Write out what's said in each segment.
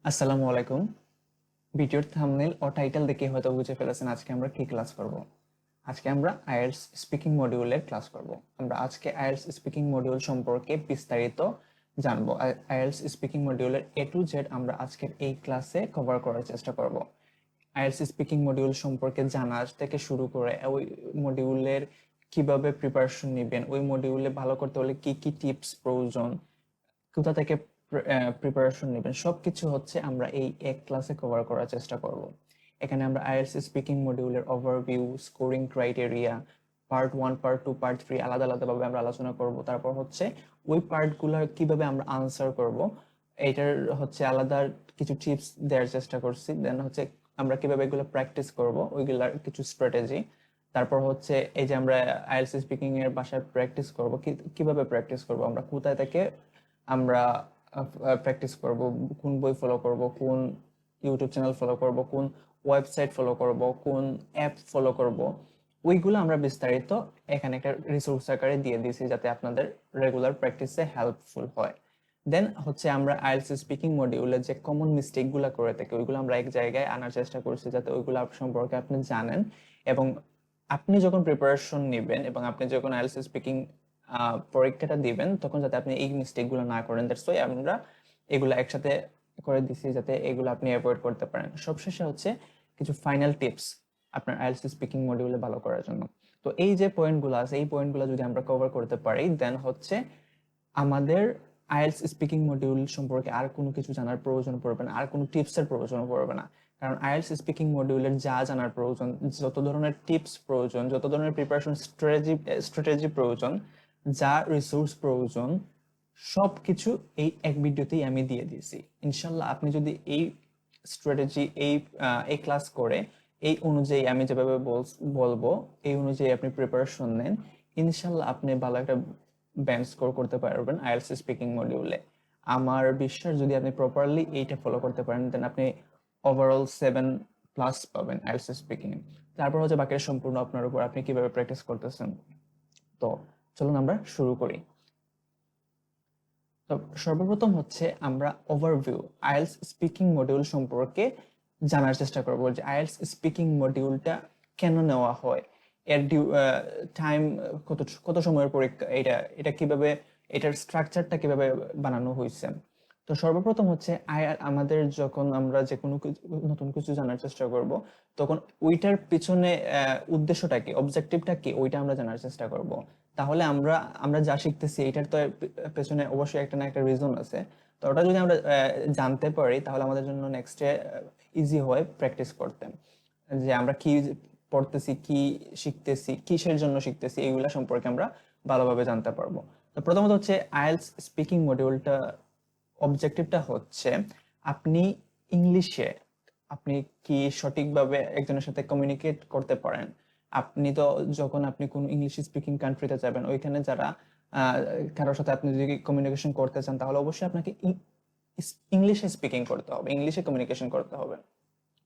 আসসালামু আলাইকুম। ভিডিওর থাম্বনেল ও টাইটেল দেখে হয়তো বুঝে ফেলেছেন আজকে আমরা কি ক্লাস করব। আজকে আমরা আইএলটিএস স্পিকিং মডিউলের ক্লাস করব। আমরা আজকে আইএলটিএস স্পিকিং মডিউল সম্পর্কে বিস্তারিত জানবো। আইএলটিএস স্পিকিং মডিউলের এ টু জেড আমরা আজকের এই ক্লাসে কভার করার চেষ্টা করব। আইএলটিএস স্পিকিং মডিউল সম্পর্কে জানা থেকে শুরু করে ওই মডিউলের কিভাবে প্রিপারেশন নেবেন, ওই মডিউলে ভালো করতে হলে কি কি টিপস প্রয়োজন, কোথা থেকে প্রিপারেশন নেবেন, সবকিছু হচ্ছে আমরা এই এক ক্লাসে কভার করার চেষ্টা করব। এখানে আমরা আইএলটিএস স্পিকিং মডিউলের overview, scoring criteria, part 1, part 2, part 3 আলাদা আলাদাভাবে আমরা আলোচনা করব। তারপর হচ্ছে ওই পার্টগুলো কিভাবে আমরা আনসার করব, এটার হচ্ছে আলাদা কিছু টিপস দেওয়ার চেষ্টা করছি। দেন হচ্ছে আমরা কিভাবে এগুলো প্র্যাকটিস করব, ওইগুলার কিছু স্ট্র্যাটেজি। তারপর হচ্ছে এই যে আমরা আইএলটিএস স্পিকিং এর বাসায় প্র্যাকটিস করব, কিভাবে প্র্যাকটিস করব, আমরা কোথায় থেকে আমরা প্র্যাকটিস করব, কোন বই ফলো করব, কোন ইউটিউব চ্যানেল ফলো করব, কোন ওয়েবসাইট ফলো করব, কোন অ্যাপ ফলো করব, ওইগুলো আমরা বিস্তারিত এখানে একটা রিসোর্স আকারে দিয়ে দিয়েছি যাতে আপনাদের রেগুলার প্র্যাকটিসে হেল্পফুল হয়। দেন হচ্ছে আমরা আইএলটিএস স্পিকিং মডিউলে যে কমন মিস্টেকগুলো করে থাকি ওইগুলো আমরা এক জায়গায় আনার চেষ্টা করছি যাতে ওইগুলো সম্পর্কে আপনি জানেন, এবং আপনি যখন প্রিপারেশন নেবেন এবং আপনি যখন আইএলটিএস স্পিকিং পরীক্ষাটা দিবেন তখন যাতে আপনি এই মিস্টেকগুলো না করেন। দ্যাটস ওয়াই আমরা এগুলো একসাথে করে দিছি যাতে এগুলো আপনি অ্যাভয়েড করতে পারেন। সবশেষে হচ্ছে কিছু ফাইনাল টিপস আপনার আইএলটিএস স্পিকিং মডিউলে ভালো করার জন্য। তো এই যে পয়েন্টগুলো আছে এই পয়েন্টগুলো যদি আমরা কভার করতে পারি দেন হচ্ছে আমাদের আইএলটিএস স্পিকিং মডিউল সম্পর্কে আর কোনো কিছু জানার প্রয়োজন পড়বে না, আর কোনো টিপসের প্রয়োজন পড়বে না। কারণ আইএলটিএস স্পিকিং মডিউলের যা জানার প্রয়োজন, যত ধরনের টিপস প্রয়োজন, যত ধরনের প্রিপারেশন স্ট্র্যাটেজি প্রয়োজন, যা রিসোর্স প্রয়োজন, সব কিছু এই এক ভিডিওতেই আমি দিয়ে দিয়েছি। ইনশাল্লাহ আপনি যদি এই স্ট্র্যাটেজি এই ক্লাস করে এই অনুযায়ী আমি যেভাবে বলবো এই অনুযায়ী আপনি প্রিপারেশন নেন, ইনশাল্লাহ আপনি ভালো একটা ব্যান্ড স্কোর করতে পারবেন আইএলটিএস স্পিকিং মডিউলে। আমার বিশ্বাস যদি আপনি প্রপারলি এইটা ফলো করতে পারেন দেন আপনি ওভারঅল 7+ পাবেন আইএলটিএস স্পিকিং এ। তারপর হচ্ছে বাকিটা সম্পূর্ণ আপনার উপর, আপনি কিভাবে প্র্যাকটিস করতেছেন। তো চলুন আমরা শুরু করি। তো সর্বপ্রথম হচ্ছে আমরা ওভারভিউ আইএলটিএস স্পিকিং মডিউল সম্পর্কে জানার চেষ্টা করব যে আইএলটিএস স্পিকিং মডিউলটা কেন নেওয়া হয়, এর টাইম কত কত সময়ের পরীক্ষা, এটা এটা কিভাবে, এটার স্ট্রাকচারটা কিভাবে বানানো হয়েছে। তো সর্বপ্রথম হচ্ছে আমাদের যখন আমরা যে কোনো নতুন কিছু জানার চেষ্টা করব তখন ওইটার পিছনে উদ্দেশ্যটা কি, অবজেক্টিভটা কি, ওইটা আমরা জানার চেষ্টা করব। তাহলে আমরা আমরা যা শিখতেছি এটার তো পেছনে অবশ্যই একটা না একটা রিজন আছে। তো ওটা যদি আমরা জানতে পারি তাহলে আমাদের জন্য নেক্সটে ইজি হয় প্র্যাকটিস করতে, যে আমরা কি পড়তেছি, কি শিখতেছি, কিসের জন্য শিখতেছি, এইগুলা সম্পর্কে আমরা ভালোভাবে জানতে পারবো। তো প্রথমত হচ্ছে আইএলটিএস স্পিকিং মডিউলটা অবজেক্টিভটা হচ্ছে আপনি ইংলিশে আপনি কি সঠিকভাবে একজনের সাথে কমিউনিকেট করতে পারেন। আপনি তো যখন আপনি কোন ইংলিশ স্পিকিং কান্ট্রিতে যাবেন ওইখানে যারা কারোর সাথে আপনি যদি কমিউনিকেশন করতে চান তাহলে অবশ্যই আপনাকে ইংলিশে স্পিকিং করতে হবে, ইংলিশে কমিউনিকেশন করতে হবে।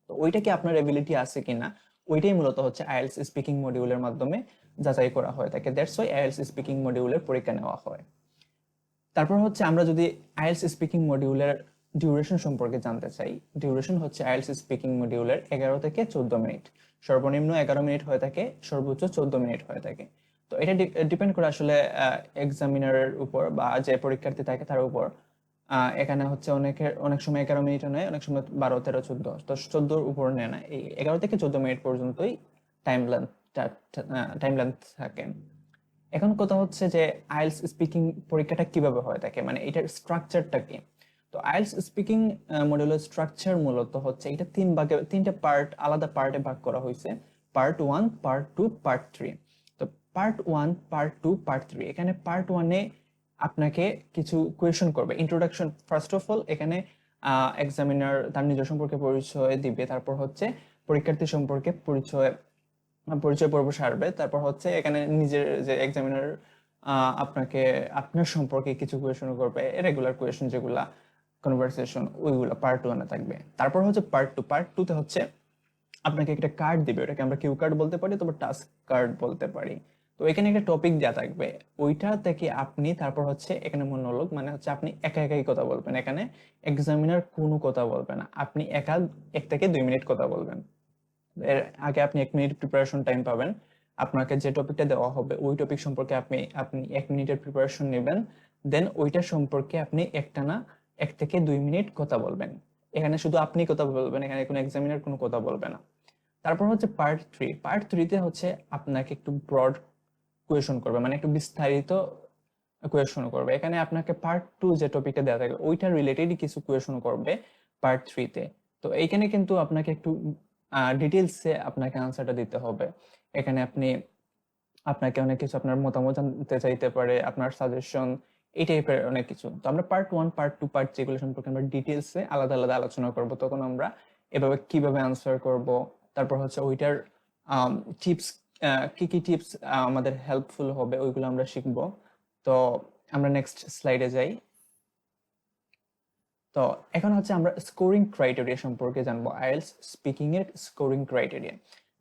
তো ওইটা কি আপনার এবিলিটি আছে কিনা, ওইটাই মূলত হচ্ছে আইএলটিএস স্পিকিং মডিউলের মাধ্যমে যাচাই করা হয় থাকে। দ্যাটস ওয়াই আইএলটিএস স্পিকিং মডিউলের পরীক্ষা নেওয়া হয়। তারপর হচ্ছে আমরা যদি আইএলটিএস স্পিকিং মডিউলের ডিউরেশন সম্পর্কে জানতে চাই, ডিউরেশন হচ্ছে আইএলটিএস স্পিকিং মডিউলের 11 থেকে 14 মিনিট। সর্বনিম্ন 11 মিনিট হয়ে থাকে, সর্বোচ্চ 14 মিনিট হয়ে থাকে। তো এটা ডিপেন্ড করে আসলে এক্সামিনারের উপর বা যে পরীক্ষার্থী থাকে তার উপর। এখানে হচ্ছে অনেক সময় 11 মিনিটও নেয়, অনেক সময় 12, 13, 14, তো 14-র উপর নেয় না। এই 11 থেকে 14 মিনিট পর্যন্তই টাইম লেন্থ টাইম লেন্থ থাকে। এখন কথা হচ্ছে যে আইএলটিএস স্পিকিং পরীক্ষাটা কিভাবে হয় থাকে, মানে এটার স্ট্রাকচারটা কি। তো আইএলটিএস স্পিকিং মডিউলের স্ট্রাকচার মূলত হচ্ছে এটা তিনটা পার্ট, আলাদা পার্টে ভাগ করা হয়েছে। Part 1, part 2, part 3। তো পার্ট 1, পার্ট 2, পার্ট 3, এখানে পার্ট 1-এ আপনাকে কিছু কোয়েশন করবে, ইন্ট্রোডাকশন। ফার্স্ট অফ অল এখানে এক্সামিনার তার নিজের সম্পর্কে পরিচয় দিবে, তারপর হচ্ছে পরীক্ষার্থী সম্পর্কে পরিচয় পর্ব সারবে, তারপর হচ্ছে এখানে নিজের যে এক্সামিনার আপনাকে আপনার সম্পর্কে কিছু কোয়েশন করবে, রেগুলার কোয়েশন যেগুলা কনভারসেশন, ওইগুলো পার্ট 1-এ থাকবে। তারপর হচ্ছে পার্ট 2-তে হচ্ছে আপনাকে একটা কার্ড দিবে, ওটাকে আমরা কিউ কার্ড বলতে পারি, তবে টাস্ক কার্ড বলতে পারি। তো তো এখানে একটা টপিক দেওয়া থাকবে, ওইটা থেকে আপনি তারপর হচ্ছে এখানে মনোলগ, মানে হচ্ছে আপনি একা একাই কথা বলবেন, এখানে এক্সামিনার কোনো কথা বলবে না, আপনি একা 1 থেকে 2 মিনিট কথা বলবেন। এর আগে আপনি 1 মিনিট প্রিপারেশন টাইম পাবেন, আপনাকে যে টপিকটা দেওয়া হবে ওই টপিক সম্পর্কে আপনি আপনি 1 মিনিটের প্রিপারেশন নেবেন, দেন ওইটা সম্পর্কে আপনি একটানা 1 থেকে 2 মিনিট কথা বলবেন। এখানে শুধু আপনি কথা বলবেন, এখানে কোনো এক্সামিনার কোনো কথা বলবে না। তারপর হচ্ছে পার্ট 3 হচ্ছে আপনাকে একটু ব্রড কোয়েশন করবে, মানে একটু বিস্তারিত কোয়েশন করবে। এখানে আপনাকে পার্ট 2 যে টপিকটা দেওয়া থাকে ওইটা রিলেটেডই কিছু কোয়েশন করবে পার্ট 3-তে। তো এইখানে কিন্তু আপনাকে একটু ডিটেলসে আপনাকে আনসারটা দিতে হবে। এখানে আপনাকে অনেক কিছু, আপনার মতামত জানতে চাইতে পারে, আপনার সাজেশন, এই টাইপের অনেক কিছু। তো আমরা পার্ট 1, পার্ট 2, পার্ট 3 এগুলো সম্পর্কে আমরা ডিটেলসে আলাদা আলাদা আলোচনা করব। তখন আমরা এভাবে কিভাবে আনসার করব, তারপর হচ্ছে ওইটার টিপস, কি কি টিপস আমাদের হেল্পফুল হবে ওইগুলো আমরা শিখব। তো আমরা নেক্সট স্লাইডে যাই। তো এখন হচ্ছে আমরা স্কোরিং ক্রাইটেরিয়া সম্পর্কে জানবো, আইএলটিএস স্পিকিং এর স্কোরিং ক্রাইটেরিয়া।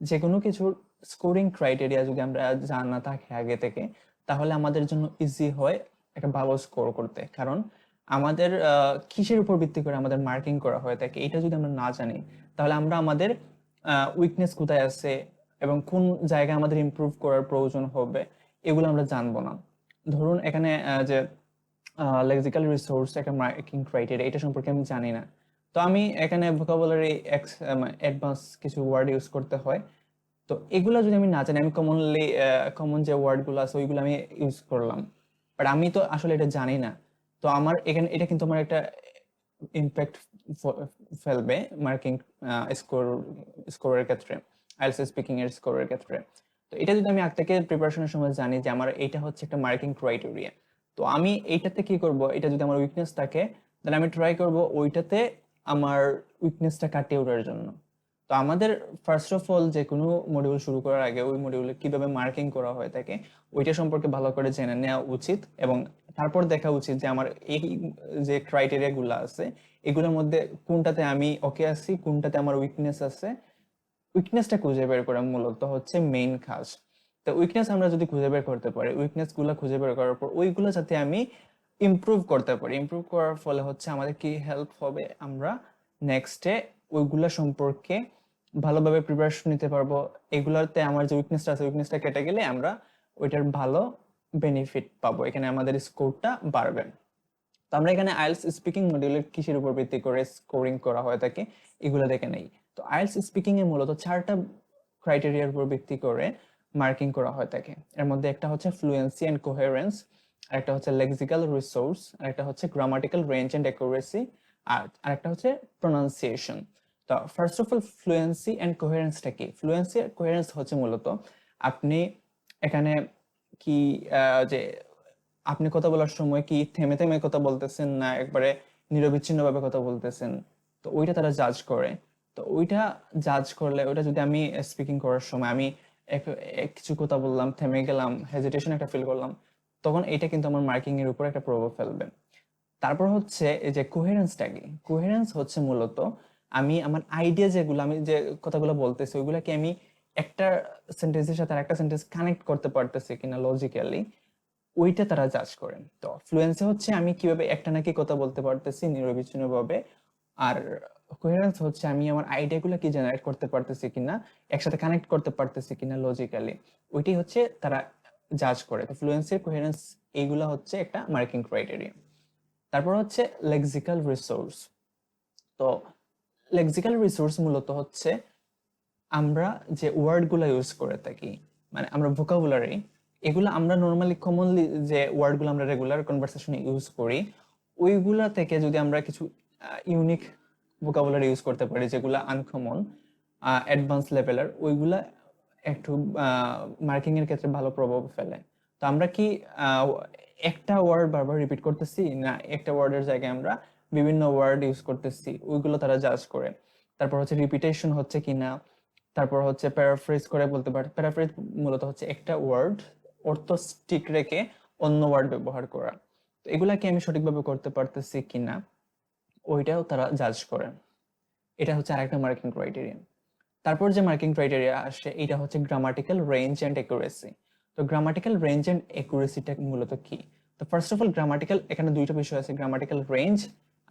যে কোনো কিছুর স্কোরিং ক্রাইটেরিয়া যদি আমরা জানা থাকে আগে থেকে, তাহলে আমাদের জন্য ইজি হয় একটা ভালো স্কোর করতে। কারণ আমাদের কিসের উপর ভিত্তি করে আমাদের মার্কিং করা হয়ে থাকে এটা যদি আমরা না জানি, তাহলে আমরা আমাদের উইকনেস কোথায় আছে এবং কোন জায়গায় আমাদের ইমপ্রুভ করার প্রয়োজন হবে এগুলো আমরা জানবো না। ধরুন এখানে যে লেক্সিক্যাল রিসোর্স একটা মার্কিং ক্রাইটেরিয়া, এটা সম্পর্কে আমি জানি না। তো আমি এখানে ভোকাবুলারি অ্যাডভান্স কিছু ওয়ার্ড ইউজ করতে হয়। তো এগুলো যদি আমি না জানি, আমি কমন যে ওয়ার্ডগুলো আছে ওইগুলো আমি ইউজ করলাম, বাট আমি তো আসলে এটা জানি না। তো আমার এখানে এটা কিন্তু আমার একটা ইম্প্যাক্ট ফেলবে মার্কিং স্কোর স্কোরের ক্ষেত্রে, আইএলটিএস স্পিকিং এর স্কোরের ক্ষেত্রে। তো এটা যদি আমি আগ থেকে প্রিপারেশনের সময় জানি যে আমার এটা হচ্ছে একটা মার্কিং ক্রাইটেরিয়া, তো আমি এইটাতে কি করব, এটা যদি আমার উইকনেস থাকে তাহলে আমি ট্রাই করব ওইটাতে আমার উইকনেসটা কাটিয়ে ওঠার জন্য। তো আমাদের ফার্স্ট অফ অল যে কোনো মডিউল শুরু করার আগে ওই মডিউলে কিভাবে মার্কিং করা হয় থাকে ওইটা সম্পর্কে ভালো করে জেনে নেওয়া উচিত, এবং তারপর দেখা উচিত যে আমার এই যে ক্রাইটেরিয়া গুলো আছে এগুলোর মধ্যে কোনটাতে আমি ওকে আছি, কোনটাতে আমার উইকনেস আছে। উইকনেসটা খুঁজে বের করা মূলত হচ্ছে মেইন কাজ। তো উইকনেস আমরা যদি খুঁজে বের করতে পারি, উইকনেস গুলো খুঁজে বের করার পর ওইগুলো যাতে আমি ইমপ্রুভ করতে পারি, ইমপ্রুভ করার ফলে হচ্ছে আমাদের কি হেল্প হবে, আমরা নেক্সটে ওইগুলা সম্পর্কে ভালোভাবে প্রিপারেশন নিতে পারবো। এগুলাতে আমার যে উইকনেসটা আছে উইকনেসটা কেটে গেলে আমরা ওইটার ভালো বেনিফিট পাবো, এখানে আমাদের স্কোরটা বাড়বে। তো আমরা এখানে আইএলটিএস স্পিকিং মডিউলের কিসের উপর ভিত্তি করে স্কোরিং করা হয় থাকে এগুলো দেখে নেই। তো আইএলটিএস স্পিকিং এ মূলত 4টা ক্রাইটেরিয়ার উপর ভিত্তি করে মার্কিং করা হয় থাকে। এর মধ্যে একটা হচ্ছে ফ্লুয়েন্সি এন্ড কোহেরেন্স, আরেকটা হচ্ছে লেক্সিক্যাল রিসোর্স, আরেকটা হচ্ছে গ্রামাটিক্যাল রেঞ্জ এন্ড অ্যাকুরেসি, আর আরেকটা হচ্ছে প্রোনাউন্সিয়েশন। তো first of all fluency and কোহেরেন্সটা কি? ফ্লুয়েন্সি আর কোহেরেন্স হচ্ছে মূলত আপনি এখানে কি যে আপনি কথা বলার সময় কি থেমে থেমে কথা বলতেছেন না একবারে নিরবিচ্ছিন্ন ভাবে কথা বলতেছেন, তো ওইটা তারা জাজ করে। তো ওইটা জাজ করলে, ওইটা যদি আমি স্পিকিং করার সময় আমি কিছু কথা বললাম, থেমে গেলাম, হেজিটেশন একটা ফিল করলাম, তখন এটা কিন্তু আমার মার্কিং এর উপর একটা প্রভাব ফেলবে। তারপর হচ্ছে এই যে কোহেরেন্সটা কি? কোহেরেন্স হচ্ছে মূলত আমি আমার আইডিয়া যেগুলো, আমি যে কথাগুলো বলতেছি ওইগুলাকে আমি একটা সেন্টেন্সের সাথে আরেকটা সেন্টেন্স কানেক্ট করতে পারতেছি কিনা লজিক্যালি, ওইটা তারা জাজ করেন। তো ফ্লুয়েন্সি হচ্ছে আমি কিভাবে একটা নাকি কথা বলতে পারতেছি নিরবিচ্ছিন্ন ভাবে, আর কোহেরেন্স হচ্ছে আমি আমার আইডিয়াগুলো কি জেনারেট করতে পারতেছি কিনা, একসাথে কানেক্ট করতে পারতেছি কিনা লজিক্যালি, ওইটাই হচ্ছে তারা জাজ করে। তো ফ্লুয়েন্সি, কোহেরেন্স, এইগুলা হচ্ছে একটা মার্কিং ক্রাইটেরিয়া। তারপর হচ্ছে লেক্সিক্যাল রিসোর্স। তো লেক্সিক্যাল রিসোর্স মূলত হচ্ছে আমরা যে ওয়ার্ডগুলো ইউজ করে থাকি, মানে আমরা ভোকাবুলারি, এগুলো আমরা নর্মালি কমনলি যে ওয়ার্ডগুলো আমরা রেগুলার কনভারসেশনে ইউজ করি ওইগুলা থেকে যদি আমরা কিছু ইউনিক ভোকাবুলারি ইউজ করতে পারি যেগুলো আনকমন, অ্যাডভান্স লেভেলের, ওইগুলা একটু মার্কিং এর ক্ষেত্রে ভালো প্রভাব ফেলে। তো আমরা কি আহ, একটা ওয়ার্ড বারবার রিপিট করতেছি না একটা ওয়ার্ডের জায়গায় আমরা বিভিন্ন ওয়ার্ড ইউজ করতেছি, ওইগুলো তারা জাজ করে। তারপর হচ্ছে রিপিটেশন হচ্ছে কিনা, তারপর হচ্ছে প্যারাফ্রেজ করে বলতে পারে। প্যারাফ্রেজ মূলত হচ্ছে একটা ওয়ার্ড অর্থ স্টিক রেখে অন্য ওয়ার্ড ব্যবহার করা। তো এগুলাকে আমি সঠিকভাবে করতে পারতেছি কিনা ওইটাও তারা জাজ করে। এটা হচ্ছে আরেকটা মার্কিং ক্রাইটেরিয়া। তারপর যে মার্কিং ক্রাইটেরিয়া আসে এটা হচ্ছে গ্রামাটিক্যাল রেঞ্জ এন্ড অ্যাকুরেসি। তো গ্রামাটিক্যাল রেঞ্জ এন্ড অ্যাকুরেসিটা মূলত কি? তো ফার্স্ট অফ অল গ্রামাটিক্যাল, এখানে দুইটা বিষয় আছে, গ্রামাটিক্যাল রেঞ্জ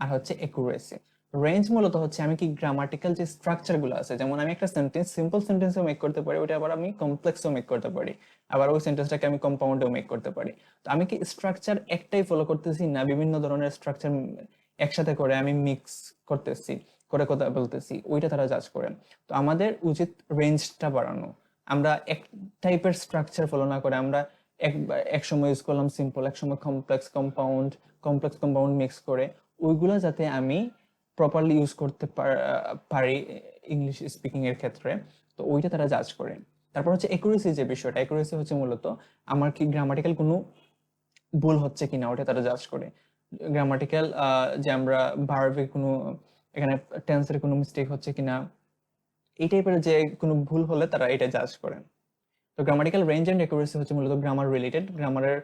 আর হচ্ছে অ্যাকুরেসি। রেঞ্জ মূলত হচ্ছে আমি কি গ্রামাটিক্যাল যে স্ট্রাকচার গুলো আছে, যেমন আমি একটা সেন্টেন্স সিম্পল সেন্টেন্সও মেক করতে পারি, ওটা আবার আমি কমপ্লেক্সও মেক করতে পারি, আবার ওই সেন্টেন্সটাকে আমি কম্পাউন্ডেও মেক করতে পারি। তো আমি কি স্ট্রাকচার একটাই ফলো করতেছি, না বিভিন্ন ধরনের স্ট্রাকচার একসাথে করে আমি মিক্স করতেছি, করে কথা বলতেছি, ওইটা তারা জাজ করেন। তো আমাদের উচিত রেঞ্জটা বাড়ানো, আমরা এক টাইপের স্ট্রাকচার ফলো না করে আমরা এক সময় ইউজ করলাম সিম্পল, এক সময় কমপ্লেক্স কম্পাউন্ড মিক্স করে, ওইগুলো যাতে আমি প্রপারলি ইউজ করতে পারি ইংলিশ স্পিকিং এর ক্ষেত্রে, তো ওইটা তারা জাজ করে। তারপর হচ্ছে একুরেসি, যে বিষয়টা একুরেসি হচ্ছে মূলত আমার কি গ্রামাটিক্যাল কোনো ভুল হচ্ছে কিনা ওটা তারা জাজ করে। গ্রামাটিক্যাল যে আমরা ভার্বে কোনো, এখানে টেন্সের কোনো মিস্টেক হচ্ছে কিনা, এই টাইপের যে কোনো ভুল হলে তারা এটা জাজ করেন। তো গ্রামাটিক্যাল রেঞ্জ এন্ড অ্যাকুরেসি হচ্ছে মূলত গ্রামার রিলেটেড, গ্রামারের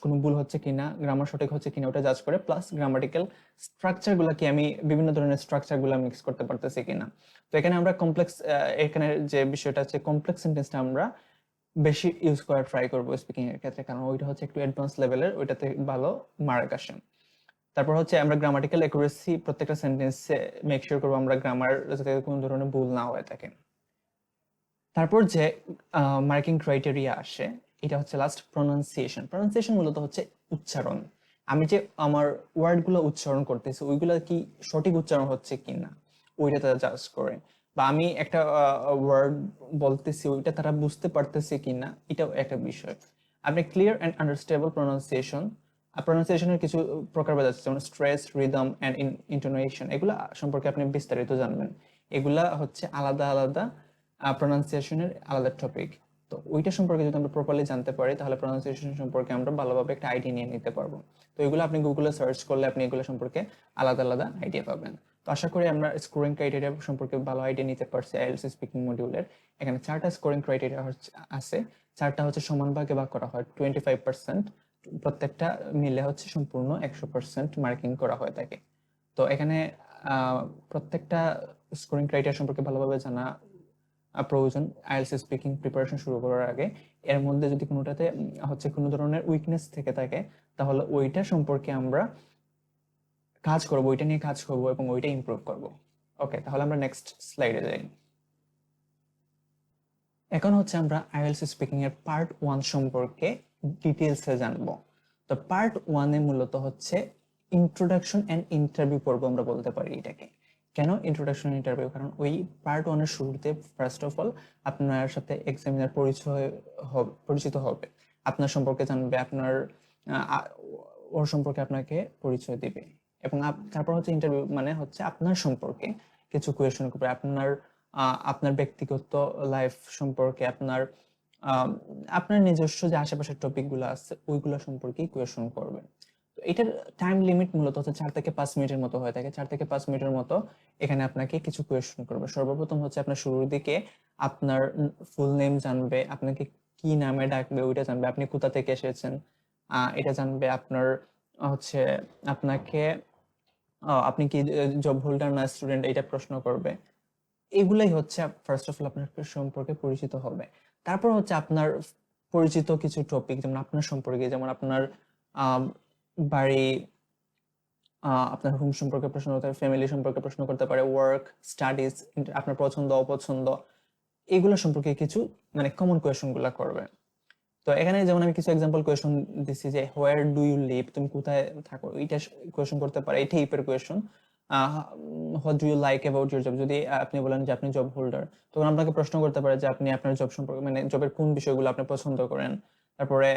কোনো ভুল হচ্ছে কিনা, গ্রামার সঠিক হচ্ছে কিনা ওটা জাজ করে, প্লাস গ্রামাটিক্যাল স্ট্রাকচার গুলা কি আমি বিভিন্ন ধরনের স্ট্রাকচার গুলা মিক্স করতে পারতেছি কিনা। তো এখানে আমরা কমপ্লেক্স, এখানে যে বিষয়টা হচ্ছে কমপ্লেক্স সেন্টেন্সটা আমরা বেশি ইউজ করার ট্রাই করবো স্পিকিং এর ক্ষেত্রে, কারণ ওইটা হচ্ছে একটু অ্যাডভান্স লেভেলের, ওইটাতে ভালো মার্ক আসে। তারপর হচ্ছে আমরা গ্রামাটিক্যাল অ্যাকুরেসি প্রত্যেকটা সেন্টেন্সে মেক শিওর করবো আমরা গ্রামার যাতে কোনো ধরনের ভুল না হয়ে থাকে। তারপর যে মার্কিং ক্রাইটেরিয়া আসে, এটা হচ্ছে লাস্ট প্রনাউন্সিয়েশন। প্রনাউন্সিয়েশন মূলত হচ্ছে উচ্চারণ, আমি যে আমার ওয়ার্ডগুলো উচ্চারণ করতেছি ওইগুলো কি সঠিক উচ্চারণ হচ্ছে কিনা ওইটা তারা জাজ করে, বা আমি একটা ওয়ার্ড বলতেছি ওইটা তারা বুঝতে পারতেছে কিনা, এটাও একটা বিষয়। আপনি ক্লিয়ার অ্যান্ড আন্ডারস্ট্যান্ডেবল প্রনাউন্সিয়েশন, প্রনাউন্সিয়েশনের কিছু প্রকারভেদ আছে, যেমন স্ট্রেস, রিদম অ্যান্ড ইন্টোনেশন, এগুলা সম্পর্কে আপনি বিস্তারিত জানবেন। এগুলা হচ্ছে আলাদা আলাদা প্রনাউন্সিয়েশনের আলাদা টপিক। তো ওইটা সম্পর্কে যদি আমরা প্রপারলি জানতে পারি, তাহলে প্রনাউন্সিয়েশন সম্পর্কে আমরা ভালোভাবে একটা আইডিয়া নিয়ে নিতে পারবো। তো এগুলো আপনি গুগলে সার্চ করলে আপনি এগুলো সম্পর্কে আলাদা আলাদা আইডিয়া পাবেন। তো আশা করি আমরা স্কোরিং ক্রাইটেরিয়া সম্পর্কে ভালো আইডিয়া নিতে পারছি আইএলটিএস স্পিকিং মডিউলের। এখানে 4টা স্কোরিং ক্রাইটেরিয়া আছে, 4টা হচ্ছে সমান ভাগে ভাগ করা হয়, 25%, প্রত্যেকটা মিলে হচ্ছে সম্পূর্ণ 100% মার্কিং করা হয়ে থাকে। তো এখানে প্রত্যেকটা স্কোরিং ক্রাইটেরিয়া সম্পর্কে ভালোভাবে জানা প্রয়োজন আইএলটিএস স্পিকিং প্রিপারেশন শুরু করার আগে। এর মধ্যে যদি কোনোটাতে হচ্ছে কোনো ধরনের উইকনেস থেকে থাকে, তাহলে ওইটা সম্পর্কে আমরা কাজ করব, ওইটা নিয়ে কাজ করব এবং ওইটা ইমপ্রুভ করব। ওকে, তাহলে আমরা নেক্সট স্লাইডে যাই। এখন হচ্ছে আমরা আইএলটিএস স্পিকিং এর পার্ট 1 সম্পর্কে ডিটেইলসে জানবো। তো পার্ট 1 এ মূলত হচ্ছে ইন্ট্রোডাকশন এন্ড ইন্টারভিউ পর্ব আমরা বলতে পারি এটাকে। কেন ইন্ট্রোডাকশন ইন্টারভিউ? কারণ ওই পার্ট 1 এর শুরুতে ফার্স্ট অফ অল আপনার সাথে এক্সামিনার পরিচিত হবে, আপনার সম্পর্কে জানবে, আপনার ওর সম্পর্কে আপনাকে পরিচয় দিবে, এবং তারপর হচ্ছে ইন্টারভিউ মানে হচ্ছে আপনার সম্পর্কে কিছু কোয়েশন করবে, আপনার ব্যক্তিগত লাইফ সম্পর্কে, আপনার নিজস্ব যে আশেপাশের টপিক গুলো আছে ওইগুলো সম্পর্কেই কোয়েশন করবে। তো এটার টাইম লিমিট মূলত হচ্ছে 4 থেকে 5 মিনিটের মতো হয়ে থাকে। 4 থেকে 5 মিনিটের মতো এখানে আপনাকে কিছু কোয়েশন করবে। সর্বপ্রথম হচ্ছে আপনার শুরুর দিকে আপনার ফুল নেম জানবে, আপনাকে কি নামে ডাকবে ওইটা জানবে, আপনি কোথা থেকে এসেছেন এটা জানবে, আপনার হচ্ছে আপনাকে আপনি কি জব হোল্ডার না স্টুডেন্ট এটা প্রশ্ন করবে। এগুলাই হচ্ছে ফার্স্ট অফ অল আপনার সম্পর্কে পরিচিত হবে। তারপর হচ্ছে আপনার পরিচিত কিছু টপিক, যেমন আপনার সম্পর্কে, যেমন আপনার বাড়ি, আপনার হোম সম্পর্কে প্রশ্ন করতে পারে, ফ্যামিলি সম্পর্কে প্রশ্ন করতে পারে, ওয়ার্ক, স্টাডিজ, আপনার পছন্দ অপছন্দ, এগুলো সম্পর্কে কিছু মানে কমন কোয়েশন গুলা করবে। তো এখানে যেমন আমি কিছু এক্সাম্পল কোয়েশন দিচ্ছি, যে হোয়ার ডু ইউ লিভ, তুমি কোথায় থাকো, এইটা কোয়েশন করতে পারে, এই টাইপের question. What do you like about your job, যদি আপনি বলেন যে আপনি জব হোল্ডার, তখন আপনাকে প্রশ্ন করতে পারে যে আপনি আপনার জব সম্পর্কে মানে জবের কোন বিষয়গুলো আপনি পছন্দ করেন। তারপরে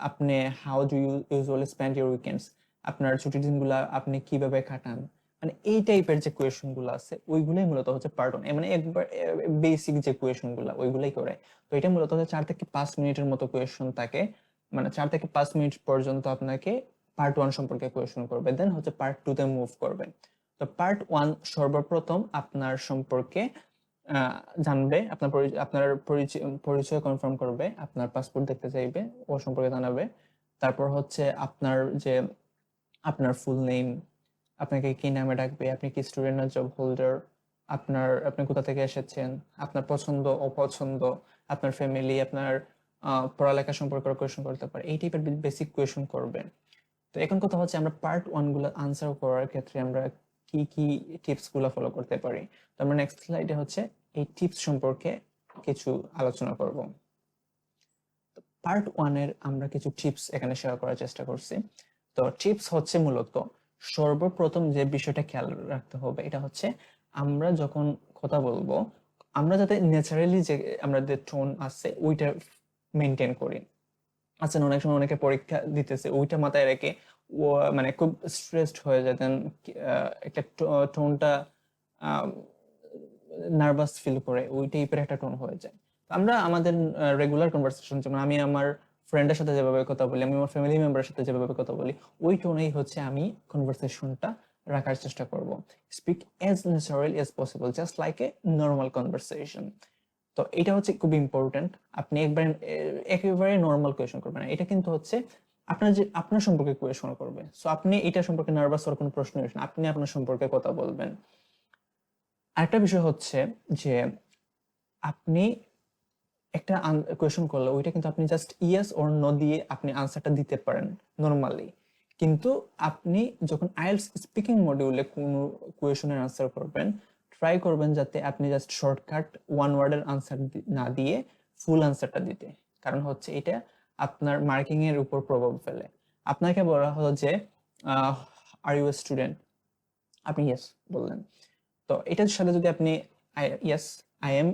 আপনি how do you usually spend your weekends, আপনার ছুটির দিনগুলো আপনি কিভাবে কাটান, মানে এই টাইপের যে কোয়েশন গুলো আছে ওইগুলোই মূলত হচ্ছে পার্ট 1, মানে একবার বেসিক যে কোয়েশন গুলো ওইগুলাই করে। তো এটা মূলত হচ্ছে 4 থেকে 5 মিনিটের মতো কোয়েশন থাকে, মানে 4 থেকে 5 মিনিট পর্যন্ত আপনাকে পার্ট 1 সম্পর্কে কোয়েশন করবে, দেন হচ্ছে পার্ট 2 তে মুভ করবে। তো পার্ট 1 সর্বপ্রথম আপনার সম্পর্কে জানবে, আপনার পরিচয় কনফার্ম করবে, আপনার পাসপোর্ট দেখতে চাইবে, ও সম্পর্কে জানাবে। তারপর হচ্ছে আপনার ফুল নেম, আপনাকে কি নামে ডাকবে, আপনি কি স্টুডেন্ট না জব হোল্ডার, আপনি কোথা থেকে এসেছেন, আপনার পছন্দ অপছন্দ, আপনার ফ্যামিলি, আপনার পড়ালেখা সম্পর্কে কোয়েশন করতে পারে, এই টাইপের বেসিক কোয়েশন করবে। তো এখন কথা হচ্ছে আমরা পার্ট 1 গুলো আনসার করার ক্ষেত্রে আমরা কি কি টিপস গুলো ফলো করতে পারি। তো আমরা নেক্সট স্লাইডে হচ্ছে এই টিপস সম্পর্কে কিছু আলোচনা করব। পার্ট 1 এর আমরা কিছু টিপস এখানে শেয়ার করার চেষ্টা করছি। তো টিপস হচ্ছে মূলত সর্বপ্রথম যে বিষয়টা খেয়াল রাখতে হবে এটা হচ্ছে আমরা যখন কথা বলবো আমরা যাতে ন্যাচারালি যে আমাদের টোন আছে ওইটা মেনটেন করি। আচ্ছা, অনেক সময় অনেকে পরীক্ষা দিতেছে ওইটা মাথায় রেখে ও মানে খুব স্ট্রেসড হয়ে যায়, দেন একটা টোনটা নার্ভাস ফিল করে ওই টাইপের একটা টোন হয়ে যায়। আমরা আমাদের রেগুলার কনভারসেশন, যেমন আমি আমার ফ্রেন্ডের সাথে যেভাবে কথা বলি, আমি আমার ফ্যামিলি মেম্বারের সাথে যেভাবে কথা বলি, ওই টোনেই হচ্ছে আমি কনভারসেশনটা রাখার চেষ্টা করব। Speak as natural as possible, just like a normal conversation. তো এটা হচ্ছে খুব ইম্পর্টেন্ট। আপনি একেবারে নর্মাল কোয়েশন করবেন না, এটা কিন্তু হচ্ছে আপনার সম্পর্কে কোয়েশন করবে। সো আপনি এটা সম্পর্কে নার্ভাস হওয়ার কোনো প্রশ্নই আসে না, আপনি আপনার সম্পর্কে কথা বলবেন। আরেকটা বিষয় হচ্ছে যে আপনি একটা কোয়েশন করলে ওইটা কিন্তু আপনি জাস্ট ইয়েস অর নো দিয়ে আপনি আনসারটা দিতে পারেন নরমালি। কিন্তু আপনি যখন আইএলটিএস স্পিকিং মডিউলে কোনো কোয়েশনের আনসার করবেন, ট্রাই করবেন যাতে আপনি জাস্ট শর্টকাট ওয়ান ওয়ার্ডের আনসার না দিয়ে ফুল আনসারটা দিতে। কারণ হচ্ছে এটা আপনার মার্কিং এর উপর প্রভাব ফেলে। আপনাকে বলা হলো যে আর ইউ এ স্টুডেন্ট, আপনি ইয়েস বললেন। তো এটার সাথে যদি আপনি yes I am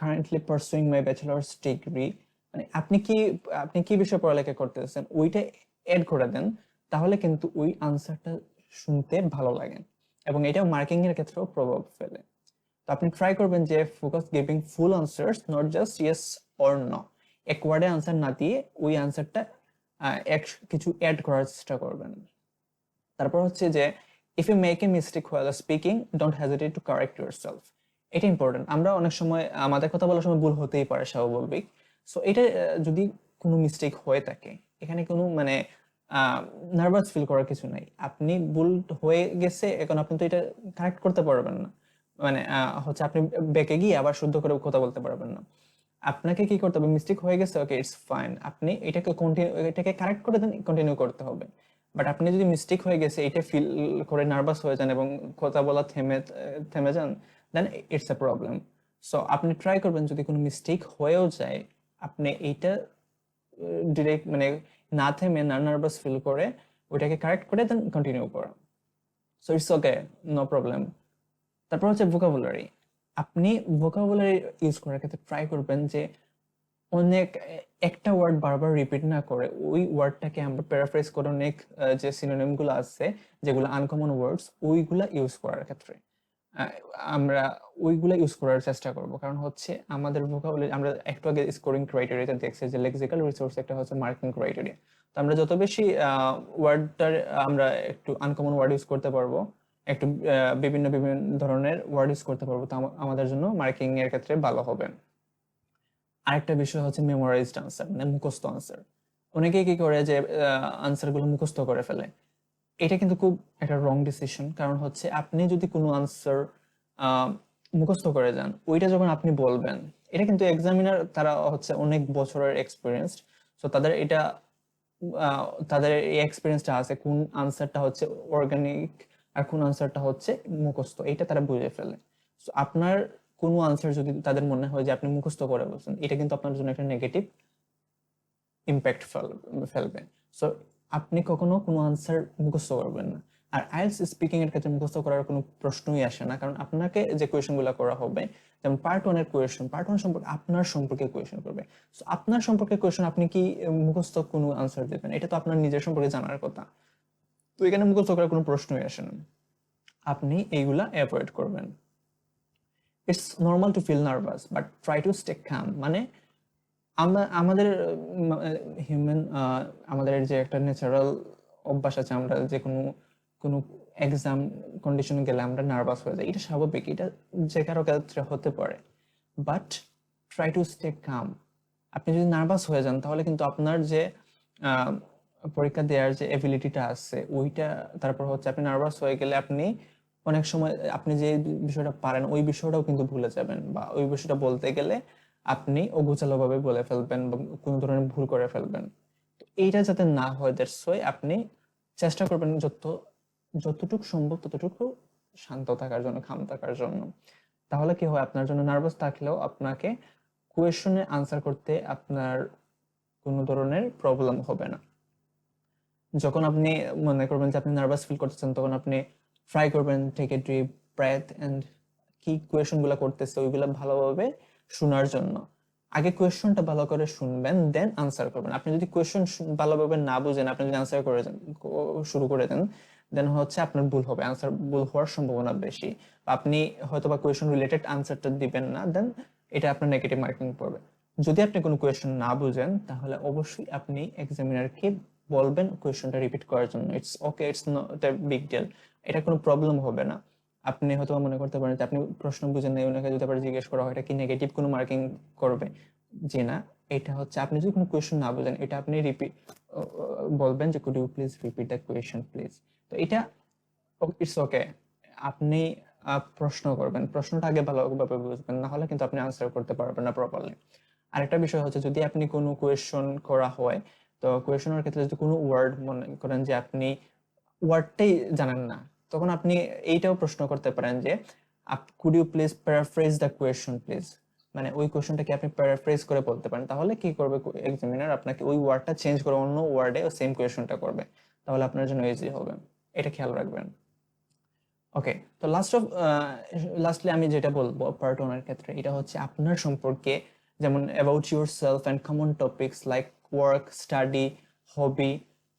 currently pursuing my bachelor's degree, মানে আপনি কি বিষয়ে পড়ালেখা করতেছেন ওইটা এড করে দেন, তাহলে কিন্তু ওই আনসারটা শুনতে ভালো লাগে এবং এটাও মার্কিং এর ক্ষেত্রেও প্রভাব ফেলে। তো আপনি ট্রাই করবেন যে focus giving full answers, not just yes or no. এক ওয়ার্ডে আনসার না দিয়ে ওই আনসারটা কিছু অ্যাড করার চেষ্টা করবেন। তারপর হচ্ছে যে if you make a mistake while speaking, don't hesitate to correct yourself. এটা ইম্পর্টেন্ট। আমরা অনেক সময় আমাদের কথা বলার সময় ভুল হতেই পারে, স্বাভাবিক। সো এটা যদি কোনো মিস্টেক হয়ে থাকে, এখানে কোনো মানে নার্ভাস ফিল করার কিছু নাই। আপনি ভুল হয়ে গেছে, এখন আপনি তো এটা কারেক্ট করতে পারবেন না, মানে হচ্ছে আপনি বেঁকে গিয়ে আবার শুদ্ধ করে কথা বলতে পারবেন না। আপনাকে কি করতে হবে, মিস্টেক হয়ে গেছে, ওকে ইটস ফাইন, আপনি এটাকে কারেক্ট করে দেন, কন্টিনিউ করতে হবে। বাট আপনি যদি মিস্টেক হয়ে গেছে এটা ফিল করে নার্ভাস হয়ে যান এবং কথা বলা থেমে যান, দেন ইটস এ প্রবলেম। সো আপনি ট্রাই করবেন যদি কোনো মিস্টেক হয়েও যায়, আপনি এইটা ডিরেক্ট মানে না থেমে না নার্ভাস ফিল করে ওইটাকে কারেক্ট করে দেন কন্টিনিউ করা। So it's okay, no problem. তারপর হচ্ছে ভোকাবুলারি। আপনি ভোকাবুলারি ইউজ করার ক্ষেত্রে ট্রাই করবেন যে অনেক একটা ওয়ার্ড বারবার রিপিট না করে ওই ওয়ার্ডটাকে আমরা প্যারাফ্রেজ করে অনেক যে সিনোনিম গুলো আছে যেগুলো আনকমন ওয়ার্ডস, ওইগুলা ইউজ করার ক্ষেত্রে আমরা ওইগুলা ইউজ করার চেষ্টা করব। কারণ হচ্ছে আমাদের ভোকাবুলারি, আমরা একটু আগে স্কোরিং ক্রাইটেরিয়াতে দেখছি যে লেক্সিক্যাল রিসোর্স একটা হচ্ছে মার্কিং ক্রাইটেরিয়া। তো আমরা যত বেশি ওয়ার্ডটার আমরা একটু আনকমন ওয়ার্ড ইউজ করতে পারবো, একটু বিভিন্ন বিভিন্ন ধরনের ওয়ার্ড ইউজ করতে পারবো, তো আমাদের জন্য মার্কিং এর ক্ষেত্রে ভালো হবে। আরেকটা বিষয় হচ্ছে মেমোরাইজড আনসার, মানে মুখস্থ আনসার। অনেকেই কি করে যে আনসার গুলো মুখস্থ করে ফেলে, এটা কিন্তু খুব একটা রং ডিসিশন। কারণ হচ্ছে আপনি যদি কোনো আনসার মুখস্থ করে যান, ওইটা যখন আপনি বলবেন, এটা কিন্তু এক্সামিনার তারা হচ্ছে অনেক বছরের এক্সপিরিয়েন্সড। সো তাদের এটা তাদের এই এক্সপিরিয়েন্সটা আছে কোন আনসারটা হচ্ছে অর্গানিক আর কোন আনসারটা হচ্ছে মুখস্থ, এটা তারা বুঝে ফেলে। সো আপনার কোনো আনসার যদি তাদের মনে হয় যে আপনি মুখস্থ করে বলছেন, এটা কিন্তু আপনার জন্য একটা নেগেটিভ ইম্প্যাক্ট ফেলবে। সো আপনি কখনো কোনো আনসার মুখস্থ করবেন না। আর আইএলটিএস স্পিকিং এর ক্ষেত্রে মুখস্থ করার কোনো প্রশ্নই আসে না, কারণ আপনাকে যে কোয়েশনগুলো করা হবে, যেমন পার্ট 1 এর কোয়েশন, পার্ট 1 সম্পর্কে আপনার সম্পর্কে কোয়েশন করবে। সো আপনার সম্পর্কে কোয়েশন আপনি কি মুখস্থ কোনো আনসার দেবেন? এটা তো আপনার নিজের সম্পর্কে জানার কথা। তো এখানে মুখস্থ করার কোনো প্রশ্নই আসে না, আপনি এইগুলা অ্যাভয়েড করবেন। It's normal to feel nervous but try to stay calm. মানে আমরা আমাদের হিউম্যান আমাদের যে একটা ন্যাচারাল অভ্যাস আছে, আমরা যে কোনো কোনো এক্সাম কন্ডিশনে গেলে আমরা নার্ভাস হয়ে যাই, এটা স্বাভাবিক, এটা যে কারো ক্ষেত্রে হতে পারে। বাট ট্রাই টু স্টে কাম। আপনি যদি নার্ভাস হয়ে যান তাহলে কিন্তু আপনার যে পরীক্ষা দেওয়ার যে এবিলিটিটা আছে ওইটা, তারপর হচ্ছে আপনি নার্ভাস হয়ে গেলে আপনি অনেক সময় আপনি যে বিষয়টা পারেন ওই বিষয়টাও কিন্তু ভুলে যাবেন, বা ওই বিষয়টা বলতে গেলে আপনি অগোছালোভাবে বলে ফেলবেন বা কোনো ধরনের ভুল করে ফেলবেন। তো এইটা যাতে না হয়, দ্যাটস ওয়াই আপনি চেষ্টা করবেন যতটুকু সম্ভব ততটুকু শান্ত থাকার জন্য, খাম থাকার জন্য। তাহলে কি হয়, আপনার জন্য নার্ভাস থাকলেও আপনাকে কোয়েশনে আনসার করতে আপনার কোনো ধরনের প্রবলেম হবে না। যখন আপনি মনে করবেন যে আপনি নার্ভাস ফিল করতেছেন, তখন আপনি ট্রাই করবেন take a deep breath and কি কোয়েশন গুলা করতেছে ওইগুলা ভালোভাবে শোনার জন্য। আগে কোয়েশনটা ভালো করে শুনবেন, দেন আনসার করবেন। আপনি যদি কোয়েশন ভালোভাবে না বুঝেন, আপনি যদি আনসার করে শুরু করে দেন, দেন হচ্ছে আপনার ভুল হবে, আনসার ভুল হওয়ার সম্ভাবনা বেশি। আপনি হয়তো বা কোয়েশন রিলেটেড আনসারটা দিবেন না, দেন এটা আপনার নেগেটিভ মার্কিং পড়বে। যদি আপনি কোনো কোয়েশন না বুঝেন, তাহলে অবশ্যই আপনি এক্সামিনারকে বলবেন কোয়েশনটা রিপিট করার জন্য। It's okay, it's not a big deal, এটা কোনো প্রবলেম হবে না। আপনি হয়তো মনে করতে পারেন যে আপনি প্রশ্ন বুঝেন না, ওনাকে যদি আবার জিজ্ঞেস করা হয় এটা কি নেগেটিভ কোনো মার্কিং করবে, জি না। এটা হচ্ছে আপনি যদি কোনো কোয়েশন না বুঝেন, এটা আপনি রিপিট বলবেন যে could you please repeat the question please. তো এটা ইটস ওকে। আপনি প্রশ্ন করবেন, প্রশ্নটা আগে ভালোভাবে বুঝবেন, না হলে কিন্তু আপনি আনসার করতে পারবেন না প্রপারলি। আরেকটা বিষয় হচ্ছে, যদি আপনি কোনো কোয়েশন করা হয়, তো কোয়েশনের ক্ষেত্রে যদি কোনো ওয়ার্ড মনে করেন যে আপনি ওয়ার্ডটাই জানেন না, তখন আপনি এইটাও প্রশ্ন করতে পারেন যে could you please paraphrase the question please, মানে ওই কোয়েশনটাকে আপনি প্যারাফ্রেজ করে বলতে পারেন। তাহলে কি করবে এক্সামিনার, আপনাকে ওই ওয়ার্ডটা চেঞ্জ করে অন্য ওয়ার্ডে সেম কোয়েশনটা করবে, তাহলে আপনার জন্য ইজি হবে। এটা খেয়াল রাখবেন। ওকে, তো লাস্টলি আমি যেটা বলবো পার্ট 1 এর ক্ষেত্রে, এটা হচ্ছে আপনার সম্পর্কে, যেমন about your self and common topics like work, study, hobby,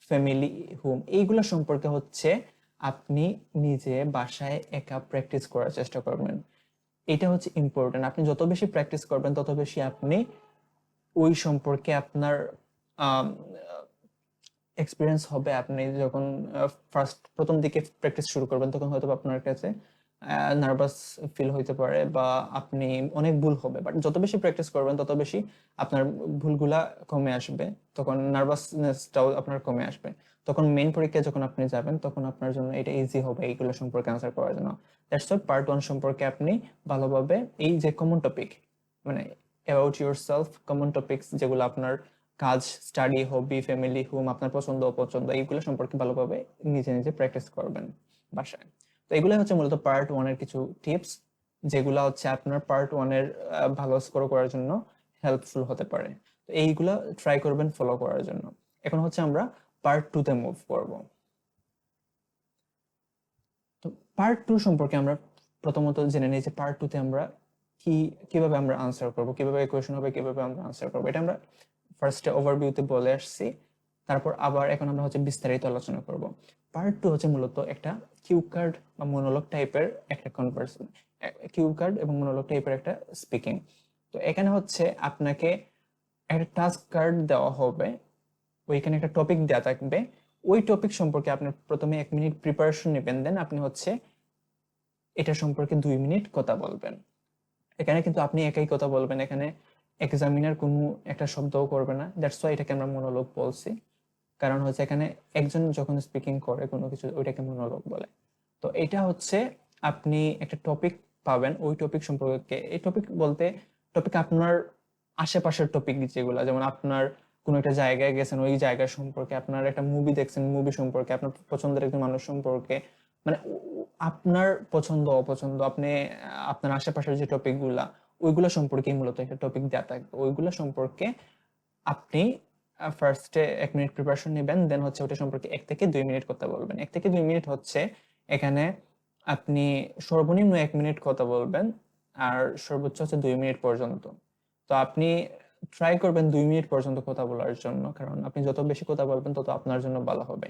family, home, এইগুলো সম্পর্কে হচ্ছে আপনি নিজে বাসায় একা প্র্যাকটিস করার চেষ্টা করবেন। এটা হচ্ছে ইম্পর্টেন্ট। আপনি যত বেশি প্র্যাকটিস করবেন, তত বেশি আপনি ওই সম্পর্কে আপনার এক্সপিরিয়েন্স হবে। আপনি যখন প্রথম দিকে প্র্যাকটিস শুরু করবেন, তখন হয়তো আপনার কাছে নার্ভাস ফিল হইতে পারে বা আপনি অনেক ভুল হবে, বাট যত বেশি প্র্যাকটিস করবেন তত বেশি আপনার ভুলগুলা কমে আসবে, তখন নার্ভাসনেসটাও আপনার কমে আসবে। তখন মেইন পরীক্ষায় যখন আপনি যাবেন, তখন আপনার জন্য এটা ইজি হবে এইগুলো সম্পর্কে আনসার করার জন্য। দ্যাটস ওয়াই পার্ট 1 সম্পর্কে আপনি ভালোভাবে এই যে কমন টপিক, মানে about your self, common topics যেগুলো আপনার কাজ, স্টাডি, হবি, ফ্যামিলি, হোম, আপনার পছন্দ অপছন্দ, এইগুলো সম্পর্কে ভালোভাবে নিজে নিজে প্র্যাকটিস করবেন বাসায়। তো এগুলো হচ্ছে মূলত পার্ট 1 এর কিছু টিপস, যেগুলো হচ্ছে আপনার পার্ট 1 এর ভালো স্কোর করার জন্য হেল্পফুল হতে পারে। তো এইগুলো ট্রাই করবেন ফলো করার জন্য। এখন হচ্ছে আমরা পার্ট 2 তে মুভ করব। তো পার্ট 2 সম্পর্কে আমরা প্রথমত জেনে নিই যে পার্ট 2 তে আমরা কিভাবে আমরা আনসার করব, কিভাবে কোয়েশ্চেন হবে, কিভাবে আমরা আনসার করব। এটা আমরা ফার্স্টে ওভারভিউতে বলে আসছি, তারপর আবার এখন আমরা হচ্ছে বিস্তারিত আলোচনা করব। পার্ট 2 হচ্ছে মূলত একটা কিউ কার্ড বা মনোলগ টাইপের একটা কনভারসেশন, কিউ কার্ড এবং মনোলগ টাইপের একটা স্পিকিং। তো এখানে হচ্ছে আপনাকে একটা টাস্ক কার্ড দেওয়া হবে, ওইখানে একটা টপিক দেওয়া থাকবে। ওই টপিক সম্পর্কে আপনি প্রথমে 1 মিনিট প্রিপারেশন নেবেন, দেন আপনি হচ্ছে এটা সম্পর্কে 2 মিনিট কথা বলবেন। এখানে কিন্তু আপনি একাই কথা বলবেন, এখানে এক্সামিনার কোনো একটা শব্দও করবে না। দ্যাটস ওয়াই এটাকে আমরা মনোলগ বলছি, কারণ হচ্ছে এখানে একজন যখন স্পিকিং করে কোনো কিছু, ওইটাকে মনোলগ বলে। তো এটা হচ্ছে আপনি একটা টপিক পাবেন, ওই টপিক সম্পর্কে, এই টপিক বলতে টপিক আপনার আশেপাশের টপিক যেগুলো, যেমন আপনার কোনো একটা জায়গায় গেছেন, ওই জায়গা সম্পর্কে, আপনার একটা মুভি দেখছেন, মুভি সম্পর্কে, আপনার পছন্দের একজন মানুষ সম্পর্কে, মানে আপনার পছন্দ অপছন্দ, আপনি আপনার আশেপাশের যে টপিক গুলা, ওইগুলো সম্পর্কে মূলত একটা টপিক দেওয়া থাকবে। ওইগুলো সম্পর্কে আপনি ফার্স্টে 1 মিনিট প্রিপারেশন নেবেন, দেন হচ্ছে ওটা সম্পর্কে 1 থেকে 2 মিনিট কথা বলবেন। 1 থেকে 2 মিনিট হচ্ছে এখানে আপনি সর্বনিম্ন 1 মিনিট কথা বলবেন, আর সর্বোচ্চ হচ্ছে 2 মিনিট পর্যন্ত। তো আপনি ট্রাই করবেন 2 মিনিট পর্যন্ত কথা বলার জন্য, কারণ আপনি যত বেশি কথা বলবেন তত আপনার জন্য ভালো হবে।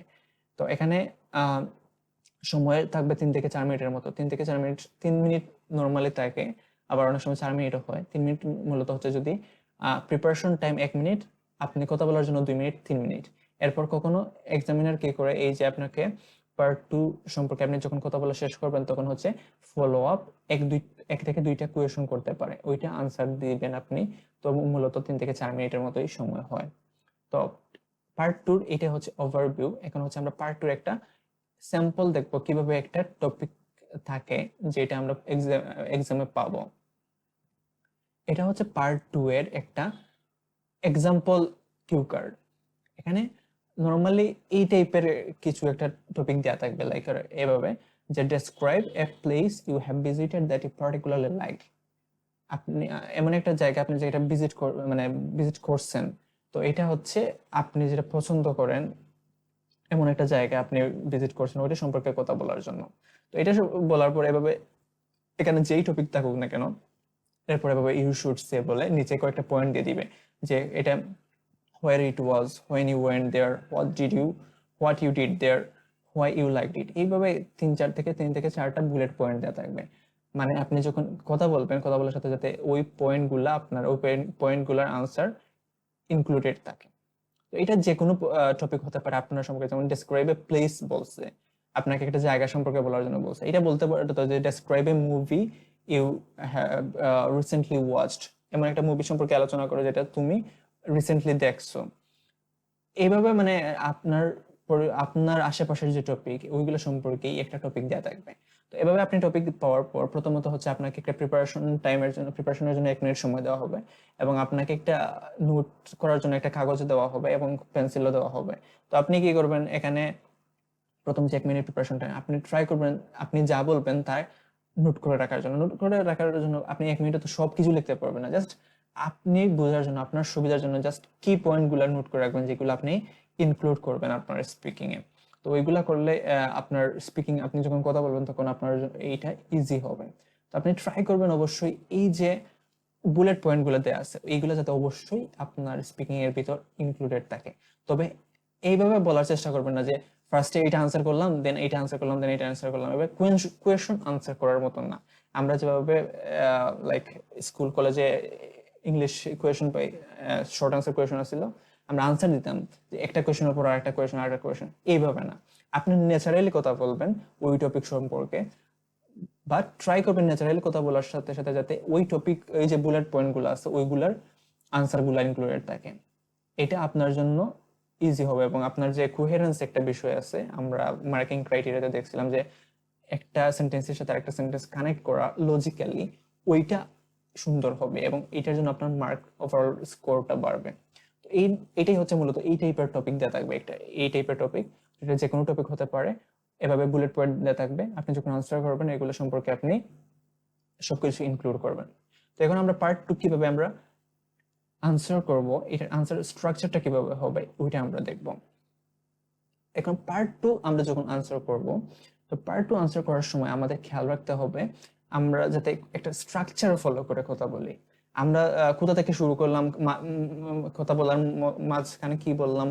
তো এখানে সময় থাকবে 3 থেকে 4 মিনিটের মতো। 3 থেকে 4 মিনিট, 3 মিনিট নর্মালি থাকে, আবার অনেক সময় 4 মিনিটও হয়। 3 মিনিট মূলত হচ্ছে যদি প্রিপারেশন টাইম 1 মিনিট, আপনি কথা বলার জন্য 2 মিনিট, 3 মিনিট। এরপর কখনো এক্সামিনার কি করে, এই যে আপনাকে পার্ট 2 সম্পর্কে আপনি যখন কথা বলা শেষ করবেন, তখন হচ্ছে ফলো আপ 1 থেকে 2টা কোয়েশন করতে পারে, ওইটা আনসার দিবেন আপনি। তো মূলত 3 থেকে 4 মিনিটের মতোই সময় হয়। তো পার্ট 2 এটা হচ্ছে ওভারভিউ। এখন হচ্ছে আমরা পার্ট 2 একটা স্যাম্পল দেখবো, কিভাবে একটা টপিক থাকে যেটা আমরা এক্সামে পাবো। এটা হচ্ছে পার্ট 2 এর একটা এক্সাম্পল কিউ কার্ড। এখানে নর্মালি এই টাইপের কিছু একটা টপিক দেওয়া থাকবে, লাইক এভাবে যে describe a place you have visited that you particularly like. আপনি এমন একটা জায়গা আপনি যেটা ভিজিট করছেন, তো এটা হচ্ছে আপনি যেটা পছন্দ করেন এমন একটা জায়গা আপনি ভিজিট করছেন ওইটা সম্পর্কে কথা বলার জন্য। তো এটা বলার পর এভাবে এখানে যেই টপিক থাকুক না কেন, এরপর এভাবে ইউ শুড সে বলে নিচে কয়েকটা পয়েন্ট দিয়ে দিবে যে এটা where it was, when you went there, what you did there, why you liked it। এইভাবে 3 থেকে 4টা বুলেট পয়েন্ট দেওয়া থাকবে। মানে আপনি যখন কথা বলবেন, কথা বলার সাথে সাথে ওই পয়েন্টগুলা আপনার ওই পয়েন্টগুলার আনসার ইনক্লুডেড থাকে। তো এটা যে কোনো টপিক হতে পারে আপনার সম্পর্কে, যেমন ডেসক্রাইব এ প্লেস বলছে, আপনাকে একটা জায়গা সম্পর্কে বলার জন্য বলছে। এটা বলতে পারতো যে describe a movie you have recently watched, এমন একটা মুভি সম্পর্কে আলোচনা করো যেটা তুমি রিসেন্টলি দেখছো। এইভাবে মানে আপনার আপনার আশেপাশের যে টপিক ওইগুলো সম্পর্কেই একটা টপিক দেওয়া থাকবে। তো এভাবে আপনি টপিক পাওয়ার পর প্রথমত হচ্ছে আপনাকে একটা প্রিপারেশনের জন্য 1 মিনিট সময় দেওয়া হবে, এবং আপনাকে একটা নোট করার জন্য একটা কাগজ দেওয়া হবে এবং পেন্সিলও দেওয়া হবে। তো আপনি কি করবেন, এখানে প্রথম যে 1 মিনিট প্রিপারেশন টাইম আপনি ট্রাই করবেন আপনি যা বলবেন তাই নোট করে রাখার জন্য। আপনি 1 মিনিটে তো সবকিছু লিখতে পারবেন না, জাস্ট আপনি বোঝার জন্য, আপনার সুবিধার জন্য জাস্ট কি পয়েন্টগুলো নোট করে রাখবেন যেগুলো আপনি ইনক্লুড করবেন আপনার স্পিকিং এ। তো ওইগুলা করলে আপনার স্পিকিং, আপনি যখন কথা বলবেন তখন আপনার এইটা ইজি হবে। তো আপনি ট্রাই করবেন অবশ্যই এই যে বুলেট পয়েন্টগুলো দেওয়া আছে এইগুলো যাতে অবশ্যই আপনার স্পিকিং এর ভিতর ইনক্লুডেড থাকে। তবে এইভাবে বলার চেষ্টা করবেন না যে ফার্স্টে এইটা আনসার করলাম, দেন এইটা আনসার করলাম, দেন এইটা আনসার করলাম। এবার কোয়েশন আনসার করার মতন না। আমরা যেভাবে লাইক স্কুল কলেজে ইংলিশ কোয়েশন পাই, শর্ট আনসার কোয়েশন আসছিল, আমরা আনসার দিতাম যে একটা কোয়েশনের পর আরেকটা কোয়েশন, এইভাবে না। আপনি ন্যাচারালি কথা বলবেন ওই টপিক সম্পর্কে, বাট ট্রাই করবেন ন্যাচারালি কথা বলার সাথে সাথে যাতে ওই টপিক, এই যে বুলেট পয়েন্টগুলো আছে ওইগুলার আনসারগুলো ইনক্লুডেড থাকে। এটা আপনার জন্য ইজি হবে। এবং আপনার যে কোহেরেন্স একটা বিষয় আছে, আমরা মার্কিং ক্রাইটেরিয়াতে দেখছিলাম যে একটা সেন্টেন্সের সাথে আরেকটা সেন্টেন্স কানেক্ট করা লজিক্যালি, ওইটা সুন্দর হবে এবং এটার জন্য আপনার মার্ক ওভারঅল স্কোরটা বাড়বে। তো এটাই হচ্ছে মূলত এই টাইপের টপিক দেওয়া থাকবে, এই টাইপের টপিক, এটা যে কোনো টপিক হতে পারে। এভাবে বুলেট পয়েন্ট দেওয়া থাকবে, আপনি যখন আনসার করবেন এগুলো সম্পর্কে আপনি সবকিছু ইনক্লুড করবেন। তো এখন আমরা পার্ট 2 কিভাবে আমরা আনসার করব, এটার আনসার স্ট্রাকচারটা কিভাবে হবে ওইটা আমরা দেখব। এখন পার্ট 2 আমরা যখন আনসার করব, তো পার্ট 2 আনসার করার সময় আমাদের খেয়াল রাখতে হবে আমরা যাতে একটা স্ট্রাকচার ফলো করে কথা বলি। আমরা কোথা থেকে শুরু করলাম, কথা বলার মাঝখানে কি বললাম,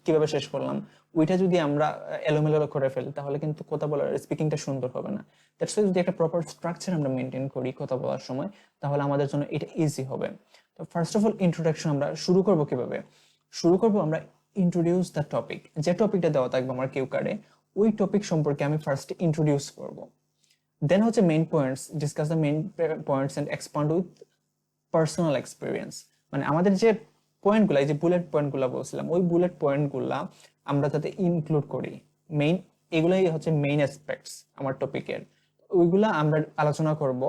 কিভাবে শেষ করলাম, ওইটা যদি আমরা এলোমেলো করে ফেলি তাহলে কিন্তু কথা বলার স্পিকিংটা সুন্দর হবে না। দ্যাটস ওয়াই যদি একটা প্রপার স্ট্রাকচার আমরা মেনটেন করি কথা বলার সময়, তাহলে আমাদের জন্য এটা ইজি হবে। তো ফার্স্ট অফ অল ইন্ট্রোডাকশন আমরা শুরু করব কিভাবে? শুরু করব আমরা ইন্ট্রোডিউস দ্য টপিক, যে টপিকটা দেওয়া থাকবে আমার কিউ কার্ডে ওই টপিক সম্পর্কে আমি ফার্স্ট ইন্ট্রোডিউস করব। দেন হচ্ছে main points, discuss the main points and expand with personal experience. মানে আমাদের যে পয়েন্টগুলো, এই যে বুলেট পয়েন্টগুলো বলছিলাম, ওই বুলেট পয়েন্টগুলা আমরা যাতে ইনক্লুড করি। মেইন এগুলাই হচ্ছে মেইন অ্যাসপেক্টস আমার টপিকের, ওইগুলা আমরা আলোচনা করব।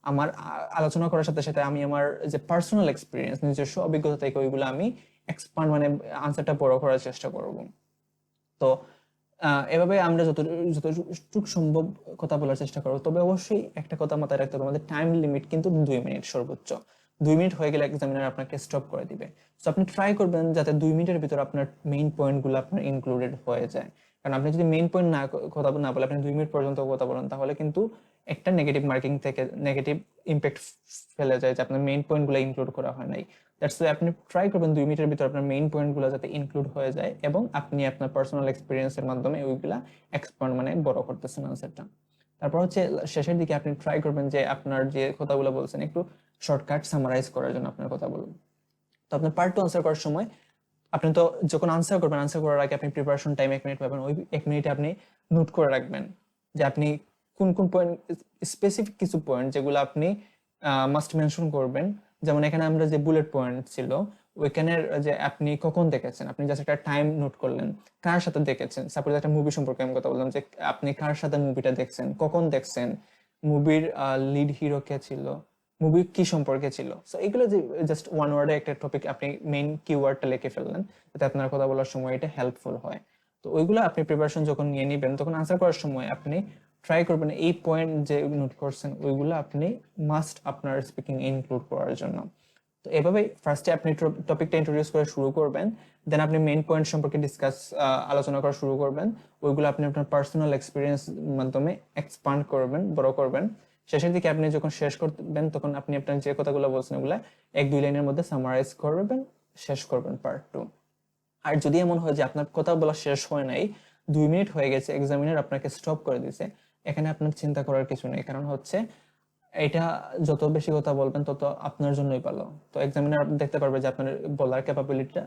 আমার আলোচনা করার সাথে সাথে আমি আমার যে পার্সোনাল এক্সপিরিয়েন্স, নিজস্ব অভিজ্ঞতা থেকে ওইগুলো আমি এক্সপান্ড মানে আনসারটা বড় করার চেষ্টা করব। তো এভাবে আমরা যতটুকু সম্ভব কথা বলার চেষ্টা করবো। তবে অবশ্যই একটা কথা মাথায় রাখতে হবে, আমাদের টাইম লিমিট কিন্তু 2 মিনিট সর্বোচ্চ। 2 মিনিট হয়ে গেলে এক্সামিনার আপনাকে স্টপ করে দিবে। তো আপনি ট্রাই করবেন যাতে 2 মিনিটের ভিতর আপনার মেইন পয়েন্টগুলো আপনার ইনক্লুডেড হয়ে যায়। কারণ আপনি যদি মেইন পয়েন্ট কথা না বলে আপনি 2 মিনিট পর্যন্ত কথা বলেন, তাহলে কিন্তু একটা নেগেটিভ মার্কিং থেকে নেগেটিভ ইম্প্যাক্ট ফেলে যায় যে আপনার মেইন পয়েন্টগুলো ইনক্লুড করা হয় নাই। দ্যাটস ওয়াই আপনি ট্রাই করবেন 2 মিনিটের ভিতর আপনার মেইন পয়েন্টগুলো যাতে ইনক্লুড হয়ে যায় এবং আপনি আপনার পার্সোনাল এক্সপিরিয়েন্সের মাধ্যমে ওইগুলা এক্সপান্ড মানে বড় করতেছেন আনসারটা। তারপর হচ্ছে শেষের দিকে আপনি ট্রাই করবেন যে আপনার যে কথাগুলো বলছেন একটু শর্টকাট সামারাইজ করার জন্য আপনার কথা বলুন। তো আপনার পার্ট 2 আনসার করার সময় আপনি তো যখন আনসার করবেন, আনসার করার আগে আপনি প্রিপারেশন টাইম 1 মিনিট পাবেন, ওই 1 মিনিটে আপনি নোট করে রাখবেন যে আপনি কোন কোন পয়েন্ট, স্পেসিফিক কিছু পয়েন্ট যেগুলো আপনি মাস্ট মেনশন করবেন। যেমন এখানে আমরা যে বুলেট পয়েন্ট ছিল ওইখানের যে আপনি কখন দেখেছেন, আপনি জাস্ট একটা টাইম নোট করলেন, কার সাথে দেখেছেন। সাপোজ একটা মুভি সম্পর্কে আমি কথা বললাম যে আপনি কার সাথে মুভিটা দেখছেন, কখন দেখছেন, মুভির লিড হিরো কে ছিল, মুভি কি সম্পর্কে ছিল। সো এগুলো যে জাস্ট ওয়ান ওয়ার্ডে একটা টপিক আপনি মেইন কিওয়ার্ডটা লিখে ফেললেন, যাতে আপনার কথা বলার সময় এটা হেল্পফুল হয়। তো ওইগুলো আপনি প্রিপারেশন যখন নিয়ে নেবেন তখন আনসার করার সময় আপনি ট্রাই করবেন এই পয়েন্ট যে নোট করছেন ওইগুলো আপনি মাস্ট আপনার স্পিকিং ইনক্লুড করার জন্য। তো এভাবে ফার্স্টে আপনি টপিকটা ইন্ট্রোডিউস করে শুরু করবেন, দেন আপনি মেইন পয়েন্ট সম্পর্কে আলোচনা করা শুরু করবেন। ওইগুলো আপনি আপনার পার্সোনাল এক্সপিরিয়েন্স মাধ্যমে এক্সপান্ড করবেন, বড় করবেন। শেষের দিকে আপনি যখন শেষ করবেন তখন আপনি আপনার যে কথাগুলো বলছেন ওগুলো 1-2 লাইনের মধ্যে সামারাইজ করবেন, শেষ করবেন পার্ট 2। আর যদি এমন হয় যে আপনার কথা বলা শেষ হয় নাই, 2 মিনিট হয়ে গেছে, এক্সামিনার আপনাকে স্টপ করে দিয়েছে, এখানে আপনার চিন্তা করার কিছু নেই। কারণ হচ্ছে এটা যত বেশি কথা বলবেন তত আপনার জন্যই ভালো। তো এক্সামিনার দেখতে পারবে যে আপনার বলার ক্যাপাবিলিটিটা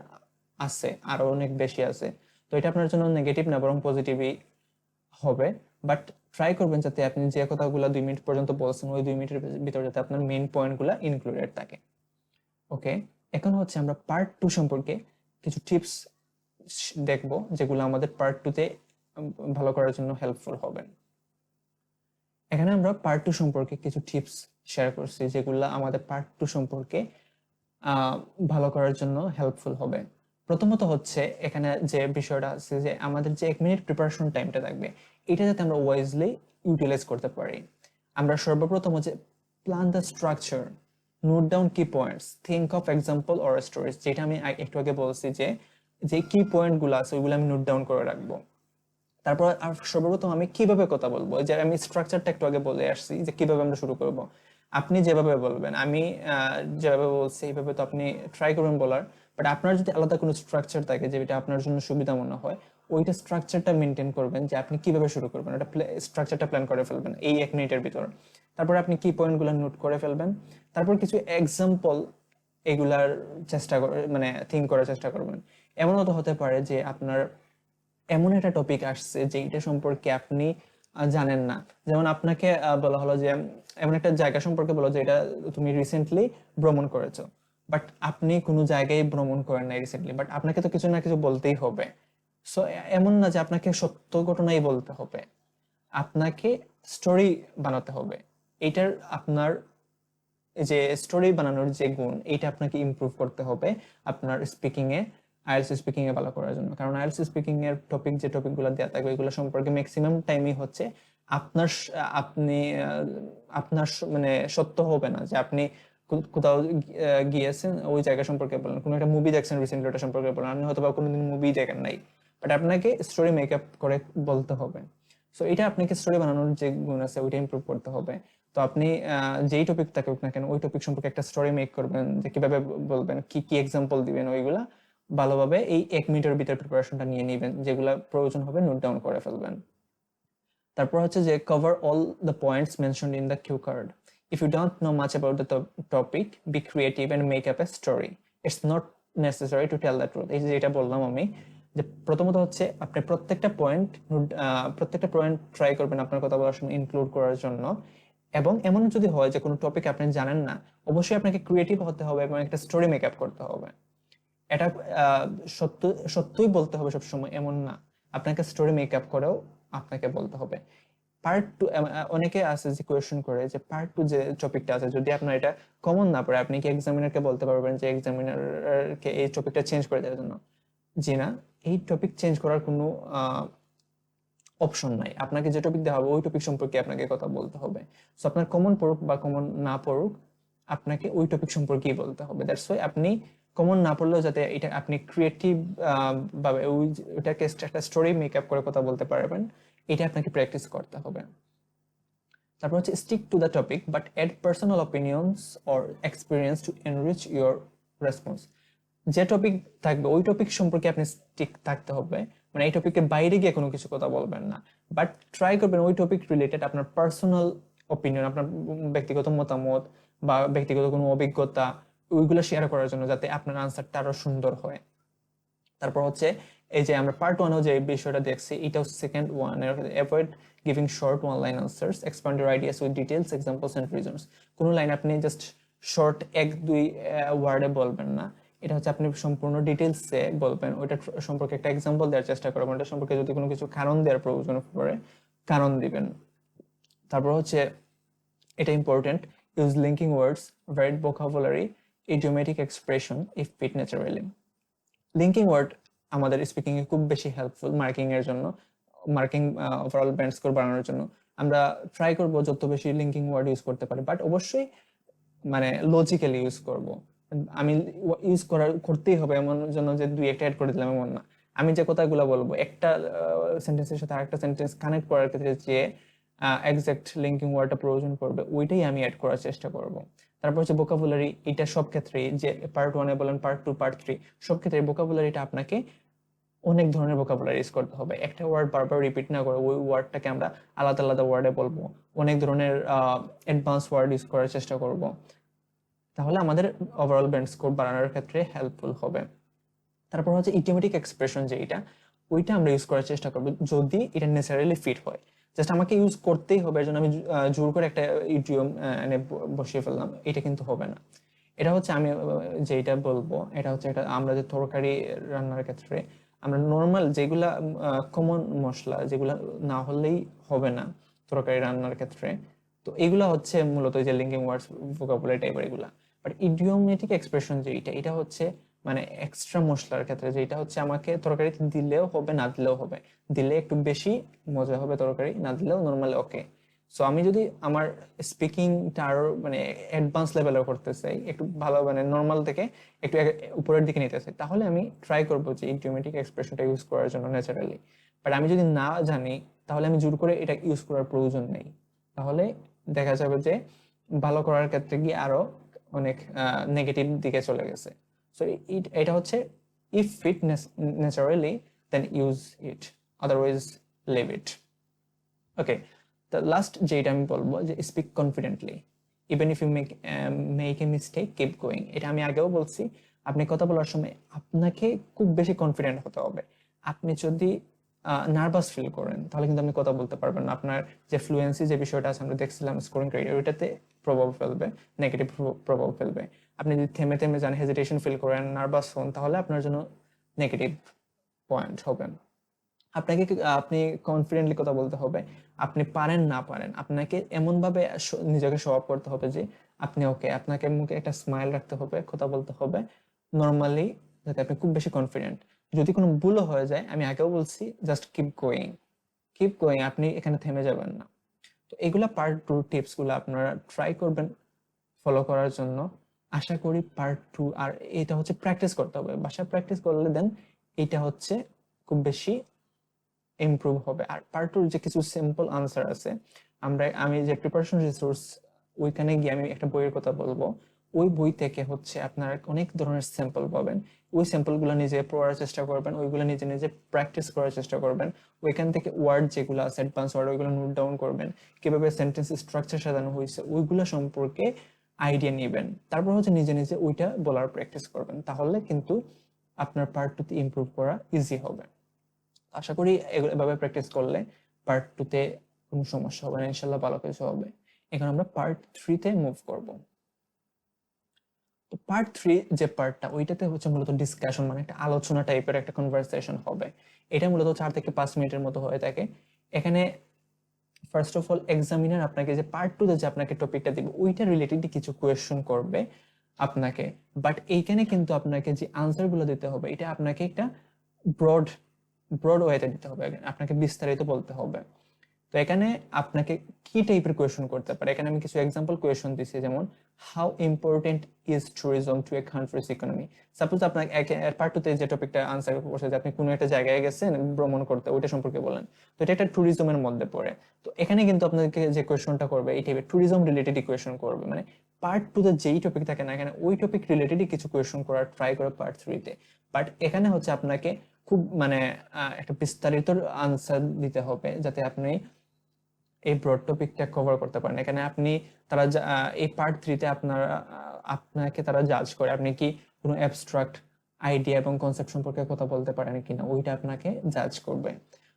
আছে, আরো অনেক বেশি আছে। তো এটা আপনার জন্য নেগেটিভ না, বরং পজিটিভই হবে। বাট ট্রাই করবেন যাতে আপনি যে কথাগুলো 2 মিনিট পর্যন্ত বলছেন ওই 2 মিনিটের ভিতরে যাতে আপনার মেইন পয়েন্টগুলো ইনক্লুডেড থাকে। ওকে, এখন হচ্ছে আমরা পার্ট 2 সম্পর্কে কিছু টিপস দেখব যেগুলো আমাদের পার্ট 2 তে ভালো করার জন্য হেল্পফুল হবে। এখানে আমরা পার্ট 2 সম্পর্কে কিছু টিপস শেয়ার করছি যেগুলো আমাদের পার্ট 2 সম্পর্কে ভালো করার জন্য হেল্পফুল হবে। প্রথমত হচ্ছে এখানে যে বিষয়টা আছে যে আমাদের যে 1 মিনিট প্রিপারেশন টাইমটা থাকবে এটা যাতে আমরা ওয়াইজলি ইউটিলাইজ করতে পারি। আমরা সর্বপ্রথম হচ্ছে plan the structure, note down key points, think of example or stories, যেটা আমি একটু আগে বলছি যে যে কি পয়েন্টগুলো আছে ওইগুলো আমি নোট ডাউন করে রাখবো। তারপর আর সর্বপ্রথম আমি কিভাবে কথা বলবো, যে আমি স্ট্রাকচারটা একটু আগে বলে আসছি যে কিভাবে আমরা শুরু করব। আপনি যেভাবে বলবেন, আমি যেভাবে বলছি এইভাবে তো আপনি ট্রাই করবেন বলার। বাট আপনার যদি আলাদা কোনো স্ট্রাকচার থাকে যেটা আপনার জন্য সুবিধা মনে হয়, ওইটা স্ট্রাকচারটা মেনটেন করবেন যে আপনি কিভাবে শুরু করবেন, ওটা স্ট্রাকচারটা প্ল্যান করে ফেলবেন এই 1 মিনিটের ভিতর। তারপর আপনি কি পয়েন্টগুলো নোট করে ফেলবেন, তারপর কিছু এক্সাম্পল এগুলার চেষ্টা করে মানে থিঙ্ক করার চেষ্টা করবেন। এমনও তো হতে পারে যে আপনার এমন একটা টপিক আসছে যে এটা সম্পর্কে আপনি জানেন না। যেমন আপনাকে বলা হলো যে এমন একটা জায়গা সম্পর্কে বলো যে এটা তুমি রিসেন্টলি ভ্রমণ করেছো, বাট আপনি কোনো জায়গায় ভ্রমণ করেন নাই রিসেন্টলি, বাট আপনাকে তো কিছু না কিছু বলতেই হবে। সো এমন না যে আপনাকে সত্য ঘটনাই বলতে হবে, আপনাকে স্টোরি বানাতে হবে। এটার আপনার যে স্টোরি বানানোর যে গুণ এইটা আপনাকে ইমপ্রুভ করতে হবে আপনার স্পিকিং এ, আইএলটিএস স্পিকিং এ ভালো করার জন্য। কারণ আইএলটিএস স্পিকিং এর যে টপিকগুলো দেওয়া থাকবে ওইগুলো সম্পর্কে ম্যাক্সিমাম টাইমই হচ্ছে আপনার আপনি আপনার মানে সত্য হবে না যে আপনি কোথাও গিয়েছেন ওই জায়গা সম্পর্কে বলেন, কোনো একটা মুভি দেখছেন রিসেন্টলি ওটা সম্পর্কে বলেন, আপনি হয়তো বা কোনোদিন মুভি দেখেন নাই, বাট আপনাকে স্টোরি মেকআপ করে বলতে হবে। সো এটা আপনাকে স্টোরি বানানোর যে গুণ আছে ওইটা ইমপ্রুভ করতে হবে। তো আপনি যেই টপিক থাকুক না কেন ওই টপিক সম্পর্কে একটা স্টোরি মেক করবেন, যে কিভাবে বলবেন, কি কি এক্সাম্পল দিবেন, ওইগুলা ভালোভাবে এই 1 মিনিটের ভিতরে প্রিপারেশনটা নিয়ে নেবেন, যেগুলা প্রয়োজন হবে নোট ডাউন করে ফেলবেন। তারপর হচ্ছে যে cover all the points mentioned in the cue card. If you don't know much about the topic, be creative and make up a story. It's not necessary to tell the truth. এই যে যেটা বললাম আমি, যে প্রথমত হচ্ছে আপনি প্রত্যেকটা পয়েন্ট ট্রাই করবেন আপনার কথা বলার সময় ইনক্লুড করার জন্য। এবং এমন যদি হয় যে কোনো টপিক আপনি জানেন না, অবশ্যই আপনাকে ক্রিয়েটিভ হতে হবে এবং একটা স্টোরি মেক আপ করতে হবে। এটা সত্যই বলতে হবে সবসময় এমন না, আপনাকে স্টোরি মেক আপ করেও আপনাকে বলতে হবে। পার্ট 2, অনেকে আছে যে কোয়েশ্চেন করে যে পার্ট 2 যে টপিকটা আছে যদি আপনার এটা কমন না পড়ে, আপনি কি এক্সামিনারকে বলতে পারবেন যে এক্সামিনারকে এই টপিকটা চেঞ্জ করে দেওয়ার জন্য? জি না, এই টপিক চেঞ্জ করার কোনো অপশন নাই। আপনাকে যে টপিক দেওয়া হবে ওই টপিক সম্পর্কে আপনাকে কথা বলতে হবে। সো আপনার কমন পড়ুক বা কমন না পড়ুক, আপনাকে ওই টপিক সম্পর্কেই বলতে হবে। দ্যাটস ওয়াই আপনি কমন না পড়লেও যাতে এটা আপনি ক্রিয়েটিভ ভাবে ওইটাকে একটা স্টোরি মেকআপ করে কথা বলতে পারবেন, এটা আপনাকে প্র্যাকটিস করতে হবে। তারপর হচ্ছে stick to the topic but add personal opinions or experience to enrich your response. যে টপিক থাকবে ওই টপিক সম্পর্কে আপনি স্টিক থাকতে হবে, মানে এই টপিকের বাইরে গিয়ে কোনো কিছু কথা বলবেন না, বাট ট্রাই করবেন ওই টপিক রিলেটেড আপনার পার্সোনাল অপিনিয়ন, আপনার ব্যক্তিগত মতামত বা ব্যক্তিগত কোনো অভিজ্ঞতা ওইগুলো শেয়ার করার জন্য, যাতে আপনার আনসারটা আরো সুন্দর হয়। তারপর হচ্ছে এই যে আমরা পার্ট 1 যে বিষয়টা দেখছি এটাও second one, avoid giving short one line answers, expand your ideas with details, examples and reasons. কোনো লাইন আপনি জাস্ট শর্ট 1-2 ওয়ার্ডে বলবেন না, এটা হচ্ছে আপনি সম্পূর্ণ ডিটেইলসে বলবেন, ওইটা সম্পর্কে একটা এক্সাম্পল দেওয়ার চেষ্টা করবেন, ওটা সম্পর্কে যদি কোনো কিছু কারণ দেওয়ার প্রয়োজন পড়ে কারণ দিবেন। তারপর হচ্ছে এটা important, use linking words, varied vocabulary, idiomatic expression if fit naturally. Linking word আমাদের স্পিকিং এ খুব বেশি হেল্পফুল মার্কিং এর জন্য, মার্কিং ওভারঅল ব্যান্ড স্কোর বাড়ানোর জন্য আমরা ট্রাই করব যত বেশি লিঙ্কিং ওয়ার্ড ইউজ করতে পারি, বাট অবশ্যই মানে লজিক্যালি ইউজ করব। আমি ইউজ করতেই হবে এমন জন্য যে দুই একটা অ্যাড করে দিলাম এমন না। আমি যে কথাগুলো বলবো একটা সেন্টেন্সের সাথে আরেকটা সেন্টেন্স কানেক্ট করার ক্ষেত্রে যে এক্সাক্ট লিঙ্কিং ওয়ার্ডটা প্রয়োজন পড়বে ওইটাই আমি অ্যাড করার চেষ্টা করব। তারপর হচ্ছে ভোকাবুলারি, এটা সব ক্ষেত্রেই যে পার্ট 1 এ বলেন, পার্ট 2, পার্ট 3 সব ক্ষেত্রে ভোকাবুলারিটা আপনাকে অনেক ধরনের ভোকাবুলারি ইউজ করতে হবে। একটা ওয়ার্ড বারবার রিপিট না করে ওই ওয়ার্ডটাকে আমরা আলাদা আলাদা ওয়ার্ডে বলবো, অনেক ধরনের অ্যাডভান্স ওয়ার্ড ইউজ করার চেষ্টা করব, তাহলে আমাদের ওভারঅল ব্যান্ড স্কোর বাড়ানোর ক্ষেত্রে হেল্পফুল হবে। তারপর হচ্ছে ইডিওমেটিক এক্সপ্রেশন, যেটা ওইটা আমরা ইউজ করার চেষ্টা করবো যদি এটা ন্যাচারালি ফিট হয়। জাস্ট আমাকে ইউজ করতেই হবে, এর জন্য আমি জোর করে একটা ইডিয়ম এনে বসিয়ে ফেললাম, এটা কিন্তু হবে না। এটা হচ্ছে আমি যেটা বলবো, এটা হচ্ছে এটা আমরা যে তরকারি রান্নার ক্ষেত্রে আমরা নর্মাল যেগুলা কমন মশলা যেগুলা না হলেই হবে না তরকারি রান্নার ক্ষেত্রে, তো এগুলা হচ্ছে মূলত যে লিঙ্কিং ওয়ার্ডস, ভোকাবুলারি টাইপের এগুলা। বাট ইডিওমেটিক এক্সপ্রেশন যেটা, এটা হচ্ছে মানে এক্সট্রা মশলার ক্ষেত্রে, যেটা হচ্ছে আমাকে তরকারিতে দিলেও হবে না দিলেও হবে, দিলে একটু বেশি মজা হবে তরকারি, না দিলেও নর্মালি ওকে। সো আমি যদি আমার স্পিকিংটা আরো মানে অ্যাডভান্স লেভেলে করতে চাই, একটু ভালো মানে নর্মাল থেকে একটু উপরের দিকে নিতে চাই, তাহলে আমি ট্রাই করবো যে ইডিওমেটিক এক্সপ্রেশনটা ইউজ করার জন্য ন্যাচারালি। বাট আমি যদি না জানি তাহলে আমি জোর করে এটা ইউজ করার প্রয়োজন নেই, তাহলে দেখা যাবে যে ভালো করার ক্ষেত্রে গিয়ে আরো অনেক নেগেটিভ দিকে চলে গেছে। সো এটা হচ্ছে if fit naturally then use it, otherwise leave it. Okay, the last যেটা আমি বলবো যে speak confidently even if you make a mistake keep going. এটা আমি আগেও বলছি, আপনি কথা বলার সময় আপনাকে খুব বেশি কনফিডেন্ট হতে হবে। আপনি যদি নার্ভাস ফিল করেন তাহলে কিন্তু আপনি কথা বলতে পারবেন না, আপনার যে ফ্লুয়েন্সি যে বিষয়টা আছে আমরা দেখছিলাম স্কোরিং ক্রাইটেরিয়া, ওইটাতে প্রভাব ফেলবে, নেগেটিভ প্রভাব ফেলবে। আপনি যদি থেমে থেমে যান, হেজিটেশন ফিল করেন, নার্ভাস হন, তাহলে আপনার জন্য নেগেটিভ পয়েন্ট হবে। আপনাকে আপনি কনফিডেন্টলি কথা বলতে হবে, আপনি পারেন না পারেন আপনাকে এমন ভাবে নিজেকে শো আপ করতে হবে যে আপনি ওকে, আপনাকে মুখে একটা স্মাইল রাখতে হবে, কথা বলতে হবে নর্মালি, যাতে আপনি খুব বেশি কনফিডেন্ট। যদি কোনো ভুলও হয়ে যায়, আমি আগেও বলছি, just keep going, keep going, আপনি এখানে থেমে যাবেন না। তো এগুলা পার্ট 2 টিপস গুলো আপনারা ট্রাই করবেন ফলো করার জন্য। আশা করি পার্ট 2, আর এটা হচ্ছে প্র্যাকটিস করতে হবে, বাসায় প্র্যাকটিস করলে দেন এটা হচ্ছে খুব বেশি ইমপ্রুভ হবে। আর পার্ট 2 যে কিছু সিম্পল আনসার আছে, আমি যে প্রিপারেশন রিসোর্স ওইখানে গিয়ে আমি একটা বইয়ের কথা বলবো, ওই বই থেকে হচ্ছে আপনারা অনেক ধরনের স্যাম্পল পাবেন, ওই স্যাম্পলগুলো নিজে পড়ার চেষ্টা করবেন, ওইগুলো নিজে নিজে প্র্যাকটিস করার চেষ্টা করবেন। ওইখান থেকে ওয়ার্ড যেগুলো আছে অ্যাডভান্স ওয়ার্ড ওইগুলো নোট ডাউন করবেন, কিভাবে সেন্টেন্স স্ট্রাকচার সাজানো হয়েছে ওইগুলো সম্পর্কে আইডিয়া নেবেন, তারপর হচ্ছে নিজে নিজে ওইটা বলার প্র্যাকটিস করবেন, তাহলে কিন্তু আপনার পার্ট 2 তে ইমপ্রুভ করা ইজি হবে। আশা করি এভাবে প্র্যাকটিস করলে পার্ট 2 তে কোনো সমস্যা হবে না, ইনশাল্লাহ ভালো কিছু হবে। এখন আমরা পার্ট 3 তে মুভ করব। তো পার্ট 3 যে পার্টটা, ওইটাতে হচ্ছে মূলত ডিসকাশন, মানে একটা আলোচনা টাইপের একটা কনভারসেশন হবে। এটা মূলত 4 থেকে 5 মিনিটের মতো হয়ে থাকে। এখানে ফার্স্ট অফ অল এক্সামিনার আপনাকে যে পার্ট 2 তে যে আপনাকে টপিকটা দিবে ওইটা রিলেটেড কিছু কোয়েশ্চন করবে আপনাকে, বাট এইখানে কিন্তু আপনাকে যে আনসার গুলো দিতে হবে এটা আপনাকে একটা ব্রড ব্রড ওয়েতে দিতে হবে, আপনাকে বিস্তারিত বলতে হবে। তো এখানে আপনাকে কি টাইপের কোয়েশ্চন করতে পারে, এখানে আমি কিছু এক্সাম্পল কোয়েশ্চন দিছি, যেমন how important is tourism to a country's economy. Suppose আপনাকে পার্ট 2 তে যে টপিকটা আনসার করছে যে আপনি কোনো একটা জায়গায় গেছেন ভ্রমণ করতে, ওইটা সম্পর্কে বলেন, তো এটা একটা ট্যুরিজমের মধ্যে পড়ে। তো এখানে কিন্তু আপনাকে যে কোয়েশ্চনটা করবে এই টাইপের ট্যুরিজম রিলেটেড কোয়েশ্চন করবে, মানে পার্ট 2 তে যেই টপিক থাকে না এখানে ওই টপিক রিলেটেডই কিছু কোয়েশ্চন করার ট্রাই করে পার্ট 3 তে। বাট এখানে হচ্ছে আপনাকে খুব মানে একটা বিস্তারিত আনসার দিতে হবে যাতে আপনি এই ব্রড টপিকটা কভার করতে পারেন। এখানে আপনি তারা এই পার্ট 3 তে আপনাকে তারা জাজ করে আপনি কি কোনো অ্যাবস্ট্রাক্ট আইডিয়া এবং কনসেপ্ট সম্পর্কে কথা বলতে পারেন কিনা, ওইটা আপনাকে জাজ করবে।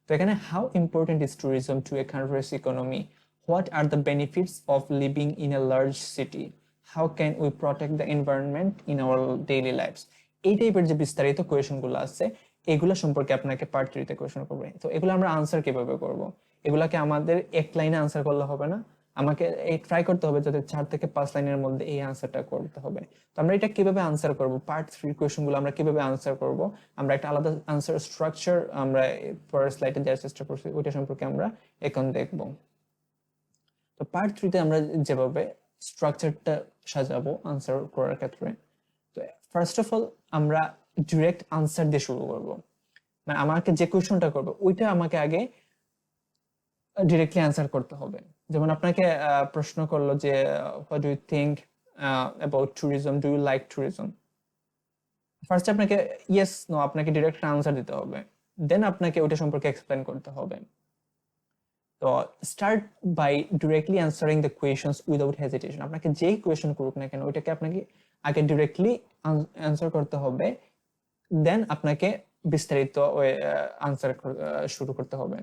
তো এখানে how important is tourism to a country's economy, what are the benefits of living in a large city, how can we protect the environment in our daily lifes. এই টাইপের যে বিস্তারিত কোয়েশনগুলো আছে এগুলো সম্পর্কে আপনাকে পার্ট 3 তে কোয়েশন করবে। তো এগুলো আমরা আনসার কিভাবে করব, এগুলাকে আমাদের এক লাইনে আনসার করলে হবে না, আমাকে এই ট্রাই করতে হবে যাতে 4 থেকে 5 লাইনের মধ্যে এই আনসারটা করতে হবে। তো আমরা এটা কিভাবে আনসার করব, পার্ট 3 কোয়েশ্চেনগুলো আমরা কিভাবে আনসার করব, আমরা একটা আলাদা আনসার স্ট্রাকচার আমরা পরের স্লাইডে দেওয়ার চেষ্টা করছি, ওইটা সম্পর্কে আমরা এখন দেখব। তো পার্ট 3 তে আমরা যেভাবে স্ট্রাকচারটা সাজাবো আনসার করার ক্ষেত্রে, তো ফার্স্ট অফ অল আমরা ডিরেক্ট আনসার দিয়ে শুরু করব। মানে আমাকে যে কোয়েশ্চনটা করবে ওইটা আমাকে আগে ডিরেক্টলি অ্যান্সার করতে হবে। যেমন আপনাকে প্রশ্ন করলো যে what do you think about tourism, do you like tourism. First আপনাকে ইয়েস নো আপনাকে ডিরেক্ট আনসার দিতে হবে, দেন আপনাকে ওইটা সম্পর্কে এক্সপ্লেন করতে হবে। তো start by directly answering the questions without hesitation. আপনাকে যেই কোয়েশন করুক না কেন ওইটাকে আপনাকে আগে ডিরেক্টলি অ্যান্সার করতে হবে, দেন আপনাকে বিস্তারিত আনসার শুরু করতে হবে।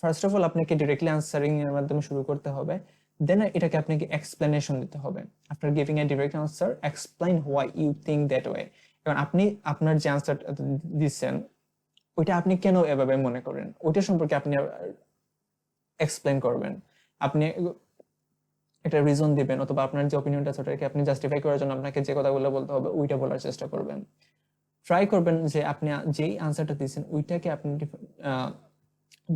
ফার্স্ট অফ অল আপনাকে ডিরেক্টলি আনসারিং এর মাধ্যমে শুরু করতে হবে, দেন এটাকে আপনাকে এক্সপ্লেনেশন দিতে হবে। After giving a direct answer explain why you think that way. কারণ আপনি আপনার যে আনসার দিচ্ছেন ওইটা আপনি কেন এভাবে মনে করেন ওইটা সম্পর্কে আপনি এক্সপ্লেন করবেন। আপনি একটা রিজন দিবেন, অথবা আপনার যে অপিনিয়নটা আছে ওটাকে আপনি জাস্টিফাই করার জন্য আপনাকে যে কথাগুলো বলতে হবে ওইটা বলার চেষ্টা করবেন। ট্রাই করবেন যে আপনি যেই আনসারটা দিচ্ছেন ওইটাকে আপনি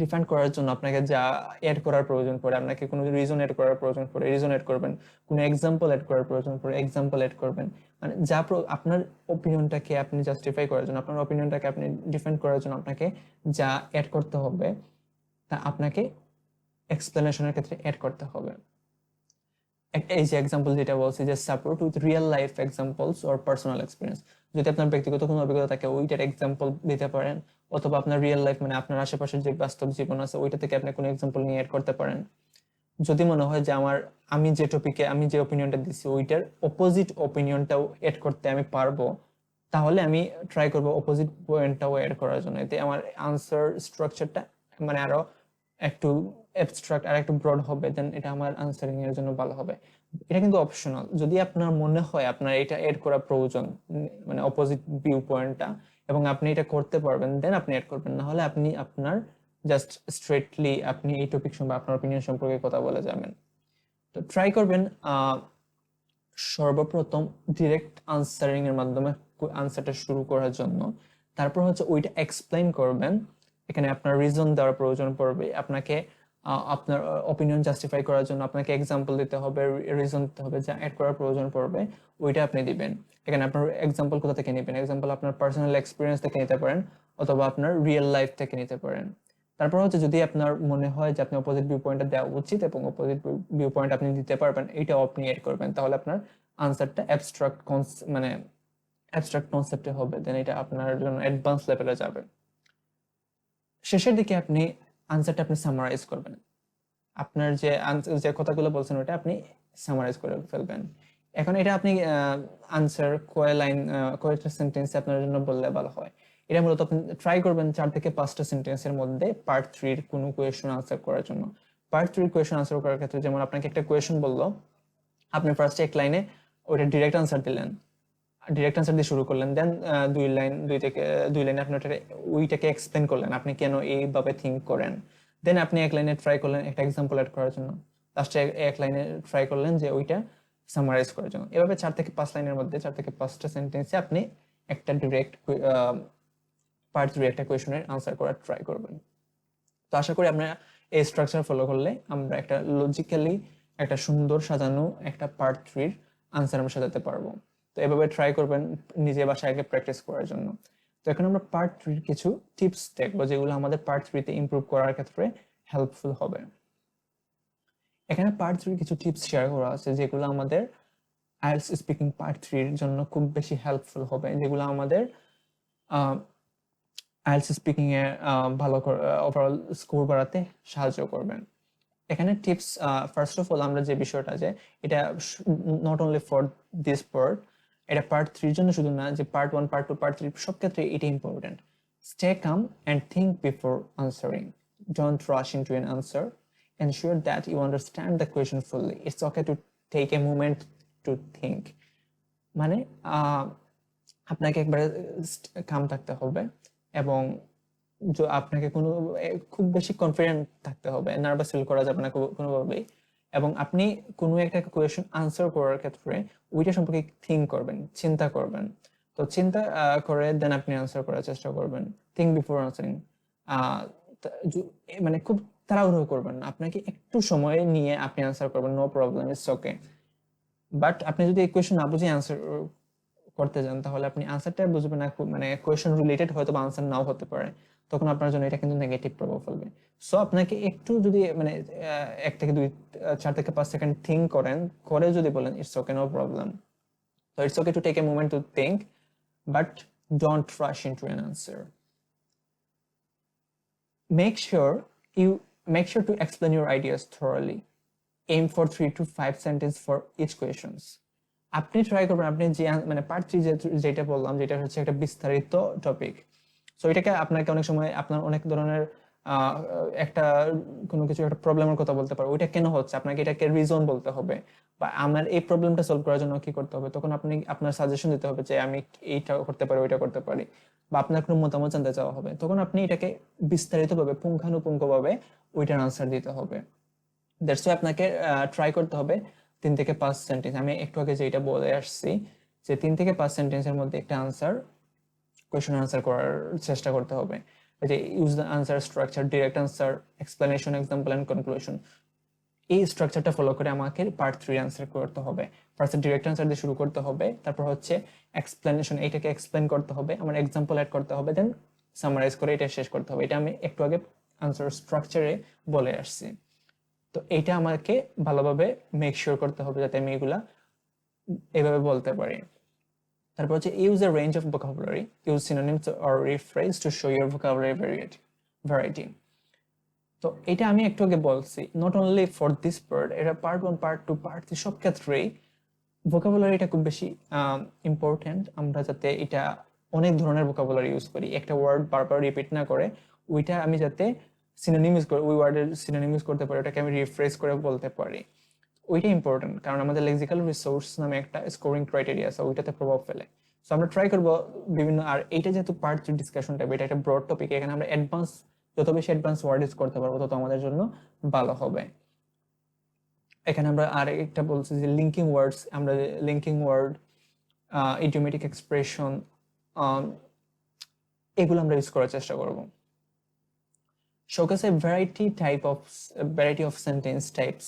ডিফেন্ড করার জন্য আপনাকে যা এড করার প্রয়োজন পড়ে, আপনাকে কোনো রিজন এড করার প্রয়োজন পড়ে রিজন এড করবেন, কোনো এক্সাম্পল এড করার প্রয়োজন পড়ে এক্সাম্পল এড করবেন। মানে যা আপনার ওপিনিয়নটাকে আপনি জাস্টিফাই করার জন্য, আপনার ওপিনিয়নটাকে আপনি ডিফেন্ড করার জন্য আপনাকে যা এড করতে হবে তা আপনাকে এক্সপ্লেনেশনের ক্ষেত্রে এড করতে হবে। এই যে এক্সাম্পল যেটা বলছি যে support with real life examples or personal experience, যদি আপনার ব্যক্তিগত কোনো অভিজ্ঞতা থাকে ওইটার এক্সাম্পল দিতে পারেন, অথবা আপনার রিয়েল লাইফ মানে আপনার আশেপাশের যে বাস্তব জীবন আছে ওইটা থেকে আপনি কোনো এক্সাম্পল নিয়ে এড করতে পারেন। যদি মনে হয় যে আমি যে টপিকে আমি যে অপিনিয়নটা দিচ্ছি ওইটার অপোজিট অপিনিয়নটাও এড করতে আমি পারবো, তাহলে আমি ট্রাই করবো অপোজিট পয়েন্টটাও এড করার জন্য, এতে আমার আনসার স্ট্রাকচারটা মানে আরো একটু অ্যাবস্ট্রাক্ট আর একটু ব্রড হবে, দেন এটা আমার আনসারিং এর জন্য ভালো হবে। এটা কিন্তু অপশনাল, যদি আপনার মনে হয় আপনার এটা এড করা প্রয়োজন, মানে অপোজিট ভিউ পয়েন্টটা, এবং আপনি এটা করতে পারবেন, দেন আপনি এড করবেন, না হলে আপনি আপনার জাস্ট স্ট্রেটলি আপনি এই টপিক সম্পর্কে আপনার অপিনিয়ন সম্পর্কে কথা বলে যাবেন। তো ট্রাই করবেন সর্বপ্রথম ডিরেক্ট আনসারিং এর মাধ্যমে আনসারটা শুরু করার জন্য। তারপর হচ্ছে ওইটা এক্সপ্লেইন করবেন, এখানে আপনার রিজন দেওয়ার প্রয়োজন পড়বে, আপনাকে আপনার অপিনিয়ন জাস্টিফাই করার জন্য আপনাকে এক্সাম্পল দিতে হবে, রিজন দিতে হবে, যা অ্যাড করার প্রয়োজন পড়বে ওইটা আপনি দিবেন। এখানে আপনার এক্সাম্পল কোথা থেকে নেবেন, এক্সাম্পল আপনার পার্সোনাল এক্সপিরিয়েন্স থেকে নিতে পারেন, অথবা আপনার রিয়েল লাইফ থেকে নিতে পারেন। তারপর হচ্ছে যদি আপনার মনে হয় যে আপনি অপোজিট ভিউ পয়েন্টটা দেওয়া উচিত এবং অপোজিট ভিউ পয়েন্ট আপনি দিতে পারবেন, এইটাও আপনি এড করবেন, তাহলে আপনার আনসারটা অ্যাবস্ট্রাক্ট মানে অ্যাবস্ট্রাক্ট কনসেপ্টে হবে, দেন এটা আপনার জন্য অ্যাডভান্স লেভেলে যাবে। শেষের দিকে আপনি আনসারটা আপনি সামারাইজ করবেন, আপনার যে কথাগুলো বলছেন ওটা আপনি সামারাইজ করে ফেলবেন। এখন এটা আপনি আনসার কয় লাইন কয়টা সেন্টেন্স আপনার জন্য বললে ভালো হয়, এটা মূলত আপনি ট্রাই করবেন 4 থেকে 5টা সেন্টেন্সের মধ্যে পার্ট 3 এর কোনো কোয়েশ্চন আনসার করার জন্য। পার্ট 3 কোয়েশ্চন আনসার করার ক্ষেত্রে যেমন আপনাকে একটা কোয়েশ্চন বললো, আপনি ফার্স্টে এক লাইনে ওটা ডিরেক্ট আনসার দিলেন, ডিরেক্ট আনসার দিয়ে শুরু করলেন, দেন 2 লাইনে আপনি ওইটাকে এক্সপ্লেন করলেন আপনি কেন এইভাবে থিঙ্ক করেন, দেন আপনি এক লাইনে ট্রাই করলেন একটা এক্সাম্পল অ্যাড করার জন্য, লাস্টে এক লাইনে ট্রাই করলেন যে ওইটা সামারাইজ করার জন্য। এভাবে 4 থেকে 5 লাইনের মধ্যে 4 থেকে 5টা সেন্টেন্সে আপনি একটা ডিরেক্ট পার্ট 3 একটা কোয়েশনের আনসার করার ট্রাই করবেন। তো আশা করি আপনারা এই স্ট্রাকচার ফলো করলে আমরা একটা লজিক্যালি একটা সুন্দর সাজানো একটা পার্ট 3 আনসার আমরা সাজাতে পারবো। তো এভাবে ট্রাই করবেন নিজে বাসায় আগে প্র্যাকটিস করার জন্য। তো এখন আমরা পার্ট 3 কিছু টিপস দেখবো যেগুলো আমাদের পার্ট 3 তে ইমপ্রুভ করার ক্ষেত্রে হেল্পফুল হবে। এখানে পার্ট 3 কিছু টিপস শেয়ার করা আছে যেগুলো আমাদের আইএলটিএস স্পিকিং পার্ট 3 এর জন্য খুব বেশি হেল্পফুল হবে, যেগুলো আমাদের আইএলটিএস স্পিকিং এ ভালো ওভারঅল স্কোর বাড়াতে সাহায্য করবেন। এখানে টিপস ফার্স্ট অফ অল আমরা যে বিষয়টা যে এটা not only for this part, এটা পার্ট 3 এর জন্য শুধু না, যে পার্ট 1 পার্ট 2 পার্ট 3 সব ক্ষেত্রে এটা important. Stay calm and think before answering, don't rush into an answer, ensure that you understand the question fully, it's okay to take a moment to think। মানে আপনাকে একবারে কাম থাকতে হবে এবং আপনাকে খুব বেশি কনফিডেন্ট থাকতে হবে, নার্ভাস ফিল করা যাবে না কোনোভাবেই, এবং আপনি কোনো একটা কোয়েশ্চেন আনসার করার ক্ষেত্রে ওইটা সম্পর্কে থিঙ্ক করবেন, চিন্তা করবেন। তো চিন্তা করে দেন আপনি আনসার করার চেষ্টা করবেন। Think before answering. মানে খুব তাড়াহুড়ো করবেন না, আপনাকে একটু সময় নিয়ে আপনি আনসার করবেন, no problem, it's okay. But আপনি যদি এই কোয়েশ্চেন না বুঝে আনসার করতে যান তাহলে আপনি আনসারটা বুঝবেন না, মানে কোয়েশ্চেন রিলেটেড হয়তো বা আনসার নাও হতে পারে, তখন আপনার জন্য এটা কিন্তু নেগেটিভ প্রভাব ফেলবে। সো আপনাকে একটু যদি মানে 1 থেকে 2 4 থেকে 5 সেকেন্ড থিঙ্ক করেন, করে যদি বলেন it's okay, no problem. So it's okay to take a moment to think, but don't rush into an answer. Make sure to explain your ideas thoroughly. Aim for 3 to 5 sentences for each questions. আপনি try করবেন, আপনি যে মানে part 3 যেটা বললাম, যেটা হচ্ছে একটা বিস্তারিত টপিক। সো এটাকে আপনাকে অনেক সময় আপনার অনেক ধরনের একটা কোনো কিছু একটা প্রবলেমের কথা বলতে পারে, ওইটা কেন হচ্ছে, আপনাকে এটাকে রিজন বলতে হবে, বা আমার এই প্রবলেমটা সলভ করার জন্য কি করতে হবে, তখন আপনি আপনার সাজেশন দিতে হবে যে আমি এইটা করতে পারি, ওইটা করতে পারি, বা আপনার কোনো মতামত জানতে চাওয়া হবে, তখন আপনি এটাকে বিস্তারিতভাবে পুঙ্খানুপুঙ্খভাবে ওইটার আনসার দিতে হবে। দ্যাটস ওয়াই আপনাকে ট্রাই করতে হবে 3 থেকে 5 সেন্টেন্স। আমি একটু আগে যেটা বলে আসছি যে 3 থেকে 5 সেন্টেন্সের মধ্যে একটা আনসার, কোয়েশ্চেন আনসার করার চেষ্টা করতে হবে। যে use the answer structure, direct answer, explanation, example and conclusion. এই স্ট্রাকচারটা ফলো করে আমাকে পার্ট 3 আনসার করতে হবে। ফার্স্টে ডিরেক্ট আনসার দিয়ে শুরু করতে হবে, তারপর হচ্ছে এক্সপ্লেনেশন, এইটাকে এক্সপ্লেন করতে হবে, আমার এক্সাম্পল অ্যাড করতে হবে, দেন সামারাইজ করে এটা শেষ করতে হবে। এটা আমি একটু আগে আনসার স্ট্রাকচারে বলে আসছি। তো এইটা আমাকে ভালোভাবে মেক শিওর করতে হবে যাতে আমি এগুলা এইভাবে বলতে পারি। তারপর হচ্ছে use a range of vocabulary, use synonyms or rephrase to show your vocabulary variety. তো এটা আমি একটু আগে বলছি, not only for this part, এটা পার্ট 1, পার্ট 2, পার্ট 3 সব ক্ষেত্রেই ভোকাবুলারিটা খুব বেশি ইম্পর্টেন্ট। আমরা যাতে এটা অনেক ধরনের ভোকাবুলারি ইউজ করি, একটা ওয়ার্ড বারবার রিপিট না করে ওইটা আমি যাতে সিনোনিম ইউজ করি, ওই ওয়ার্ডের সিনোনিম ইউজ করতে পারি, ওটাকে আমি রিফ্রেশ করে বলতে পারি, ওইটা ইম্পর্টেন্ট। কারণ আমাদের লেক্সিক্যাল রিসোর্স নামে একটা স্কোরিং ক্রাইটেরিয়া আছে, ওইটাতে প্রভাব ফেলে। সো আমরা ট্রাই করবো বিভিন্ন, আর এইটা যেহেতু পার্ট 3 ডিসকাশন টাইপ, এটা একটা ব্রড টপিক, এখানে আমরা অ্যাডভান্স, যত বেশি অ্যাডভান্স ওয়ার্ড ইউজ করতে পারবো তত আমাদের জন্য ভালো হবে। এখানে আমরা আর একটা বলছি যে লিঙ্কিং ওয়ার্ডস, আমরা লিঙ্কিং ওয়ার্ড, ইডিওমেটিক এক্সপ্রেশন, এগুলো আমরা ইউজ করার চেষ্টা করব। Showcase a variety of sentence types.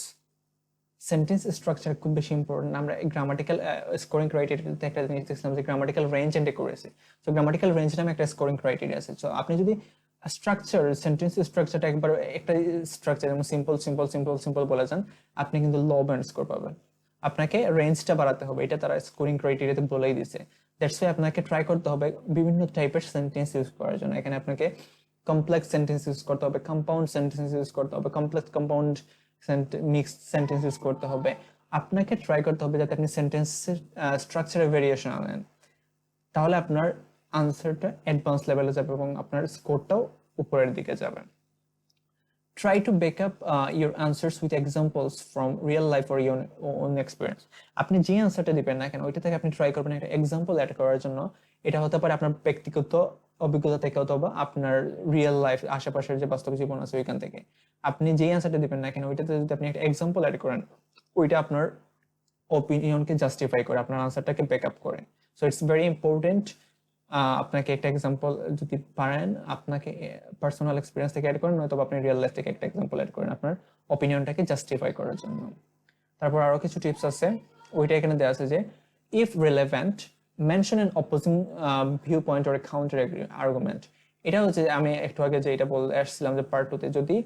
Sentence structure খুব বেশি ইম্পর্টেন্ট। আমরা গ্রামাটিক্যাল স্কোরিং ক্রাইটেরিয়াতে একটা জিনিস দেখছিলাম যে grammatical range and accuracy. So grammatical range নামে একটা স্কোরিং ক্রাইটেরিয়া আছে। সো আপনি যদি স্ট্রাকচার, সেন্টেন্স স্ট্রাকচারটা একবার একটা স্ট্রাকচার যেমন সিম্পল সিম্পল সিম্পল সিম্পল বলে যান, আপনি কিন্তু লো ব্যান্ড স্কোর পাবেন। আপনাকে রেঞ্জটা বাড়াতে হবে, এটা তারা স্কোরিং ক্রাইটেরিয়াতে বলেই দিছে। দ্যাটস ওয়াই আপনাকে ট্রাই করতে হবে বিভিন্ন টাইপের সেন্টেন্স ইউজ করার জন্য। এখানে আপনাকে কমপ্লেক্স সেন্টেন্স ইউজ করতে হবে, কম্পাউন্ড সেন্টেন্স ইউজ করতে হবে, complex compound mixed sentence use করতে হবে। আপনাকে ট্রাই করতে হবে যাতে আপনি সেন্টেন্সের স্ট্রাকচারে ভেরিয়েশন আনেন, তাহলে আপনার আনসারটা অ্যাডভান্স লেভেলে যাবে এবং আপনার স্কোরটাও উপরের দিকে যাবে। Try to back up your answers with examples from real life or your own experience. আপনি যে আনসারটা দিবেন না কেন ওইটা থেকে আপনি ট্রাই করবেন একটা এক্সাম্পল অ্যাড করার জন্য। এটা হতে পারে আপনার ব্যক্তিগত অভিজ্ঞতা থেকে অথবা আপনার রিয়েল লাইফ, আশেপাশের যে বাস্তব জীবন আছে ওইখান থেকে। আপনি যে আনসারটা দিবেন না কেন ওইটাতে যদি আপনি একটা এক্সাম্পল অ্যাড করেন, ওইটা আপনার অপিনিয়নকে জাস্টিফাই করে, আপনার আনসারটাকে ব্যাক আপ করে। So it's very important. আপনাকে একটা এক্সাম্পল যদি পারেন, আপনাকে পার্সোনাল এক্সপিরিয়েন্স থেকে অ্যাড করেন, নয়তো আপনি রিয়েল লাইফ থেকে একটা এক্সাম্পল অ্যাড করেন আপনার অপিনিয়নটাকে জাস্টিফাই করার জন্য। তারপর আরো কিছু টিপস আছে, ওইটা এখানে দেওয়া আছে যে if relevant mention N opposing view point or counter argument. এটা হচ্ছে আমি একটু আগে যে এটা বলে আসছিলাম যে পার্ট 2 তে যদি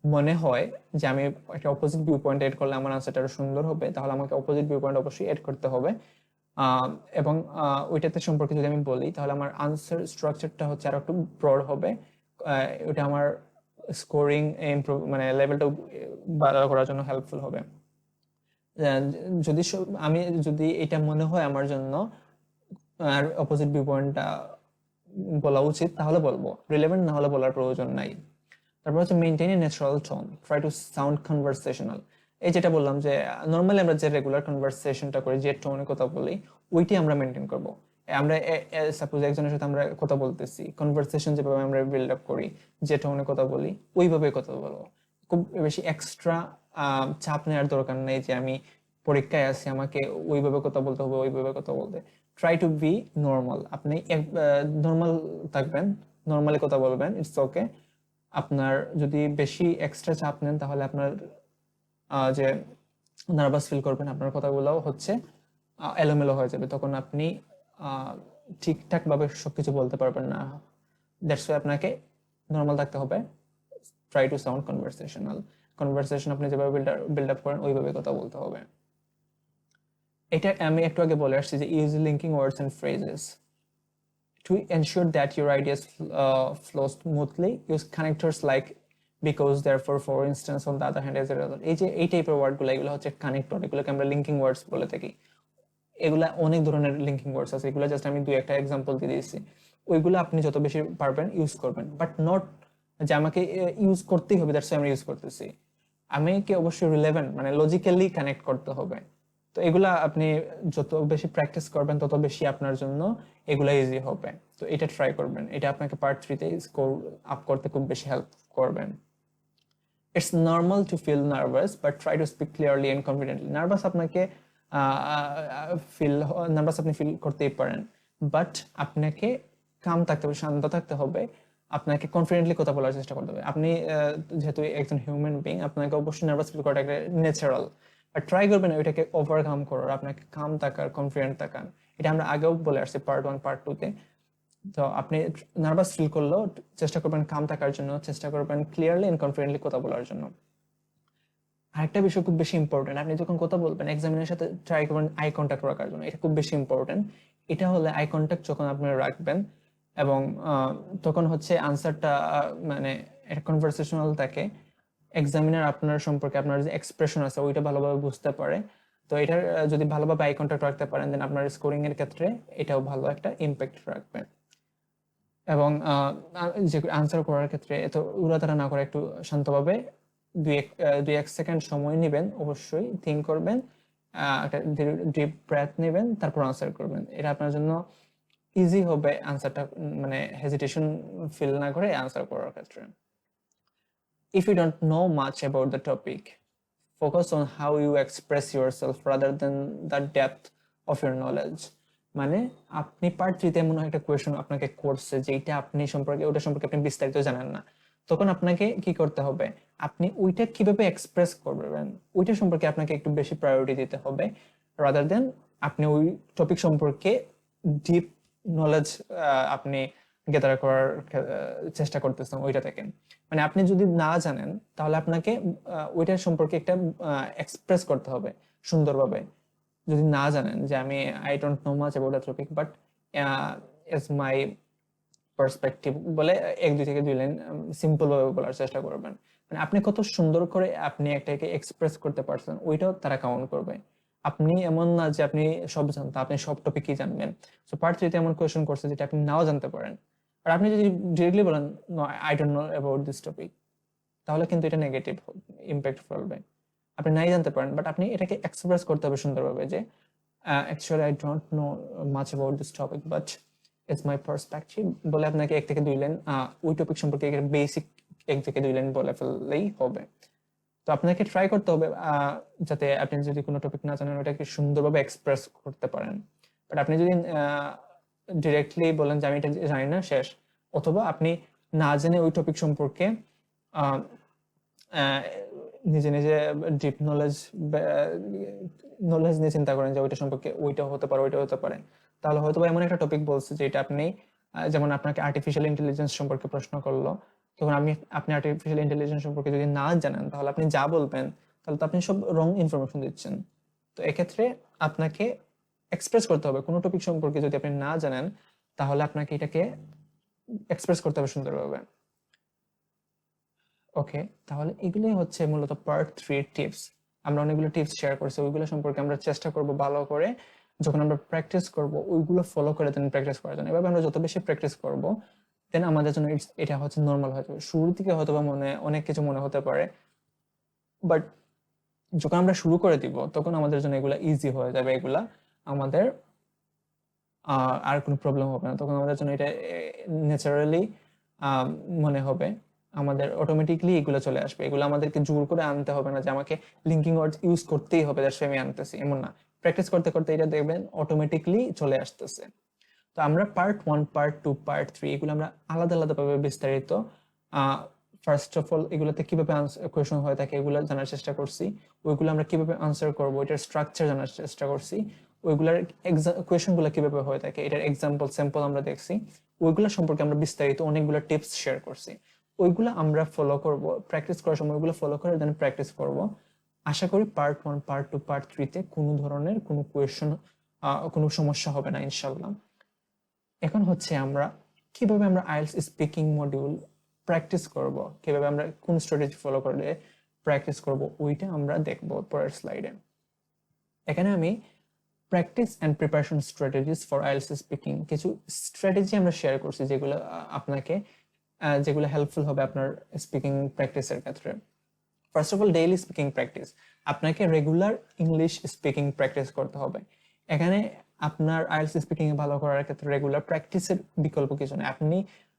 মনে হয় যে আমি একটা অপোজিট ভিউ পয়েন্ট এড করলে আমার আনসারটা আরো সুন্দর হবে, তাহলে আমাকে অপোজিট ভিউ পয়েন্ট অবশ্যই এড করতে হবে। এবং ওইটাতে সম্পর্কে যদি আমি বলি তাহলে আমার আনসার স্ট্রাকচারটা হচ্ছে আরো একটু ব্রড হবে। ওটা আমার স্কোরিং ইমপ্রুভ মানে লেভেলটা ভালো করার জন্য হেল্পফুল হবে। আমি যদি এটা মনে হয় আমার জন্য আর অপোজিট ভিউ পয়েন্টটা বলা উচিত তাহলে বলবো, রিলেভেন্ট না হলে বলার প্রয়োজন নাই। তারপর হচ্ছে maintain a natural tone, try to sound conversational. এই যেটা বললাম যে নর্মালি আমরা যে রেগুলার কনভারসেশনটা করি, যে টোনে কথা বলি, ওইটাই আমরা মেনটেন করব। আমরা সাপোজ একজনের সাথে আমরা কথা বলতেছি, কনভারসেশন যেভাবে আমরা বিল্ড আপ করি, যে টোনে কথা বলি ওইভাবে কথা বলবো। খুব বেশি এক্সট্রা চাপ নেওয়ার দরকার নেই যে আমি পরীক্ষায় আছি, আমাকে ওইভাবে কথা বলতে হবে, ওইভাবে কথা বলতে। Try to be normal. আপনি নর্মাল থাকবেন, নর্মালি কথা বলবেন, ইটস ওকে। আপনার যদি বেশি এক্সট্রা চাপ নেন তাহলে আপনার যে নার্ভাস ফিল করবেন, আপনার কথাগুলো হচ্ছে এলোমেলো হয়ে যাবে, তখন আপনি ঠিকঠাক ভাবে সবকিছু বলতে পারবেন না। দ্যাটস ওয়াই আপনাকে নর্মাল থাকতে হবে। Try to sound conversational. Conversation আপনি যেভাবে বিল্ড আপ করেন ওইভাবে কথা বলতে হবে। এটা আমি একটু আগে বলে আসছি যে use linking words and phrases to ensure that your ideas flow smoothly. Use connectors like because, therefore, for instance, on the other hand, as a result. এই টাইপের ওয়ার্ডগুলো, এগুলো হচ্ছে কানেক্টর, এগুলোকে আমরা লিঙ্কিং ওয়ার্ডস বলে থাকি। এগুলা অনেক ধরনের লিঙ্কিং ওয়ার্ডস আছে, এগুলো জাস্ট আমি দুই একটা এক্সাম্পল দিয়ে দিয়েছি। ওইগুলো আপনি যত বেশি পারবেন ইউজ করবেন, বাট নট যে আমাকে ইউজ করতেই হবে দ্যাটস আমরা ইউজ করতেছি। আমি কি অবশ্যই রিলেভেন্ট, মানে লজিক্যালি কানেক্ট করতে হবে। তো এগুলা আপনি যত বেশি প্র্যাকটিস করবেন তত বেশি আপনার জন্য এগুলা ইজি হবে। তো এটা ট্রাই করবেন, এটা আপনাকে পার্ট 3-তে স্কোর আপ করতে খুব বেশি হেল্প করবেন। It's normal to feel nervous but try to speak clearly and confidently. Nervous আপনাকে আপনি ফিল করতেই পারেন, বাট আপনাকে কাম থাকতে হবে, শান্ত থাকতে হবে, আপনাকে কনফিডেন্টলি কথা বলার চেষ্টা করতে হবে। আপনি যেহেতু একজন হিউম্যান বিং, আপনাকে অবশ্যই নার্ভাস ফিল করাটা একটা ন্যাচারাল, আর ট্রাই করবেন ওইটাকে ওভারকাম করার, আপনাকে কাম থাকার, কনফিডেন্ট থাকার। এটা আমরা আগেও বলে আসছি পার্ট 1 পার্ট 2-তে। তো আপনি নার্ভাস ফিল করলেও চেষ্টা করবেন কাম থাকার জন্য, চেষ্টা করবেন ক্লিয়ারলি এন্ড কনফিডেন্টলি কথা বলার জন্য। আরেকটা বিষয় খুব বেশি ইম্পর্টেন্ট, আপনি যখন কথা বলবেন এক্সামিনের সাথে ট্রাই করবেন আই কন্ট্যাক্ট রাখার জন্য, এটা খুব বেশি ইম্পর্টেন্ট। এটা হলে আই কন্ট্যাক্ট যখন আপনি রাখবেন এবং তখন হচ্ছে আনসারটা মানে একটা কনভারসেশনাল থাকে, এক্সামিনার আপনার সম্পর্কে আপনার যে এক্সপ্রেশন আছে ওইটা ভালোভাবে বুঝতে পারে। তো এটার যদি ভালোভাবে আই কন্ট্যাক্ট রাখতে পারেন দেন আপনার স্কোরিং এর ক্ষেত্রে এটাও ভালো একটা ইম্প্যাক্ট রাখবে। এবং যে আনসার করার ক্ষেত্রে এত উড়াতাড়া না করে একটু শান্তভাবে দুই এক সেকেন্ড সময় নেবেন, অবশ্যই থিঙ্ক করবেন, একটা ডিপ ব্রেথ নেবেন, তারপর আনসার করবেন। এটা আপনার জন্য ইজি হবে আনসারটা, মানে হেজিটেশন ফিল না করে আনসার করার ক্ষেত্রে। If you don't know much about the topic, focus on how you express yourself rather than the depth of your knowledge. মানে আপনি পার্ট 3-তে এমন একটা কোয়েশ্চেন আপনাকে করছে যে এটা আপনি সম্পর্কে, ওটা সম্পর্কে আপনি বিস্তারিত জানেন না, তখন আপনাকে কি করতে হবে, আপনি ওইটা কিভাবে এক্সপ্রেস করবেন ওইটা সম্পর্কে আপনাকে একটু বেশি প্রায়োরিটি দিতে হবে, রাদার দেন আপনি ওই টপিক সম্পর্কে ডিপ নলেজ আপনি গেদার করার চেষ্টা করতেছেন ওইটা থেকে। মানে আপনি যদি না জানেন তাহলে আপনাকে ওইটার সম্পর্কে একটা এক্সপ্রেস করতে হবে সুন্দরভাবে। যদি না জানেন যে আমি I don't know much about the topic but age my perspective বলে 1-2 লাইন সিম্পল ভাবে বলার চেষ্টা করবেন। মানে আপনি কত সুন্দর করে আপনি একটাকে এক্সপ্রেস করতে পারছেন ওইটাও তারা কাউন্ট করবে। আপনি এমন না যে আপনি সব জানতেন, আপনি সব টপিকই জানবেন। সো পার্ট 3-তে এমন কোয়েশ্চেন করছে যেটা আপনি নাও জানতে পারেন, আর আপনি যদি ডিরেক্টলি বলেন no I don't know about this topic, তাহলে কিন্তু এটা নেগেটিভ ইম্প্যাক্ট ফেলবে। আপনি নাই জানতে পারেন বাট আপনি এটাকে এক্সপ্রেস করতে হবে সুন্দরভাবে যে actually I don't know much about this topic but it's my perspective বলে আপনাকে 1-2 লাইন ওই টপিক সম্পর্কে বেসিক 1-2 লাইন বলে ফেললেই হবে। তো আপনাকে ট্রাই করতে হবে যাতে আপনি যদি কোনো টপিক না জানেন ওটাকে সুন্দরভাবে এক্সপ্রেস করতে পারেন। বাট আপনি যদি ডিরেক্টলি বলেন যে আমি এটা জানি না, শেষ। অথবা আপনি না জেনে ওই টপিক সম্পর্কে নিজে নিজে ডিপ নলেজ নিয়ে চিন্তা করেন যে ওইটা সম্পর্কে ওইটা হতে পারে, ওইটা হতে পারে, তাহলে হয়তো এমন একটা টপিক বলছে যেটা আপনি যেমন আপনাকে আর্টিফিশিয়াল ইন্টেলিজেন্স সম্পর্কে প্রশ্ন করলো, তখন আপনি আর্টিফিশিয়াল ইন্টেলিজেন্স সম্পর্কে যদি না জানেন তাহলে আপনি যা বলবেন তাহলে তো আপনি সব রং ইনফরমেশন দিচ্ছেন। তো এক্ষেত্রে আপনাকে এক্সপ্রেস করতে হবে কোনো টপিক সম্পর্কে যদি আপনি না জানেন তাহলে আপনাকে এটাকে এক্সপ্রেস করতে হবে সুন্দরভাবে। ওকে, তাহলে এগুলোই হচ্ছে মূলত পার্ট 3 টিপস। আমরা অনেকগুলো টিপস শেয়ার করছি, ওইগুলো সম্পর্কে আমরা চেষ্টা করব ভালো করে যখন আমরা প্র্যাকটিস করব ওইগুলো ফলো করে দেন প্র্যাকটিস করার জন্য। এভাবে আমরা যত বেশি প্র্যাকটিস করব দেন আমাদের জন্য এটা হচ্ছে নর্মাল হয়ে যাবে। শুরুর দিকে হয়তো বা অনেক কিছু মনে হতে পারে, বাট যখন আমরা শুরু করে দিব তখন আমাদের জন্য এগুলা ইজি হয়ে যাবে, এগুলা আমাদের আর কোনো প্রবলেম হবে না, তখন আমাদের জন্য এটা ন্যাচারালি মনে হবে। আমাদের অটোমেটিকলি এগুলো চলে আসবে। এগুলো আমাদেরকে জোর করে আনতে হবে না যে আমাকে লিঙ্কিং ওয়ার্ডস ইউজ করতেই হবে, দ্যাটস আমি আনতেছি, এমন না। প্র্যাকটিস করতে করতে এটা দেখবেন অটোমেটিকলি চলে আসতেছে। তো আমরা পার্ট 1, পার্ট 2, পার্ট 3 এগুলো আমরা আলাদা আলাদাভাবে বিস্তারিত ফার্স্ট অফ অল এগুলোতে কিভাবে কোয়েশন হয়ে থাকে এগুলো জানার চেষ্টা করছি। ওইগুলো আমরা কিভাবে আনসার করবো এটার স্ট্রাকচার জানার চেষ্টা করছি। ওইগুলার কোয়েশনগুলো কিভাবে হয়ে থাকে এটার এক্সাম্পল স্যাম্পল আমরা দেখছি। ওইগুলো সম্পর্কে আমরা বিস্তারিত অনেকগুলো টিপস শেয়ার করছি। ওইগুলো আমরা ফলো করব, প্র্যাকটিস করার সময় ওইগুলো ফলো করে দেন প্র্যাকটিস করব। আশা করি পার্ট 1, পার্ট 2, পার্ট 3-তে কোনো ধরনের কোনো কোয়েশন কোনো সমস্যা হবে না ইনশাল্লাহ। এখন হচ্ছে আমরা কিভাবে আমরা আইএলটিএস স্পিকিং মডিউল প্র্যাকটিস করব, কিভাবে আমরা কোন স্ট্র্যাটেজি ফলো করে প্র্যাকটিস করব ওইটা আমরা দেখব পরের স্লাইডে। এখানে আমি practice and preparation strategies for IELTS speaking কিছু স্ট্র্যাটেজি আমরা শেয়ার করছি যেগুলো আপনাকে যেগুলো হেল্পফুল হবে আপনার স্পিকিং প্র্যাকটিসের ক্ষেত্রে। First of all daily speaking practice, আপনাকে রেগুলার ইংলিশ স্পিকিং প্র্যাকটিস করতে হবে। এখানে আপনার আইএলটিএস স্পিকিং এ ভালো করার ক্ষেত্রে রেগুলার প্র্যাকটিসের বিকল্প কিছু নেই। আপনি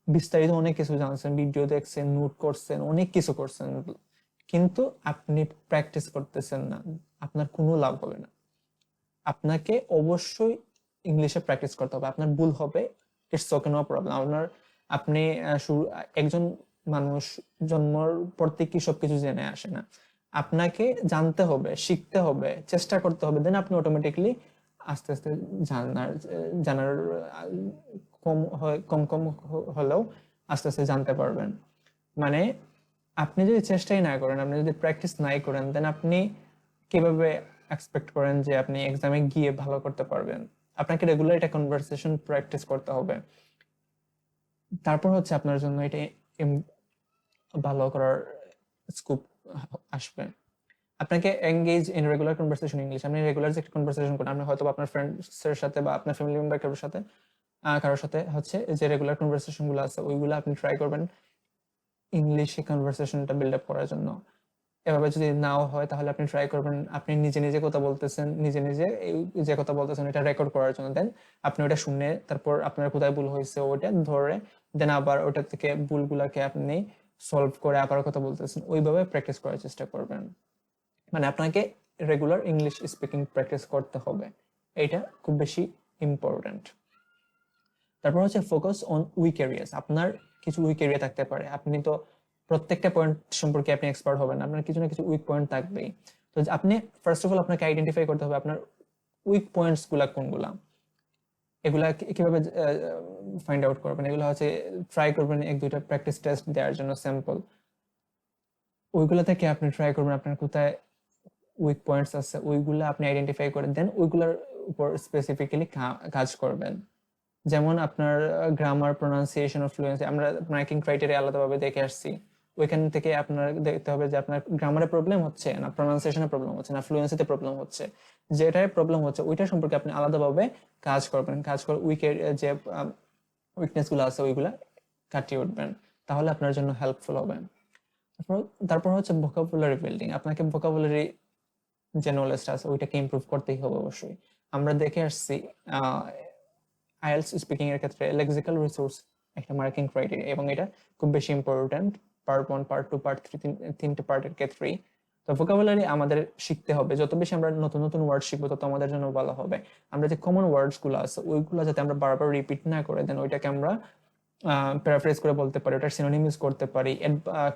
বিস্তারিত অনেক কিছু জানছেন, ভিডিও দেখছেন, নোট করছেন, অনেক কিছু করছেন, কিন্তু আপনি প্র্যাকটিস করতেছেন না, আপনার কোনো লাভ হবে না। আপনাকে অবশ্যই ইংলিশে প্র্যাকটিস করতে হবে। আপনার ভুল হবে, ইটস ওকে, নো প্রবলেম। আপনি একজন মানুষ জন্মর পর থেকে সবকিছু জেনে আসে না, আপনাকে জানতে হবে, শিখতে হবে, চেষ্টা করতে হবে, দেন আপনি অটোমেটিকলি আস্তে আস্তে জানার কম কম হলেও আস্তে আস্তে জানতে পারবেন। মানে আপনি যদি চেষ্টাই না করেন, আপনি যদি প্র্যাকটিস নাই করেন, দেন আপনি কিভাবে এক্সপেক্ট করেন যে আপনি এক্সামে গিয়ে ভালো করতে পারবেন? আপনাকে রেগুলার এটা কনভারসেশন প্র্যাকটিস করতে হবে। তারপর হচ্ছে আপনার জন্য এটা ভালো করার স্কোপ আসবে। আপনাকে engage in regular conversation English. আপনি রেগুলার যে কনভারসেশন করেন, আপনি হয়তো আপনার ফ্রেন্ডসের সাথে বা আপনার ফ্যামিলি মেম্বার কারোর সাথে হচ্ছে যে রেগুলার কনভারসেশন গুলো আছে ওইগুলো আপনি ট্রাই করবেন ইংলিশে কনভারসেশনটা বিল্ড আপ করার জন্য। এভাবে যদি নাও হয় তাহলে আপনি ট্রাই করবেন আপনি নিজে নিজে কথা বলতেছেন, নিজে নিজে যে কথা বলতেছেন এটা রেকর্ড করার জন্য। দেন আপনি ওটা শুনে তারপর আপনার কোথায় ভুল হয়েছে ওটা ধরে দেন আবার ওটা থেকে ভুলগুলাকে আপনি সলভ করে আবার কথা বলতেছেন, ওইভাবে প্র্যাকটিস করার চেষ্টা করবেন। মানে আপনাকে রেগুলার ইংলিশ স্পিকিং প্র্যাকটিস করতে হবে, এটা খুব বেশি ইম্পর্টেন্ট। তারপর হচ্ছে ফোকাস অন উইক এরিয়াস। আপনার কিছু উইক এরিয়া থাকতে পারে, আপনি তো প্রত্যেকটা পয়েন্ট সম্পর্কে আপনি এক্সপার্ট হবেন, আপনার কিছু না কিছু উইক পয়েন্ট থাকবেই। তো আপনি ফার্স্ট অফ অল আপনাকে আইডেন্টিফাই করতে হবে আপনার উইক পয়েন্টস গুলা কোনগুলা, এগুলা কিভাবে ফাইন্ড আউট করবেন? এগুলো হচ্ছে ট্রাই করবেন 1-2টা প্র্যাকটিস টেস্ট দেওয়ার জন্য স্যাম্পল। ওইগুলা থেকে আপনি ট্রাই করবেন আপনার কোথায় উইক পয়েন্টস আছে ওইগুলো আপনি আইডেন্টিফাই করে দেন ওইগুলোর উপর স্পেসিফিক্যালি কাজ করবেন। যেমন আপনার গ্রামার, প্রোনাউন্সিয়েশন ও ফ্লুয়েন্সি আমরা র্যাঙ্কিং ক্রাইটেরিয়া আলাদাভাবে দেখে আসছি। ওইখান থেকে আপনার দেখতে হবে যে আপনার গ্রামারে প্রবলেম হচ্ছে না, প্রোনাউন্সিয়েশনে প্রবলেম হচ্ছে না, ফ্লুয়েন্সিতে প্রবলেম হচ্ছে। যেটাই প্রবলেম হচ্ছে ওইটা সম্পর্কে আপনি আলাদাভাবে কাজ করবেন, কাজ করে যে উইকনেস গুলো আছে ওইগুলা কাটিয়ে উঠবেন, তাহলে আপনার জন্য হেল্পফুল হবে। তারপর হচ্ছে ভোকাবুলারি বিল্ডিং। আপনাকে ভোকাবুলারি যে নলেজটা আছে ওইটাকে ইমপ্রুভ করতেই হবে অবশ্যই। আমরা দেখে আসছি আইএলটিএস স্পিকিং এর ক্ষেত্রে লেক্সিক্যাল রিসোর্স একটা মার্কিং ক্রাইটেরিয়া এবং এটা খুব বেশি ইম্পর্টেন্ট পার্ট 1, পার্ট 2, পার্ট 3 তিনটে পার্টের ক্ষেত্রেই। তো ভোকাবুলারি আমাদের শিখতে হবে, যত বেশি আমরা নতুন নতুন ওয়ার্ড শিখবো তত আমাদের জন্য ভালো হবে। আমরা যে কমন ওয়ার্ডস গুলো আছে ওইগুলো যাতে আমরা বারবার রিপিট না করে দেন ওইটাকে আমরা প্যারাফ্রেজ করে বলতে পারি, ওটার সিনোনিম ইউজ করতে পারি,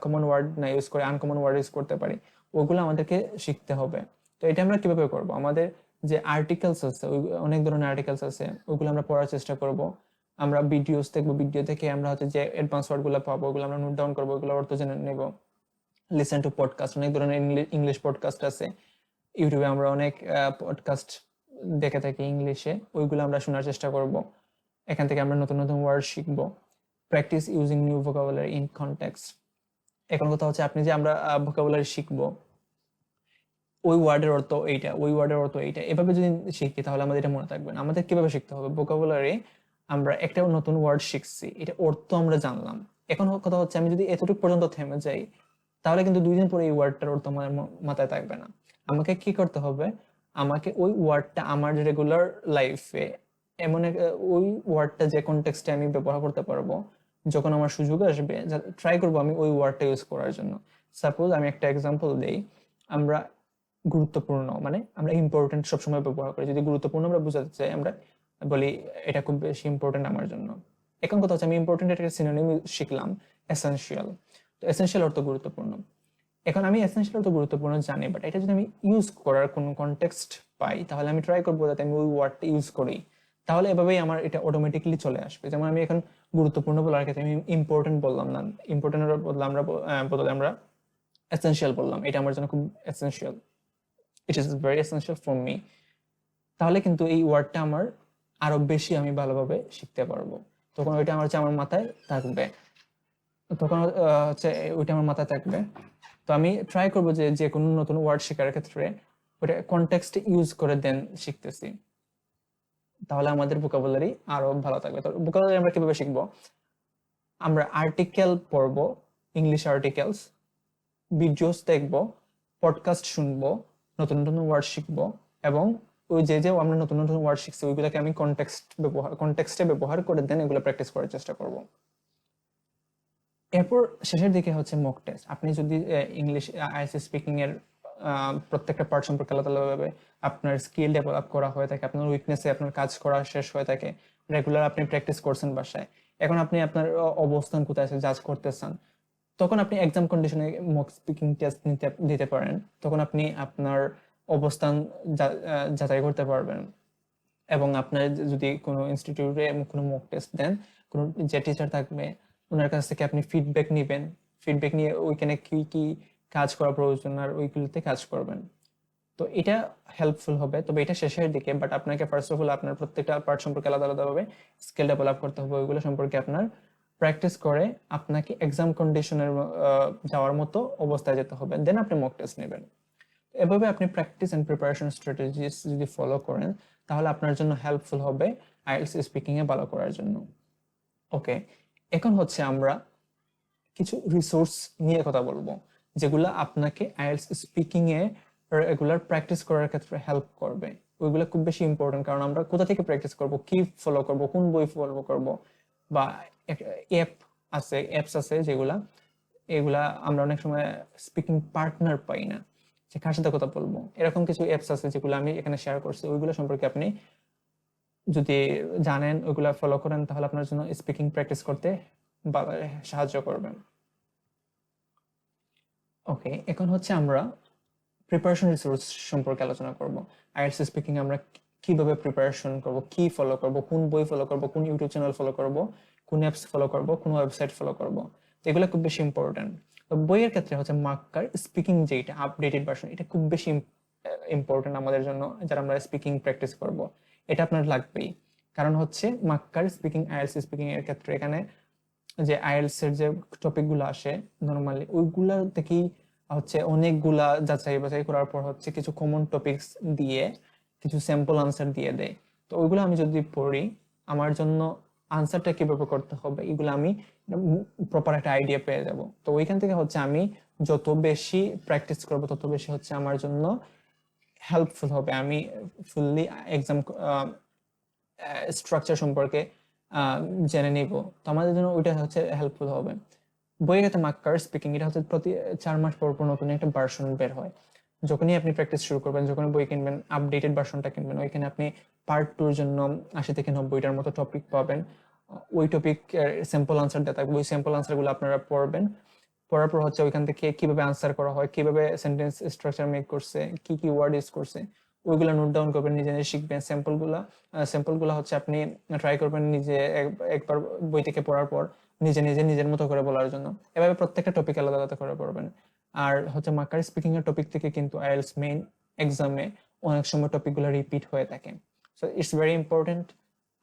কমন ওয়ার্ড না ইউজ করে আনকমন ওয়ার্ড ইউজ করতে পারি, ওগুলো আমাদেরকে শিখতে হবে। তো এটা আমরা কিভাবে করব? আমাদের যে আর্টিকেলস আছে অনেক ধরনের আর্টিকেলস আছে ওইগুলো আমরা পড়ার চেষ্টা করব। আমরা ভিডিওস দেখবো, ভিডিও থেকে আমরা হচ্ছে যে অ্যাডভান্স ওয়ার্ড গুলো পাবো ওগুলো আমরা নোট ডাউন করবো, ওগুলো অর্থ জেনে নেব। লিসেন টু পডকাস্ট, অনেক ধরনের ইংলিশ পডকাস্ট আছে ইউটিউবে, আমরা অনেক পডকাস্ট দেখে থাকি ইংলিশে, ওইগুলো আমরা শোনার চেষ্টা করব। এখান থেকে আমরা নতুন নতুন ওয়ার্ড শিখবো। Practice using new vocabulary in context. এখন কথা হচ্ছে আপনি যে আমরা ভোকাবুলারি শিখবো ওই ওয়ার্ডের অর্থ এইটা, ওই ওয়ার্ডের অর্থ এইটা, এভাবে যদি শিখি তাহলে আমাদের এটা মনে থাকবে না। আমাদের কিভাবে শিখতে হবে? ভোকাবুলারি আমরা একটা নতুন ওয়ার্ড শিখছি, এটা অর্থ আমরা জানলাম, এখন কথা হচ্ছে আমি যদি এতটুকু পর্যন্ত থেমে যাই তাহলে কিন্তু 2 দিন পরে এই ওয়ার্ডটার অর্থ আমার মাথায় থাকবে না। আমাকে কি করতে হবে? আমাকে ওই ওয়ার্ডটা আমার রেগুলার লাইফে এমন ওই ওয়ার্ডটা যে কনটেক্সটে আমি ব্যবহার করতে পারবো, যখন আমার সুযোগ আসবে ট্রাই করবো আমি ওই ওয়ার্ডটা ইউজ করার জন্য। সাপোজ আমি একটা এক্সাম্পল দেই, আমরা গুরুত্বপূর্ণ মানে আমরা ইম্পর্টেন্ট সবসময় ব্যবহার করি। যদি গুরুত্বপূর্ণ আমরা বোঝাতে চাই আমরা বলি এটা খুব বেশি ইম্পর্টেন্ট আমার জন্য। এখন কথা হচ্ছে আমি ইম্পর্টেন্ট এর সিনোনিম শিখলাম এসেনশিয়াল। তো এসেনশিয়াল অর্থ গুরুত্বপূর্ণ। এখন আমি এসেনশিয়াল অর্থ গুরুত্বপূর্ণ জানি, বাট এটা যদি আমি ইউজ করার কোনো কনটেক্সট পাই তাহলে আমি ট্রাই করবো যাতে আমি ওই ওয়ার্ডটা ইউজ করি, তাহলে এভাবেই আমার এটা অটোমেটিকলি চলে আসবে। যেমন আমি এখন গুরুত্বপূর্ণ বলার ক্ষেত্রে আমি ইম্পর্টেন্ট বললাম না, ইম্পর্টেন্টের বদলে আমরা এসেনশিয়াল বললাম, এটা আমার জন্য খুব essential, it is very essential for me. তাহলে কিন্তু এই ওয়ার্ডটা আমার আরো বেশি আমি ভালোভাবে শিখতে পারবো। তখন ওইটা আমার মাথায় থাকবে, তখন হচ্ছে ওইটা আমার মাথায় থাকবে। তো আমি ট্রাই করবো যে যে কোনো নতুন ওয়ার্ড শেখার ক্ষেত্রে ওইটা কনটেক্সট ইউজ করে দেন শিখতেছি, তাহলে আমাদের ভোকাবুলারি আরো ভালো থাকবে। তো ভোকাবুলারি আমরা কিভাবে শিখবো? আমরা আর্টিকেল পড়বো, ইংলিশ আর্টিকেলস, ভিডিওস দেখবো, পডকাস্ট শুনবো, নতুন নতুন ওয়ার্ড শিখবো, এবং ওই যে আমরা নতুন নতুন ওয়ার্ড শিখছি ওইগুলোকে আমি কনটেক্সটে ব্যবহার করে দেন এগুলো প্র্যাকটিস করার চেষ্টা করব। এরপর শেষের দিকে হচ্ছে মক টেস্ট। আপনি যদি ইংলিশ আইএলটিএস স্পিকিং এর প্রত্যেকটা পার্ট সম্পর্কে আলাদা আলাদাভাবে আপনার স্কিল ডেভেলপ করা হয়ে থাকে, আপনার উইকনেসে আপনার কাজ করা শেষ হয়ে থাকে, রেগুলার আপনি প্র্যাকটিস করছেন বাসায়, এখন আপনি আপনার অবস্থান কোথায় আছে জাজ করতেছেন, তখন আপনি এক্সাম কন্ডিশনে মক স্পিকিং টেস্ট দিতে পারেন। তখন আপনি আপনার অবস্থান যাচাই করতে পারবেন। এবং আপনার যদি কোনো ইনস্টিটিউটে কোনো মক টেস্ট দেন, কোনো যে টিচার থাকবে ওনার কাছ থেকে আপনি ফিডব্যাক নেবেন, ফিডব্যাক নিয়ে ওইখানে কি কি কাজ করা প্রয়োজন আর ওইগুলোতে কাজ করবেন। তো এটা হেল্পফুল হবে, তবে এটা শেষের দিকে। বাট আপনাকে ফার্স্ট অফ অল আপনার প্রত্যেকটা পার্ট সম্পর্কে আলাদা আলাদাভাবে স্কিল ডেভেলপ করতে হবে, ওইগুলো সম্পর্কে আপনার প্র্যাকটিস করে আপনাকে এক্সাম কন্ডিশনের যাওয়ার মতো অবস্থায় যেতে হবে, দেন আপনি মক টেস্ট নেবেন। এভাবে আপনি প্র্যাকটিস এন্ড প্রিপারেশন স্ট্র্যাটেজিস যদি ফলো করেন তাহলে আপনার জন্য হেল্পফুল হবে আইএলটিএস স্পিকিং এ ভালো করার জন্য। ওকে, এখন হচ্ছে আমরা কিছু রিসোর্স নিয়ে কথা বলবো যেগুলো আপনাকে IELTS speaking a regular practice করার ক্ষেত্রে হেল্প করবে। ওইগুলো খুব বেশি ইম্পর্টেন্ট, কারণ আমরা কোথা থেকে প্র্যাকটিস করব, কি ফলো করব, কোন বই ফলো করব, বা অ্যাপস আছে যেগুলা, এগুলা আমরা অনেক সময় স্পিকিং পার্টনার পাই না, যে কার সাথে কথা বলবো। এরকম কিছু অ্যাপস আছে যেগুলো আমি এখানে শেয়ার করছি, ওইগুলো সম্পর্কে আপনি যদি জানেন ওইগুলা ফলো করেন তাহলে আপনার জন্য স্পিকিং প্র্যাকটিস করতে সাহায্য করবেন। ওকে, এখন হচ্ছে আমরা প্রিপারেশন রিসোর্স সম্পর্কে আলোচনা করব। আইএলটিএস স্পিকিং আমরা কিভাবে প্রিপারেশন করব, কি ফলো করব, কোন বই ফলো করব, কোন ইউটিউব চ্যানেল ফলো করব, কোন অ্যাপস ফলো করব, কোন ওয়েবসাইট ফলো করব, এগুলো খুব বেশি ইম্পর্টেন্ট। তো বইয়ের ক্ষেত্রে হচ্ছে মাক্কার স্পিকিং যেটা আপডেটেড ভার্সন, এটা খুব বেশি ইম্পর্টেন্ট আমাদের জন্য যারা আমরা স্পিকিং প্র্যাকটিস করব। এটা আপনার লাগবেই, কারণ হচ্ছে মাক্কার স্পিকিং আইএলটিএস স্পিকিং এর ক্ষেত্রে এখানে যে আইএলটিএস এর যে টপিকগুলো আসে নরমালি ওইগুলা থেকেই হচ্ছে অনেকগুলা যাচাই বাছাই করার পর হচ্ছে কিছু কমন টপিকস দিয়ে কিছু স্যাম্পল আনসার দিয়ে দেয়। তো ওইগুলো আমি যদি পড়ি আমার জন্য আনসারটা কিভাবে করতে হবে এগুলো আমি প্রপার একটা আইডিয়া পেয়ে যাব। তো ওইখান থেকে হচ্ছে আমি যত বেশি প্র্যাকটিস করবো তত বেশি হচ্ছে আমার জন্য হেল্পফুল হবে। আমি ফুললি এক্সাম স্ট্রাকচার সম্পর্কে জেনে নিব, তো আমাদের জন্য ওইটা হচ্ছে হেল্পফুল হবে। বইয়ের ক্ষেত্রে মাক্কার স্পিকিং এটা হচ্ছে প্রতি 4 মাস পর পর নতুন একটা ভার্সন বের হয়। যখনই আপনি প্র্যাকটিস শুরু করবেন, যখন বই কিনবেন, আপডেটেড ভার্সনটা কিনবেন, ওইখানে আপনি পার্ট 2 এর জন্য 80 থেকে 90টার মতো টপিক পাবেন। ওই টপিক স্যাম্পল আনসার দেওয়া থাকবে, ওই স্যাম্পল আনসারগুলো আপনারা পড়বেন। পড়ার পর হচ্ছে ওইখান থেকে কিভাবে আনসার করা হয়, কিভাবে সেন্টেন্স স্ট্রাকচার মেক করছে, কি কি ওয়ার্ড ইউজ করছে, ওইগুলো নোট ডাউন করবেন, নিজে নিজে শিখবেন। স্যাম্পলগুলো হচ্ছে আপনি ট্রাই করবেন নিজে একবার বই থেকে পড়ার পর নিজে নিজে নিজের মতো করে বলার জন্য। এভাবে প্রত্যেকটা টপিক আলাদা আলাদা করে পড়বেন। আর হচ্ছে মার্কার স্পিকিং এর টপিক থেকে কিন্তু আইএলটিএস মেইন এক্সামে অনেক সময় টপিকগুলো রিপিট হয়ে থাকে। সো ইটস ভেরি ইম্পর্টেন্ট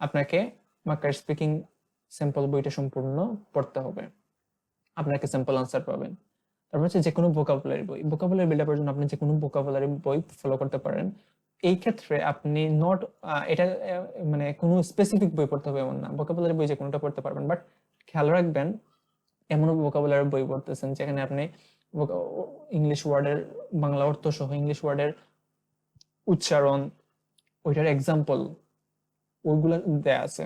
আপনাকে মার্কার স্পিকিং স্যাম্পল বইটা সম্পূর্ণ পড়তে হবে, আপনাকে স্যাম্পল আনসার পাবেন। তারপর হচ্ছে যে কোনো ভোকাবুলারি বই, ভোকাবুলারি বিল্ড আপের জন্য আপনি যে কোনো ভোকাবুলারি বই ফলো করতে পারেন। এই ক্ষেত্রে আপনি নট এটা মানে কোনো স্পেসিফিক বই পড়তে হবে এমন না, ভোকাবুলারি বই যে কোনোটা পড়তে পারবেন। বাট খেয়াল রাখবেন এমন ভোকাবুলারি বই পড়তেছেন যেখানে আপনি ইংলিশ ওয়ার্ডের বাংলা অর্থ সহ ইংলিশ ওয়ার্ডের উচ্চারণ, ওইটার এক্সাম্পল ওইগুলা দেয়া আছে।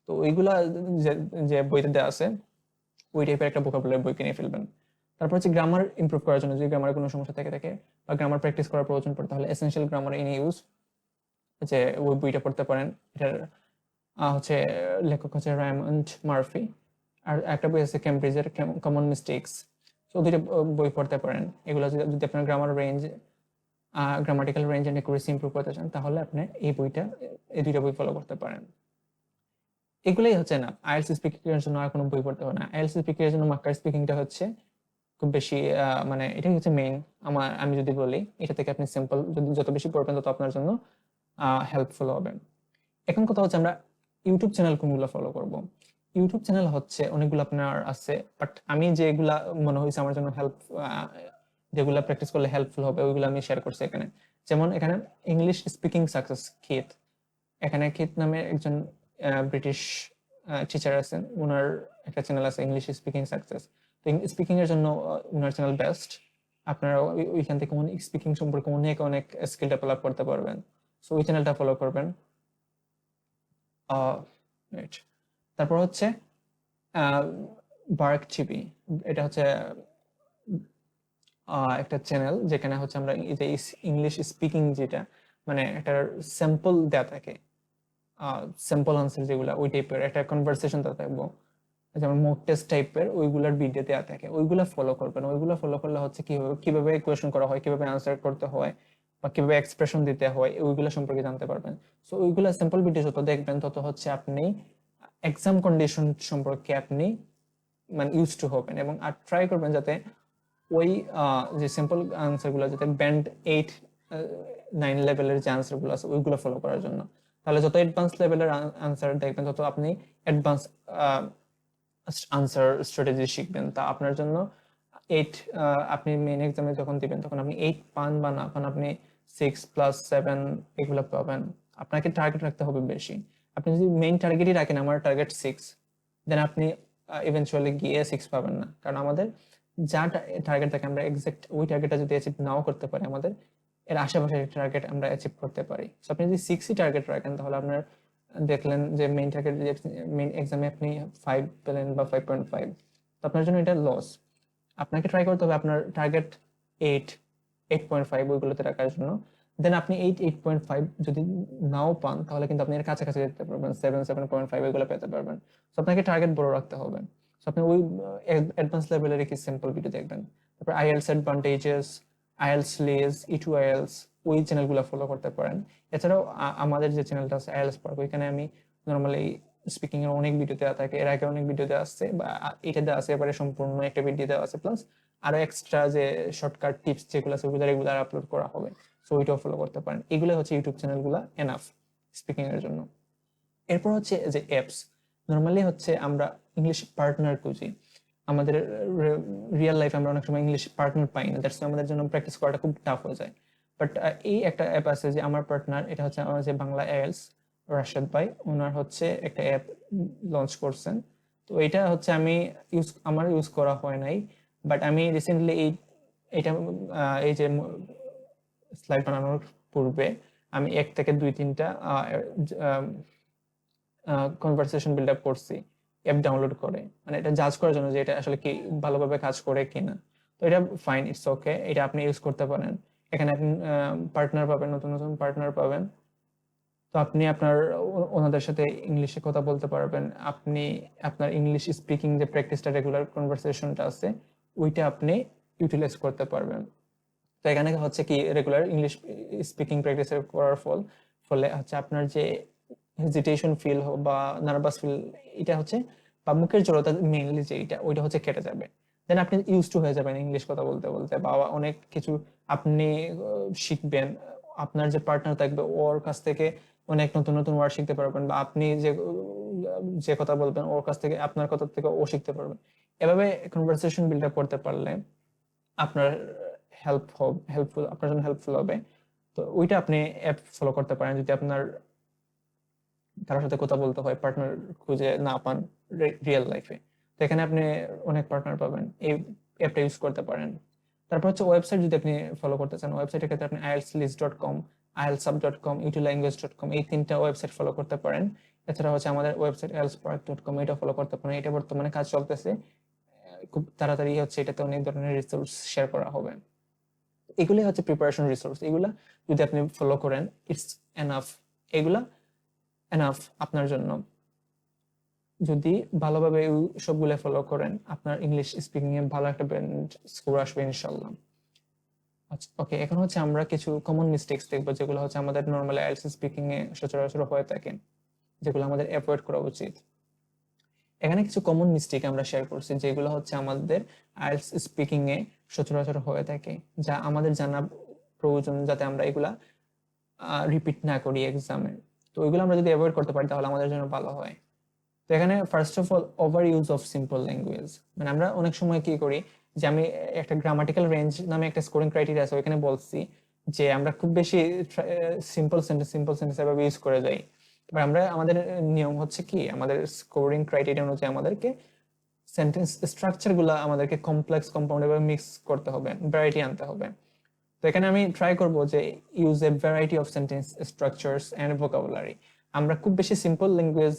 তো ওইগুলা যে যে বইতে দেওয়া আছে ওই টাইপের একটা ভোকাবুলারি বই কিনে ফেলবেন। তারপর হচ্ছে গ্রামার ইমপ্রুভ করার জন্য যদি গ্রামারে কোনো সমস্যা থেকে থাকে বা গ্রামার প্র্যাকটিস করার প্রয়োজন পড়ে তাহলে এসেনশিয়াল গ্রামার ইন ইউজ যে ওই বইটা পড়তে পারেন। এটার হচ্ছে লেখক হচ্ছে রায়মন্ড মার্ফি। আর একটা বই আছে ক্যামব্রিজের কমন মিস্টেক্স। তো দুইটা বই পড়তে পারেন। এগুলো যদি আপনার grammar range grammatical range and accuracy improve করতে চান তাহলে আপনি এই দুইটা বই ফলো করতে পারেন। এগুলোই হচ্ছে না, আইএলটিএস স্পিকিং এর জন্য আর কোনো বই পড়তে হবে না। আইএলটিএস স্পিকিং এর জন্য মাক্কার স্পিকিংটা হচ্ছে খুব বেশি মানে এটাই হচ্ছে মেইন। আমি যদি বলি এটা থেকে আপনি সিম্পল যদি যত বেশি পড়বেন তত আপনার জন্য হেল্পফুল হবে। এখন কথা হচ্ছে আমরা ইউটিউব চ্যানেল কোনগুলো ফলো করব। ইউটিউব চ্যানেল হচ্ছে অনেকগুলো আপনার আছে, বাট আমি যেগুলা মনে হয়েছে আমার জন্য যেগুলা প্র্যাকটিস করলে হেল্পফুল হবে ওইগুলো আমি শেয়ার করছি এখানে। যেমন এখানে ইংলিশ স্পিকিং সাকসেস কিট, এখানে কিট নামে একজন ব্রিটিশ টিচার আছেন, ওনার একটা চ্যানেল আছে ইংলিশ স্পিকিং সাকসেস। তো স্পিকিং এর জন্য ওনার চ্যানেল বেস্ট। আপনারা ওইখান থেকে স্পিকিং সম্পর্কে অনেক অনেক স্কিল ডেভেলপ করতে পারবেন। সো ওই চ্যানেলটা ফলো করবেন। তারপর হচ্ছে বার্ক টিভি, এটা হচ্ছে একটা চ্যানেল যেখানে হচ্ছে আমরা এই যে ইংলিশ স্পিকিং যেটা মানে একটা স্যাম্পল দেয়া থাকে, স্যাম্পল আনসার যেগুলো ওই টাইপের একটা কনভারসেশন দেওয়া থাকবো, যেমন মক টেস্ট টাইপের ওইগুলোর ভিডিও দেওয়া থাকে, ওইগুলো ফলো করবেন। ওইগুলো ফলো করলে হচ্ছে কিভাবে কোয়েশ্চেন করা হয়, কিভাবে আনসার করতে হয় বা কিভাবে এক্সপ্রেশন দিতে হয় ওইগুলো সম্পর্কে জানতে পারবেন। সো ওইগুলো স্যাম্পল ভিডিও যত দেখবেন তত হচ্ছে আপনি এক্সাম কন্ডিশন সম্পর্কে আপনি মানে ইউজ টু হবেন। এবং আর ট্রাই করবেন যাতে ওই যে সিম্পল আনসারগুলো যাতে ব্যান্ড 8-9 লেভেলের যে আনসারগুলো আছে ওইগুলো ফলো করার জন্য। তাহলে যত অ্যাডভান্স লেভেলের আনসার দেখবেন তত আপনি অ্যাডভান্স আনসার স্ট্র্যাটেজি শিখবেন। তা আপনার জন্য 8 আপনি মেইন এক্সামে যখন দিবেন তখন আপনি 8 পান বা না পান আপনি 6+7 এগুলো পাবেন। আপনাকে টার্গেট রাখতে হবে বেশি। আপনি যদি মেইন টার্গেটই রাখেন আমার টার্গেট 6, দেন আপনি ইভেনচুয়ালি গিয়ে 6 পাবেন না। কারণ আমাদের যা টার্গেট থাকে আমরা এক্সাক্ট ওই টার্গেটটা যদি অ্যাচিভ নাও করতে পারি আমাদের এর আশেপাশে টার্গেট আমরা অ্যাচিভ করতে পারি। সো আপনি যদি 6ই টার্গেট রাখেন তাহলে আপনার দেখলেন যে মেইন টার্গেট মেইন এক্সামে আপনি 5 পেলেন বা 5.5, তো আপনার জন্য এটা লস। আপনাকে ট্রাই করতে হবে আপনার টার্গেট 8.5 ওইগুলোতে রাখার জন্য। দেন আপনি 8.5 যদি নাও পান তাহলে কিন্তু আপনি এর কাছাকাছি যেতে পারবেন, 7.5 এগুলো পেতে পারবেন। সো আপনাকে টার্গেট বড় রাখতে হবে। সো আপনি ওই অ্যাডভান্স লেভেলের কি সিম্পল ভিডিও দেখবেন। তারপর আইএলস অ্যাডভান্টেজেস, আইএলস লেজ, E2 আইএলস ওই চ্যানেলগুলো ফলো করতে পারেন। এছাড়াও আমাদের যে চ্যানেলটা আছে আইএলস পার্ক, ওইখানে আমি নর্মালি স্পিকিং এর অনেক ভিডিও দেওয়া থাকে, এর আগে অনেক ভিডিও দেওয়া আসছে বা এটা দেওয়া আছে, এবারে সম্পূর্ণ একটা ভিডিও দেওয়া আছে, প্লাস আরো এক্সট্রা যে শর্টকাট টিপস যেগুলো আছে ওগুলো রেগুলার আপলোড করা হবে। সো ওইটাও ফলো করতে পারেন। এগুলো হচ্ছে ইউটিউব চ্যানেলগুলো এনাফ স্পিকিং এর জন্য। এরপর হচ্ছে যে অ্যাপস, নর্মালি হচ্ছে আমরা ইংলিশ পার্টনার খুঁজি। আমাদের রিয়েল লাইফে আমরা অনেক সময় ইংলিশ পার্টনার পাই না, দ্যাটস আমাদের জন্য প্র্যাকটিস করাটা খুব টাফ হয়ে যায়। বাট এই একটা অ্যাপ আছে যে আমার পার্টনার, এটা হচ্ছে আমার যে বাংলা আইএলস রাশেদ ভাই, ওনার হচ্ছে একটা অ্যাপ লঞ্চ করছেন। তো এটা হচ্ছে আমার ইউজ করা হয় নাই, বাট আমি রিসেন্টলি এটা এই যে স্লাইড বানানোর পূর্বে আমি 1 থেকে 2-3টা কনভারসেশন বিল্ড আপ করছি অ্যাপ ডাউনলোড করে, মানে এটা জাজ করার জন্য যে এটা আসলে কি ভালোভাবে কাজ করে কিনা। তো এটা ফাইন, ইটস ওকে, এটা আপনি ইউজ করতে পারেন। এখানে আপনি পার্টনার পাবেন, নতুন নতুন পার্টনার পাবেন। তো আপনি ওনাদের সাথে ইংলিশে কথা বলতে পারবেন। আপনি আপনার ইংলিশ স্পিকিং যে প্র্যাকটিসটা রেগুলার কনভারসেশনটা আছে ওইটা আপনি ইউটিলাইজ করতে পারবেন। তো এখানে হচ্ছে কি রেগুলার ইংলিশ স্পিকিং প্র্যাকটিস করার ফলে হচ্ছে আপনার যে হেজিটেশন ফিল বা নার্ভাস ফিল এটা হচ্ছে বা মুখের জড়তা মেইনলি যে ওইটা হচ্ছে কেটে যাবে। দেন আপনি ইউজ টু হয়ে যাবেন ইংলিশ কথা বলতে বলতে বা অনেক কিছু আপনি শিখবেন। আপনার যে পার্টনার থাকবে ওর কাছ থেকে অনেক নতুন নতুন ওয়ার্ড শিখতে পারবেন, বা আপনি যে কথা বলবেন ওর কাছ থেকে আপনার কথা থেকে ও শিখতে পারবেন। এভাবে কনভারসেশন বিল্ড আপ করতে পারলে আপনার আপনার জন্য হেল্পফুল হবে। তো ওইটা আপনি অ্যাপ ফলো করতে পারেন যদি আপনার কারোর সাথে কথা বলতে হয়, পার্টনার খুঁজে না পান রিয়েল লাইফে। তো এখানে আপনি অনেক পার্টনার পাবেন, এই অ্যাপটা ইউজ করতে পারেন। তারপর হচ্ছে ওয়েবসাইট যদি আপনি ফলো করতে চান, ওয়েবসাইটের ক্ষেত্রে আপনি ieltslist.com, ieltsub.com, utulanguage.com এই 3টা ওয়েবসাইট ফলো করতে পারেন। এছাড়া হচ্ছে আমাদের ওয়েবসাইট elspark.com, এটা ফলো করতে পারেন। এটা বর্তমানে কাজ চলতেছে, খুব তাড়াতাড়ি হচ্ছে এটাতে অনেক ধরনের রিসোর্স শেয়ার করা হবে। এগুলি হচ্ছে প্রিপারেশন রিসোর্স, এগুলা যদি আপনি ফলো করেন ইটস এনাফ, এগুলা এনাফ আপনার জন্য। যদি ভালোভাবে সবগুলো ফলো করেন আপনার ইংলিশ স্পিকিং এ ভালো একটা স্কোর আসবে ইনশাল্লাহ। আচ্ছা ওকে, এখন হচ্ছে আমরা কিছু কমন মিস্টেকস দেখবো যেগুলো হচ্ছে আমাদের নর্মাল আইএলটিএস স্পিকিং এ সচরাচর হয়ে থাকে, যেগুলো আমাদের অ্যাভয়েড করা উচিত। এখানে কিছু কমন মিস্টেক আমরা শেয়ার করছি যেগুলো হচ্ছে আমাদের আইএলটিএস স্পিকিং এ সচরাচর হয়ে থাকে, যা আমাদের জানা প্রয়োজন যাতে আমরা এগুলা রিপিট না করি এক্সামে। তো ওইগুলো আমরা যদি অ্যাভয়েড করতে পারি তাহলে আমাদের জন্য ভালো হয়। তো এখানে first of all over use of simple language, মানে আমরা অনেক সময় কি করি যে আমি একটা গ্রামাটিক্যাল রেঞ্জ নামে একটা স্কোরিং ক্রাইটেরিয়া আছে, ওইখানে বলছি যে আমরা খুব বেশি সিম্পল সেন্টেন্স এভাবে ইউজ করে যাই। এবার আমরা আমাদের নিয়ম হচ্ছে কি আমাদের স্কোরিং ক্রাইটেরিয়া অনুযায়ী আমাদেরকে সেন্টেন্স স্ট্রাকচার গুলা আমাদেরকে কমপ্লেক্স কম্পাউন্ড এভাবে মিক্স করতে হবে, ভ্যারাইটি আনতে হবে। তো এখানে আমি ট্রাই করব যে use a variety of sentence structures and vocabulary. আমরা খুব বেশি সিম্পল ল্যাঙ্গুয়েজ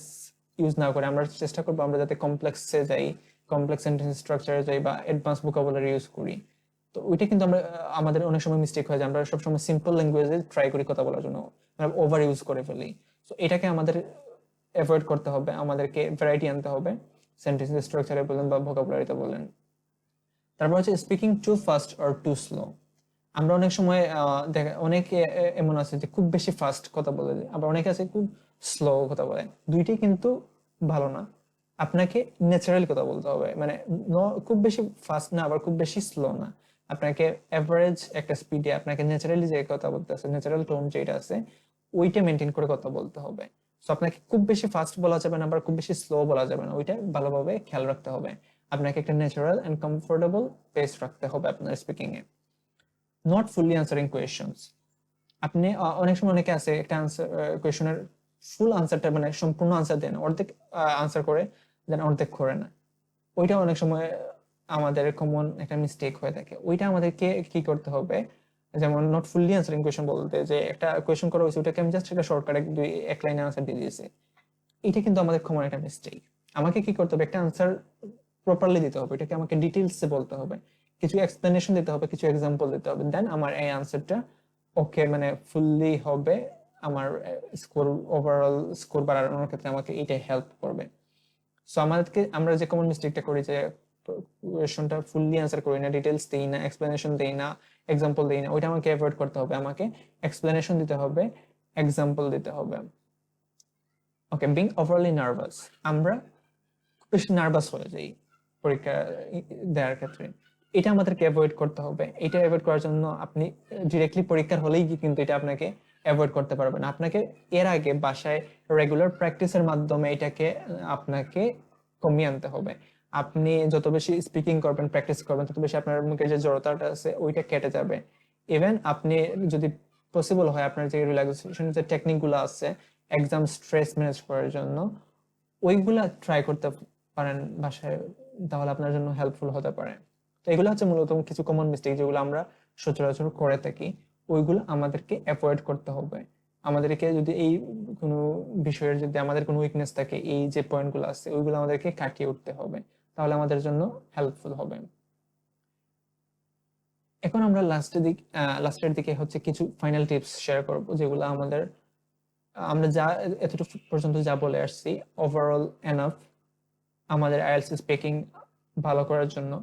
ইউজ না করে আমরা চেষ্টা করবো আমরা যাতে কমপ্লেক্সে যাই, কমপ্লেক্স সেন্টেন্স স্ট্রাকচারে যাই বা অ্যাডভান্স ভোকাবুলারি ইউজ করি। তো ওইটা কিন্তু আমরা আমাদের অনেক সময় মিস্টেক হয় যে আমরা সবসময় সিম্পল ল্যাঙ্গুয়েজে ট্রাই করি কথা বলার জন্য, আমরা ওভার ইউজ করে ফেলি। তো এটাকে আমাদের অ্যাভয়েড করতে হবে, আমাদেরকে ভ্যারাইটি আনতে হবে সেন্টেন্স স্ট্রাকচারে বলেন বা ভোকাবুলারিতে বলেন। তারপর হচ্ছে speaking too fast or too slow. আমরা অনেক সময় দেখা অনেকে এমন আছে যে খুব বেশি ফাস্ট কথা বলে, আবার অনেকে আছে খুব স্লো কথা বলে। দুইটাই কিন্তু ভালো না, আপনাকে ন্যাচারালি কথা বলতে হবে, মানে খুব বেশি ফাস্ট না আবার খুব বেশি স্লো না, আপনাকে এভারেজ একটা স্পিডে আপনাকে ন্যাচারালি যে কথা বলতে আছে, ন্যাচারাল টোন যেটা আছে ওইটা মেনটেন করে কথা বলতে হবে। সো আপনাকে খুব বেশি ফাস্ট বলা যাবে না আবার খুব বেশি স্লো বলা যাবে না, ওইটা ভালোভাবে খেয়াল রাখতে হবে। আপনাকে একটা ন্যাচারাল এন্ড কমফোর্টেবল পেস রাখতে হবে আপনার speaking A. Not fully answering questions, আপনি অনেক সময় অনেকে আছে একটা আনসার কোয়েশ্চেনের ফুল আনসারটা মানে সম্পূর্ণ আনসার দেন, অর্ধেক আনসার করে দেন অর্ধেক করে না। ওইটা অনেক সময় আমাদের কমন একটা মিস্টেক হয়ে থাকে, ওইটা আমাদেরকে কি করতে হবে, যেমন নট ফুললি আনসারিং কোয়েশ্চেন বলতে যে একটা কোয়েশ্চেন করা হয়েছে ওটাকে আমি জাস্ট একটা শর্টকাট এক লাইনে আনসার দিয়ে দিয়েছি, এটা কিন্তু আমাদের কমন একটা মিস্টেক। আমাকে কি করতে হবে, একটা আনসার প্রপারলি দিতে হবে, এটাকে আমাকে ডিটেইলসে বলতে হবে, কিছু এক্সপ্লেনেশন দিতে হবে, কিছু এক্সাম্পল দিতে হবে, দেন আমার এই আনসারটা ওকে মানে ফুললি হবে, আমার স্কোর ওভারঅল স্কোর বাড়ানোর ক্ষেত্রে আমাকে এটাই হেল্প করবে। সো আমাদেরকে আমরা যে কমন মিস্টেকটা করি যে কোয়েশনটা ফুললি আনসার করি না, ডিটেইলস দেই না, এক্সপ্লেনেশন দেই না, এক্সাম্পল দেই না, ওইটা আমাকে অ্যাভয়েড করতে হবে, আমাকে এক্সপ্লেনেশন দিতে হবে, এক্সাম্পল দিতে হবে। ওকে, বিং ওভারলি নার্ভাস, আমরা খুব বেশি নার্ভাস হয়ে যাই পরীক্ষা দেওয়ার ক্ষেত্রে, এটা আমাদেরকে অ্যাভয়েড করতে হবে। এটা অ্যাভয়েড করার জন্য আপনি ডিরেক্টলি পরীক্ষার হলেই কিন্তু এটা আপনাকে অ্যাভয়েড করতে পারবেন, আপনাকে এর আগে বাসায় রেগুলার প্র্যাকটিসের মাধ্যমে এটাকে আপনাকে কমিয়ে আনতে হবে। আপনি যত বেশি স্পিকিং করবেন, প্র্যাকটিস করবেন, তত বেশি আপনার মুখে যে জড়তাটা আছে ওইটা কেটে যাবে। ইভেন আপনি যদি পসিবল হয় আপনার যে রিল্যাক্সেশন যে টেকনিক গুলো আছে এক্সাম স্ট্রেস ম্যানেজ করার জন্য, ওইগুলা ট্রাই করতে পারেন বাসায়, তাহলে আপনার জন্য হেল্পফুল হতে পারে। তো এগুলো হচ্ছে মূলত কিছু কমন মিস্টেক যেগুলো আমরা সচরাচর করে থাকি, ওইগুলো আমাদেরকে অ্যাভয়েড করতে হবে। আমাদেরকে যদি এই কোনো বিষয়ের যদি আমাদের কোনো উইকনেস থাকে, এই যে পয়েন্টগুলো আছে ওইগুলো আমাদেরকে কাটিয়ে উঠতে হবে, তাহলে আমাদের জন্য হেল্পফুল হবে। এখন আমরা লাস্টের দিকে হচ্ছে কিছু ফাইনাল টিপস শেয়ার করব যেগুলো আমাদের আমরা যা এতটুকু পর্যন্ত যা বলে আসছি ওভারঅল এনাফ আমাদের আইএলটিএস স্পিকিং ভালো করার জন্য।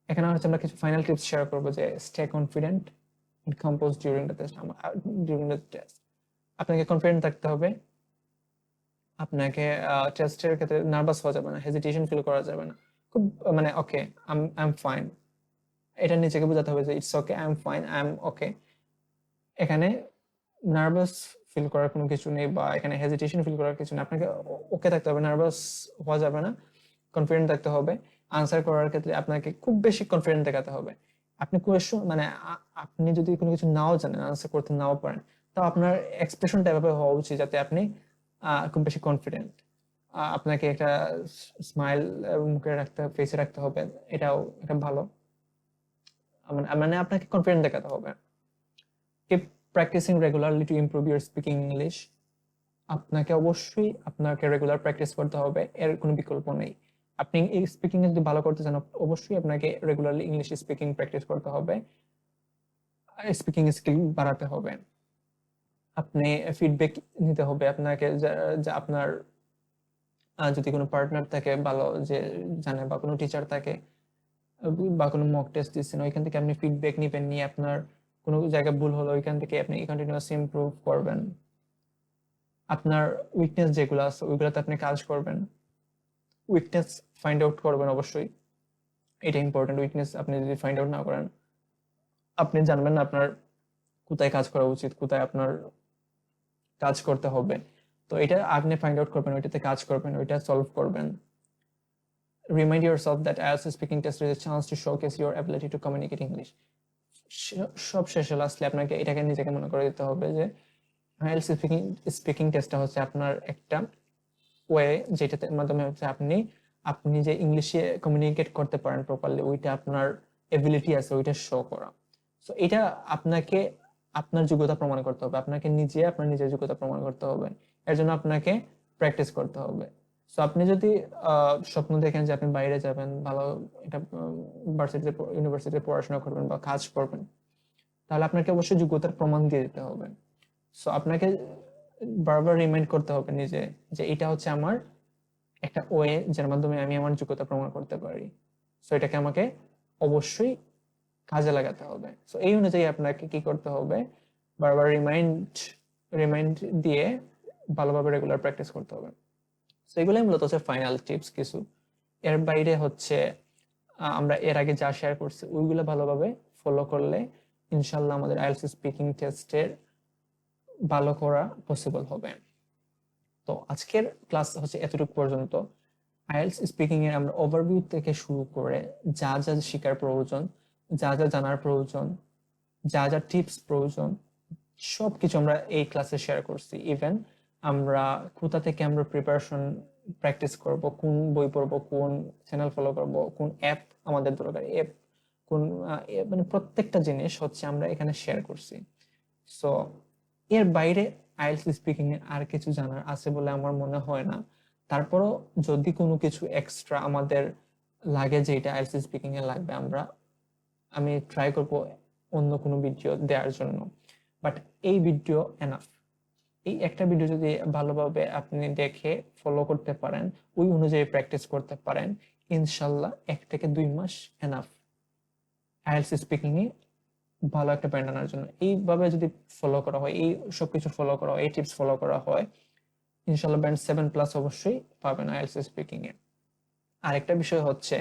এখানে হচ্ছে আমরা কিছু ফাইনাল টিপস শেয়ার করব যে stay confident and compose during the test. আপনাকে কনফিডেন্ট থাকতে হবে, আপনাকে টেস্টের ক্ষেত্রে নার্ভাস হওয়া যাবে না, হেজিটেশন ফিল করা যাবে না, খুব মানে ওকে আই এম ফাইন, এটা নিজেকে বোঝাতে হবে যে it's okay I am fine I am okay. এখানে নার্ভাস ফিল করার কোনো কিছু নেই বা এখানে হেজিটেশন ফিল করার কিছু নেই, আপনাকে ওকে থাকতে হবে, নার্ভাস হওয়া যাবে না, কনফিডেন্ট থাকতে হবে। আনসার করার ক্ষেত্রে আপনাকে খুব বেশি কনফিডেন্ট দেখাতে হবে। আপনি কোয়েশ্চন মানে আপনি যদি কোনো কিছু নাও জানেন, আনসার করতে নাও পারেন, তাও আপনার এক্সপ্রেশনটা এভাবে হওয়া উচিত যাতে আপনি খুব বেশি কনফিডেন্ট, আপনাকে একটা স্মাইল মুখে রাখতে ফেসে রাখতে হবে, এটাও একটা ভালো মানে আপনাকে কনফিডেন্ট দেখাতে হবে। Keep practicing regularly to improve your speaking English. আপনাকে অবশ্যই আপনাকে রেগুলার প্র্যাকটিস করতে হবে, এর কোনো বিকল্প নেই। আপনি এই স্পিকিং এ যদি ভালো করতে চান, অবশ্যই আপনাকে রেগুলারলি ইংলিশ স্পিকিং প্র্যাকটিস করতে হবে, স্পিকিং স্কিল বাড়াতে হবে। আপনি ফিডব্যাক নিতে হবে আপনাকে, যা আপনার যদি কোনো পার্টনার থাকে ভালো যে জানে, বা কোনো টিচার থাকে, বা কোনো মক টেস্ট দিচ্ছেন, ওইখান থেকে আপনি ফিডব্যাক নিবেন, নিয়ে আপনার কোনো জায়গায় ভুল হলো ওইখান থেকে আপনি কন্টিনিউয়াসলি ইমপ্রুভ করবেন। আপনার উইকনেস যেগুলো আছে ওইগুলোতে আপনি কাজ করবেন, উইকনেস ফাইন্ড আউট করবেন অবশ্যই, এটা ইম্পর্টেন্ট। উইকনেস আপনি যদি ফাইন্ড আউট না করেন, আপনি জানবেন না আপনার কোথায় কাজ করা উচিত, কোথায় আপনার কাজ করতে হবে। তো এটা আপনি ফাইন্ড আউট করবেন, ওইটাতে কাজ করবেন, ওইটা সলভ করবেন। Remind yourself that IELTS speaking test is a chance to showcase your ability to communicate English. সব শেষে লাস্টলি আপনাকে এটাকে নিজেকে মনে করে দিতে হবে যে IELTS স্পিকিং টেস্টটা হচ্ছে আপনার একটা ওয়ে, যেটাতে মাধ্যমে হচ্ছে আপনি আপনি যে ইংলিশে কমিউনিকেট করতে পারেন প্রপারলি, ওইটা আপনার এবিলিটি আছে ওইটা শো করা। সো এটা আপনাকে আপনার যোগ্যতা প্রমাণ করতে হবে, আপনাকে নিজে আপনার নিজের যোগ্যতা প্রমাণ করতে হবে। এর জন্য আপনাকে প্র্যাকটিস করতে হবে। সো আপনি যদি স্বপ্ন দেখেন যে আপনি বাইরে যাবেন, ভালো এটা ভার্সিটিতে ইউনিভার্সিটিতে পড়াশোনা করবেন বা কাজ করবেন, তাহলে আপনাকে অবশ্যই যোগ্যতার প্রমাণ দিয়ে দিতে হবে। সো আপনাকে বারবার রিমাইন্ড করতে হবে নিজে যে এটা হচ্ছে আমার একটা ওয়ে, যার মাধ্যমে আমি আমার যোগ্যতা প্রমাণ করতে পারি। সো এটাকে আমাকে অবশ্যই কাজে লাগাতে হবে। সো এই অনুযায়ী আপনাকে কি করতে হবে, বারবার রিমাইন্ড দিয়ে ভালোভাবে রেগুলার প্র্যাকটিস করতে হবে। সো এগুলোই মূলত হচ্ছে ফাইনাল টিপস কিছু। এর বাইরে হচ্ছে আমরা এর আগে যা শেয়ার করছি ওইগুলো ভালোভাবে ফলো করলে ইনশাল্লাহ আমাদের আইএলটিএস স্পিকিং টেস্টের ভালো করা পসিবল হবে। তো আজকের ক্লাস হচ্ছে এতটুকু পর্যন্ত। আইএলটিএস স্পিকিং এর আমরা ওভারভিউ থেকে শুরু করে যা যা শেখার প্রয়োজন, যা যা জানার প্রয়োজন, যা যা টিপস প্রয়োজন, সবকিছু আমরা এই ক্লাসে শেয়ার করছি। ইভেন আমরা কোথা থেকে আমরা প্রিপারেশন প্র্যাকটিস করব, কোন বই পড়বো, কোন চ্যানেল ফলো করব, কোন অ্যাপ আমাদের দরকার, অ্যাপ কোন মানে প্রত্যেকটা জিনিস হচ্ছে আমরা এখানে শেয়ার করছি। সো এর বাইরে আইএলটিএস স্পিকিং এ আর কিছু জানার আছে বলে আমার মনে হয় না। তারপরও যদি কোনো কিছু এক্সট্রা আমাদের লাগে যে এটা আইএলটিএস স্পিকিং এ লাগবে, আমি ট্রাই করব অন্য কোনো ভিডিও দেওয়ার জন্য। বাট এই ভিডিও এনাফ। এই একটা ভিডিও যদি ভালোভাবে আপনি দেখে ফলো করতে পারেন, ওই অনুযায়ী প্র্যাকটিস করতে পারেন, ইনশাল্লাহ 1 থেকে 2 মাস এনাফ আইএলটিএস স্পিকিং এ ভালো একটা ব্যান্ড আনার জন্য। এইভাবে যদি ফলো করা হয়, এই সবকিছু ফলো করা হয়, এই টিপস ফলো করা হয়, ইনশাল্লাহ ব্যান্ড 7+ অবশ্যই পাবেন আইএলটিএস স্পিকিং এ। আরেকটা বিষয় হচ্ছে,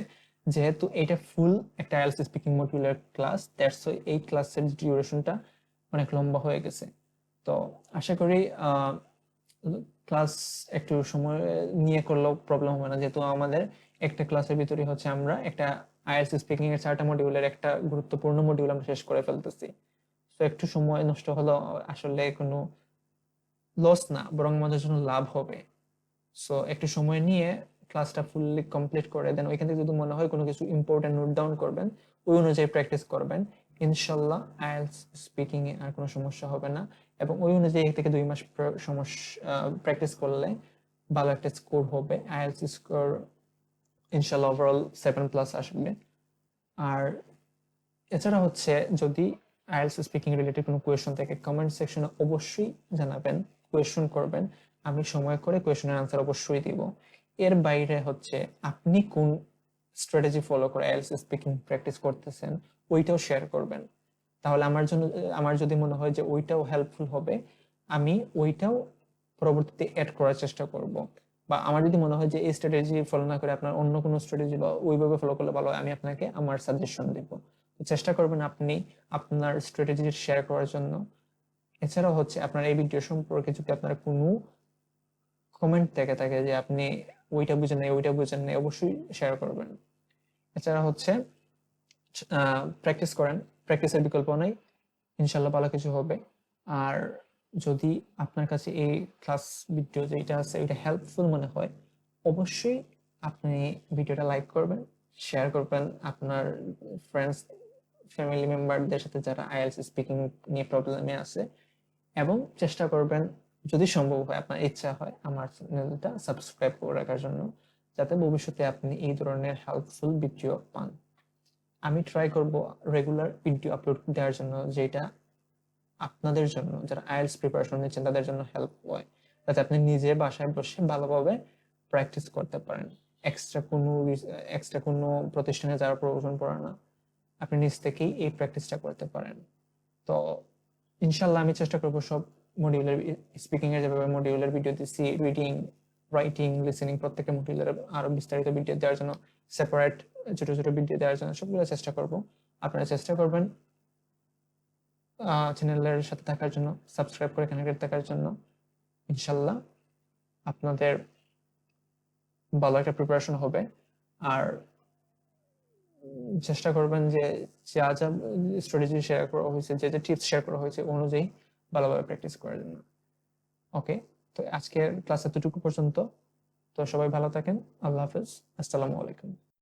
যেহেতু এটা ফুল একটা আইএলটিএস স্পিকিং মডিউলের ক্লাস, দ্যাটস এই ক্লাসের ডিউরেশনটা অনেক লম্বা হয়ে গেছে। তো আশা করি ক্লাস একটু সময় নিয়ে করলেও প্রবলেম হবে না, যেহেতু আমাদের একটা ক্লাসের ভিতরে হচ্ছে আমরা একটা আইএলটিএস স্পিকিং এর 4টা মডিউলের একটা গুরুত্বপূর্ণ মডিউল আমরা শেষ করে ফেলতেছি। তো একটু সময় নষ্ট হলো আসলে কোনো লস না, বরং আমাদের জন্য লাভ হবে। সো একটু সময় নিয়ে ক্লাসটা ফুললি কমপ্লিট করে দেন, ওইখান থেকে যদি মনে হয় কোনো কিছু ইম্পর্টেন্ট নোট ডাউন করবেন, ওই অনুযায়ী প্র্যাকটিস করবেন, ইনশাল্লাহ আইএলটিএস স্পিকিং এ আর কোনো সমস্যা হবে না। এবং ওই অনুযায়ী 1 থেকে 2 মাস প্র্যাকটিস করলে ভালো একটা স্কোর হবে, আইএলটিএস স্কোর ইনশাল্লাহ ওভারঅল 7+ আসবে। আর এছাড়া হচ্ছে যদি আইএলটিএস স্পিকিং রিলেটেড কোনো কোয়েশ্চন থাকে, কমেন্ট সেকশনে অবশ্যই জানাবেন, কোয়েশ্চন করবেন, আমি সময় করে কোয়েশ্চনের আনসার অবশ্যই দিব। এর বাইরে হচ্ছে আপনি কোন স্ট্র্যাটেজি ফলো করে আইএলটিএস স্পিকিং প্র্যাকটিস করতেছেন ওইটাও শেয়ার করবেন। তাহলে আমার যদি মনে হয় যে ওইটাও হেল্পফুল হবে, আমি ওইটাও পরবর্তীতে অ্যাড করার চেষ্টা করব। বা আমার যদি মনে হয় যে এই স্ট্র্যাটেজি ফলো না করে আপনার অন্য কোনো স্ট্র্যাটেজি বা ওইভাবে ফলো করলে ভালো হয়, আমি আপনাকে আমার সাজেশন দিব। চেষ্টা করবেন আপনি আপনার স্ট্র্যাটেজি শেয়ার করার জন্য। এছাড়াও হচ্ছে আপনার এই ভিডিও সম্পর্কে যদি আপনার কোনো কমেন্ট থেকে থাকে যে আপনি ওইটা বুঝেন নাই, অবশ্যই শেয়ার করবেন। এছাড়া হচ্ছে প্র্যাকটিস করেন, প্র্যাকটিসের বিকল্প নাই, ইনশাল্লাহ ভালো কিছু হবে। আর যদি আপনার কাছে এই ক্লাস ভিডিও যেটা আছে ওইটা হেল্পফুল মনে হয়, অবশ্যই আপনি ভিডিওটা লাইক করবেন, শেয়ার করবেন আপনার ফ্রেন্ডস ফ্যামিলি মেম্বারদের সাথে যারা আইএলটিএস স্পিকিং নিয়ে প্রবলেমে আছে, এবং চেষ্টা করবেন যদি সম্ভব হয়, আপনার ইচ্ছা হয় আমার চ্যানেলটা সাবস্ক্রাইব করে রাখার জন্য, যাতে ভবিষ্যতে আপনি এই ধরনের হেল্পফুল ভিডিও পান। আমি ট্রাই করব রেগুলার ভিডিও আপলোড দেওয়ার জন্য, যেটা আপনাদের জন্য, যারা আইএলটিএস প্রিপারেশন নিচ্ছেন তাদের জন্য হেল্প হয়, যাতে আপনি নিজে বাসায় বসে ভালোভাবে প্র্যাকটিস করতে পারেন। এক্সট্রা কোনো প্রতিষ্ঠানে যাওয়ার প্রয়োজন পড়ে না, আপনি নিজ থেকেই এই প্র্যাকটিসটা করতে পারেন। তো ইনশাল্লাহ আমি চেষ্টা করবো সব মডিউলের, স্পিকিং এর যেভাবে মডিউলের ভিডিও দিচ্ছি, রিডিং, রাইটিং, লিসেনিং, প্রত্যেকটা মডিউলের আরো বিস্তারিত ভিডিও দেওয়ার জন্য, সেপারেট ছোট ছোট ভিডিও দেওয়ার জন্য সবগুলো চেষ্টা করব। আপনারা চেষ্টা করবেন চ্যানেলের সাথে থাকার জন্য, সাবস্ক্রাইব করে কানেক্টেড থাকার জন্য। ইনশাল্লাহ আপনাদের ভালো একটা প্রিপারেশন হবে। আর চেষ্টা করবেন যে যা যা স্ট্র্যাটেজি শেয়ার করা হয়েছে, যে যে টিপস শেয়ার করা হয়েছে অনুযায়ী ভালোভাবে প্র্যাকটিস করার জন্য। ওকে, তো আজকের ক্লাস এতটুকু পর্যন্ত। তো সবাই ভালো থাকেন। আল্লাহ হাফেজ। আসসালামু আলাইকুম।